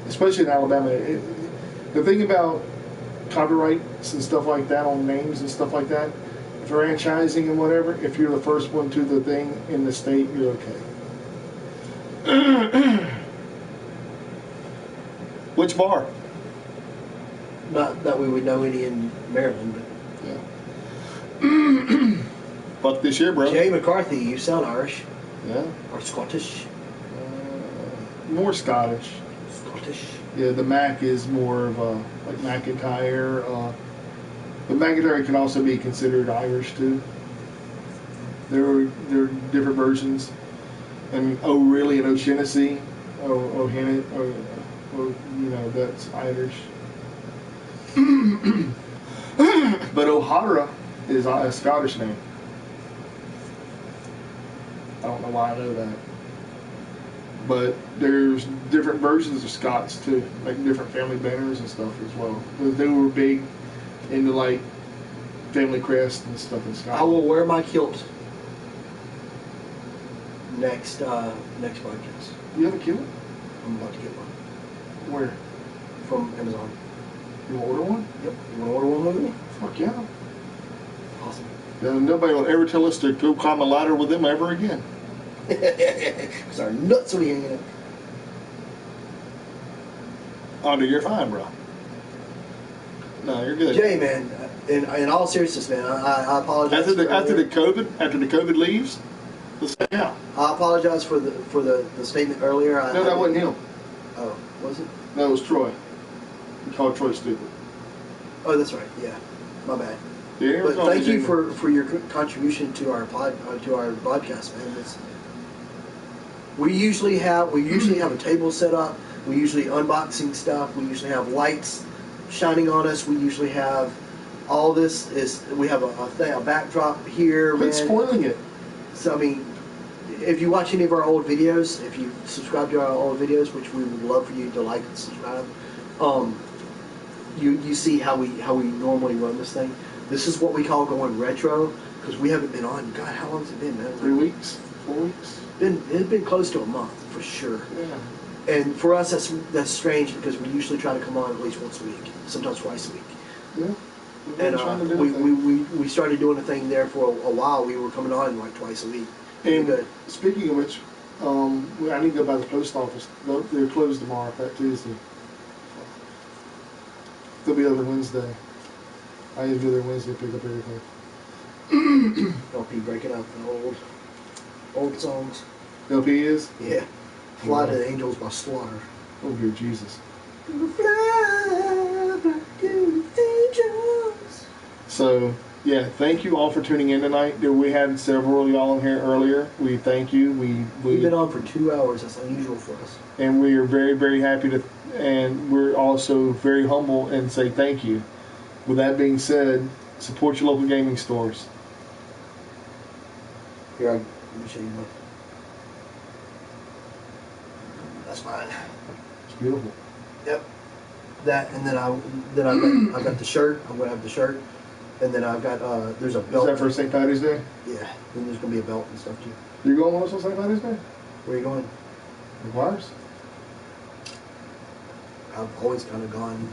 Especially in Alabama. The thing about copyrights and stuff like that on names and stuff like that, franchising and whatever, if you're the first one to the thing in the state, you're okay. Which bar? Not that we would know any in Maryland, but Yeah. Fuck this year, bro. Jay McCarthy, you sound Irish Yeah. or Scottish. More Scottish. Scottish. Yeah, the Mac is more of a like McIntyre. But McIntyre can also be considered Irish too. There are different versions, and really, and O'Shaughnessy, O'Hannon, or you know that's Irish. But O'Hara is a Scottish name. I don't know why I know that. But there's different versions of Scots too, like different family banners and stuff as well. They were big into like family crest and stuff in Scotland. I will wear my kilt next podcast. You have a kilt? I'm about to get one Where? from Amazon. You want to order one? Yep. You want to order one with me? Fuck yeah. Awesome. Then nobody will ever tell us to go climb a ladder with them ever again. Because our nuts will be hanging out. Oh, dude, you're fine, bro. No, you're good. Jay, man, in all seriousness, man, I apologize. After the for COVID leaves, let's say yeah. I apologize for the statement earlier. No, that wasn't him. Oh, was it? That was Troy. You called Troy stupid. Oh, that's right. Yeah, my bad. Yeah, But thank you for your contribution to our podcast, man. We usually have a table set up. We usually unboxing stuff. We usually have lights shining on us. We usually have all this. We have a backdrop here. Quit spoiling it. So I mean, if you watch any of our old videos, if you subscribe to our old videos, which we would love for you to like and subscribe, you see how we normally run this thing. This is what we call going retro because we haven't been on. God, how long has it been, man? 3 weeks, 4 weeks. It's been close to a month for sure. Yeah. And for us, that's strange because we usually try to come on at least once a week, sometimes twice a week. Yeah. And we started doing a thing there for a while. We were coming on like twice a week. And Good. speaking of which, I need to go by the post office. They're closed tomorrow, that Tuesday. They'll be open Wednesday. I need to go there Wednesday to pick up everything. LP breaking out the old songs. LP is? Yeah. Fly to the Angels by Slaughter. Oh, dear Jesus. Fly back to the angels. So, yeah, thank you all for tuning in tonight. We had several of y'all in here earlier. We thank you. We've been on for 2 hours. That's unusual for us. And we are very, very happy to, and we're also very humble and say thank you. With that being said, support your local gaming stores. Here, let me show you one. That's fine. It's beautiful. Yep. That, and then I've got the shirt. I'm gonna have the shirt, and then I've got there's a Is belt. that for St. Patty's Day? Yeah. Then there's gonna be a belt and stuff too. You going with us on St. Patty's Day? Where are you going? McGuire's? I've always kind of gone.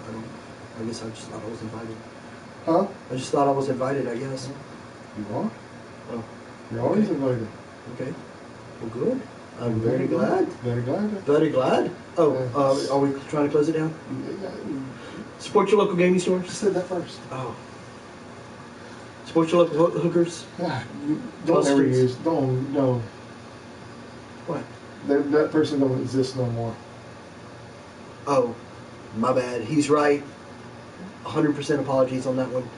I guess I just thought I was invited. Huh? I just thought I was invited. I guess. You are? Oh. You're always invited. Okay. Well, good. I'm very glad. Very glad. Very glad. Oh, are we trying to close it down? Support your local gaming I stores. said that first. Oh. Support your local hookers. Don't ever Clusters. use. Don't. No. What? That person don't exist no more. Oh, my bad. He's right. 100% apologies on that one.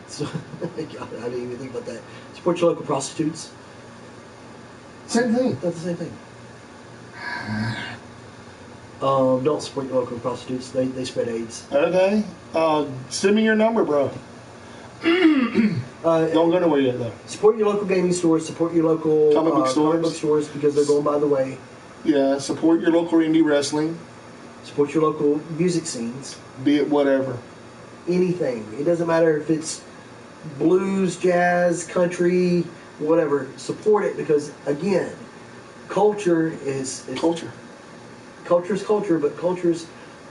So God, I didn't even think about that. Support your local prostitutes. Same thing. That's the same thing. Don't support your local prostitutes. They spread AIDS. Okay. Send me your number, bro. Don't go nowhere yet, though. Support your local gaming stores. Support your local Comic book comic book stores because they're going by the way. Yeah. Support your local indie wrestling, Support your local music scenes. be it whatever. anything. It doesn't matter if it's blues, jazz, country, whatever. Support it because again, culture is Culture. culture's culture, but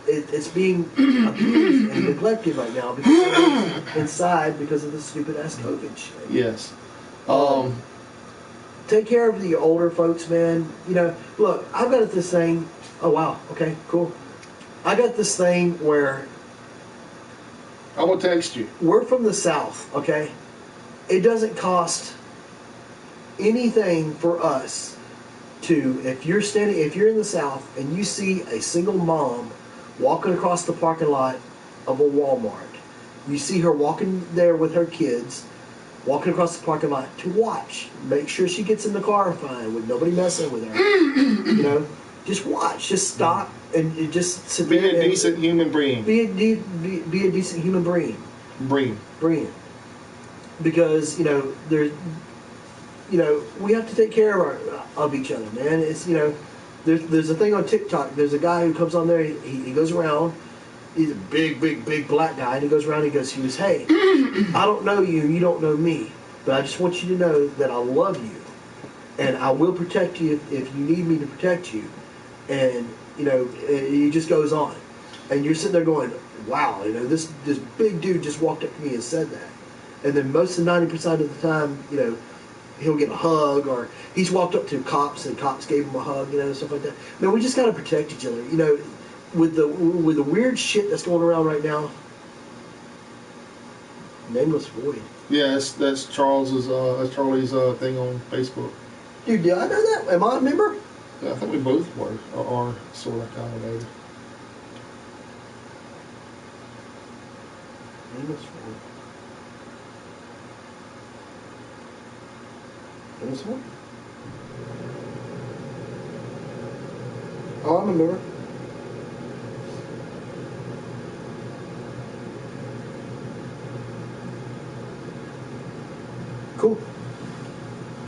it's being abused and neglected right now because it's inside because of the stupid ass COVID shit. Yes. Take care of the older folks, man. You know, look, I've got this thing. Oh wow, okay, cool. I got this thing where I'm gonna text you. we're from the South, okay? It doesn't cost anything for us to, if you're in the South and you see a single mom walking across the parking lot of a Walmart, you see her walking there with her kids, walking across the parking lot to watch. Make sure she gets in the car fine with nobody messing with her. You know, just watch, just stop, and you just sit Be there a and decent human being. be a decent human being. Because we have to take care of each other, man. It's there's a thing on TikTok. There's a guy who comes on there. He goes around. He's a big black guy, and he goes around. And he goes, hey, I don't know you, you don't know me, but I just want you to know that I love you, and I will protect you if you need me to protect you. And he just goes on, and you're sitting there going, wow, this big dude just walked up to me and said that. And then most of 90% of the time, he'll get a hug, or he's walked up to cops and cops gave him a hug, stuff like that. Man, we just got to protect each other. With the weird shit that's going around right now. Nameless Void. Yeah, that's Charlie's thing on Facebook. Dude, did I know that? Am I a member? Yeah, I think we both are sort of kind of maybe. Nameless Void. Nameless Void. Oh, I'm a member. Cool.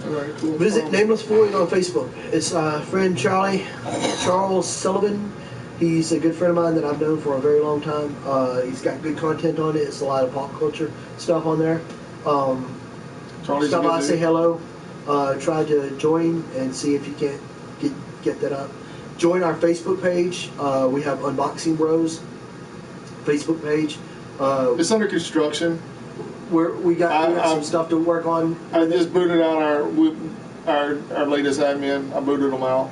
Alright, cool. Visit Nameless Void on Facebook. It's friend Charles Sullivan. He's a good friend of mine that I've known for a very long time. He's got good content on it. It's a lot of pop culture stuff on there. Charlie's Stop a by, good say dude. hello. Try to join and see if you can't get that up. Join our Facebook page. We have Unboxing Bros Facebook page. It's under construction. We got some stuff to work on. I just booted out our latest admin. I booted them out.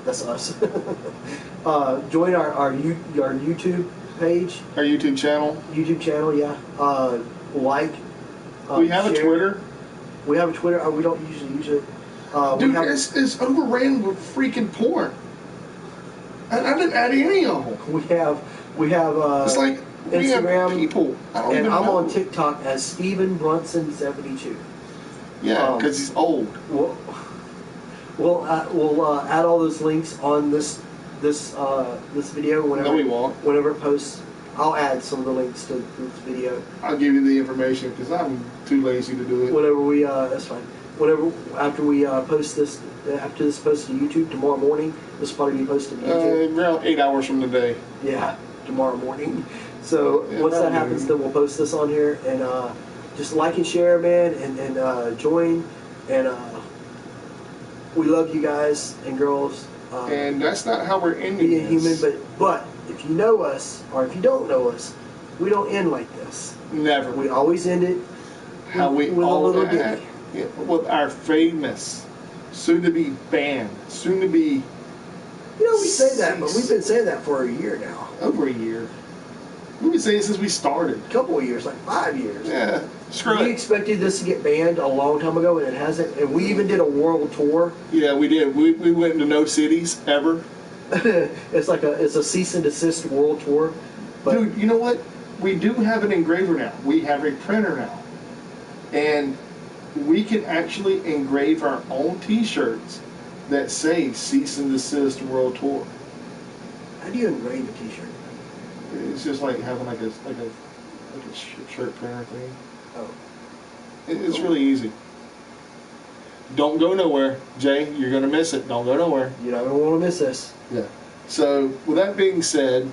That's us. Join our YouTube page. Our YouTube channel. YouTube channel, yeah. We have a share. Twitter. We have a Twitter. We don't usually use it. Dude, it's overran with freaking porn. I didn't add any of them. We have It's like we have Instagram, people. I don't and even I'm know. on TikTok as Steven Brunson 72. Yeah, because he's old. We'll add all those links on this video whenever. No, we won't. Whenever it posts, I'll add some of the links to this video. I'll give you the information because I'm too lazy to do it. Whenever that's fine. After we post this, after this posts to YouTube tomorrow morning, this will probably be posted to YouTube. Around 8 hours from today. Yeah, tomorrow morning. So Yeah, once that probably. happens, then we'll post this on here and just like and share, man, and join. And we love you guys and girls. And that's not how we're ending Being human, this. but if you know us or if you don't know us, we don't end like this. Never. We always end it How we with a all little act. ditty. Yeah, with our famous, soon to be banned, soon to be We say that, but we've been saying that for a year now. over a year. We've been saying it since we started. A couple of years, like 5 years. Yeah, screw We it. expected this to get banned a long time ago, and it hasn't. And we even did a world tour. Yeah, we did. We went to no cities ever. It's a cease and desist world tour. But Dude, you know what? We do have an engraver now. We have a printer now. And we can actually engrave our own t-shirts that say Cease and Desist World Tour. how do you engrave a T-shirt? It's just like having like a shirt printer thing. Oh, It's really easy. Don't go nowhere, Jay. You're gonna miss it. Don't go nowhere. you're not gonna want to miss this. Yeah. So with that being said,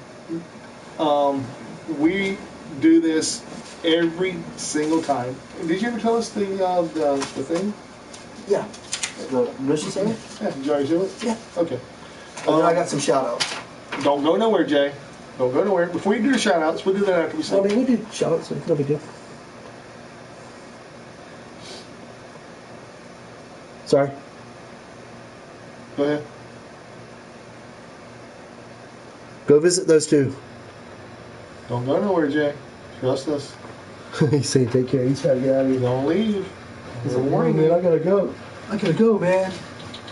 we do this every single time. Did you ever tell us the thing? Yeah. The mission center? Yeah, did you already do it? Yeah. Okay. And then I got some shout outs. Don't go nowhere, Jay. Don't go nowhere. Before you do the shout outs, we'll do that after we I sing. mean, we do shout outs, so it's no big deal. Sorry. Go ahead. Go visit those two. Don't go nowhere, Jay. Trust us. He's saying take care. He's trying to get out of here. Don't leave. He's like, warning, man, I gotta go. I gotta go, man.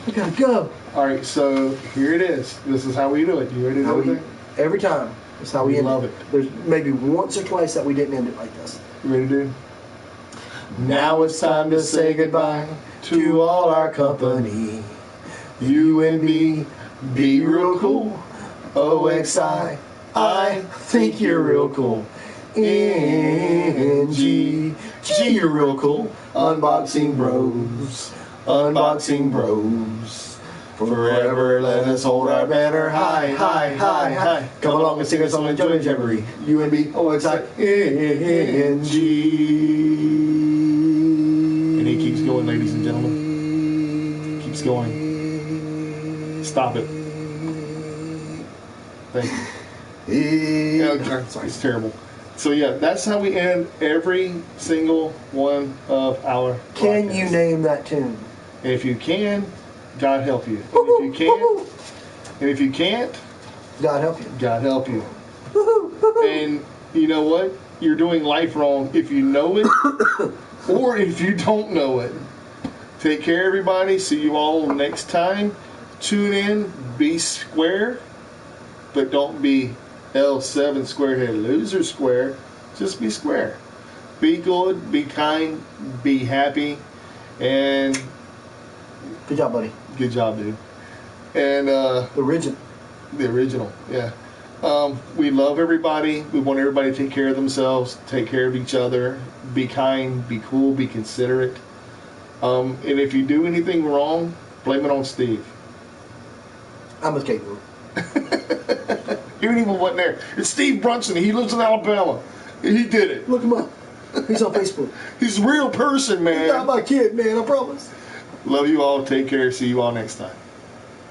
I gotta go. All right, so here it is. This is how we do it. You ready to How do we, it? every time. That's how we end love it. it. There's maybe once or twice that we didn't end it like this. You ready to do? Now it's time to say goodbye to all our company. You and me, be real cool. OXI, I think you're real cool. NG, G, you're real cool. Unboxing Bros, Unboxing Bros. Forever let us hold our banner high, high, high, high. Come along and sing a song and join Jamboree. You and me, OXI, NG. And he keeps going, ladies and gentlemen. Keeps going. Stop it. Thank you. Yeah, it's terrible. So yeah, that's how we end every single one of our Can podcasts. you name that tune? And if you can, God help you. And if you can't, God help you. God help you. And you know what? You're doing life wrong if you know it or if you don't know it. Take care, everybody. See you all next time. Tune in. Be square, but don't be L7 squarehead loser square. Just be square. Be good. Be kind. Be happy. And Good job, buddy. good job, dude. And The original. the original, yeah. We love everybody. We want everybody to take care of themselves, take care of each other, be kind, be cool, be considerate. And if you do anything wrong, blame it on Steve. I'm a skateboard. He even wasn't there. It's Steve Brunson. He lives in Alabama. He did it. Look him up. He's on Facebook. He's a real person, He's not man. my kid, man. I promise. Love you all. Take care. See you all next time.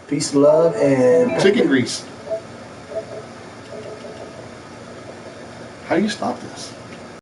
Peace, love, and Chicken grease. How do you stop this?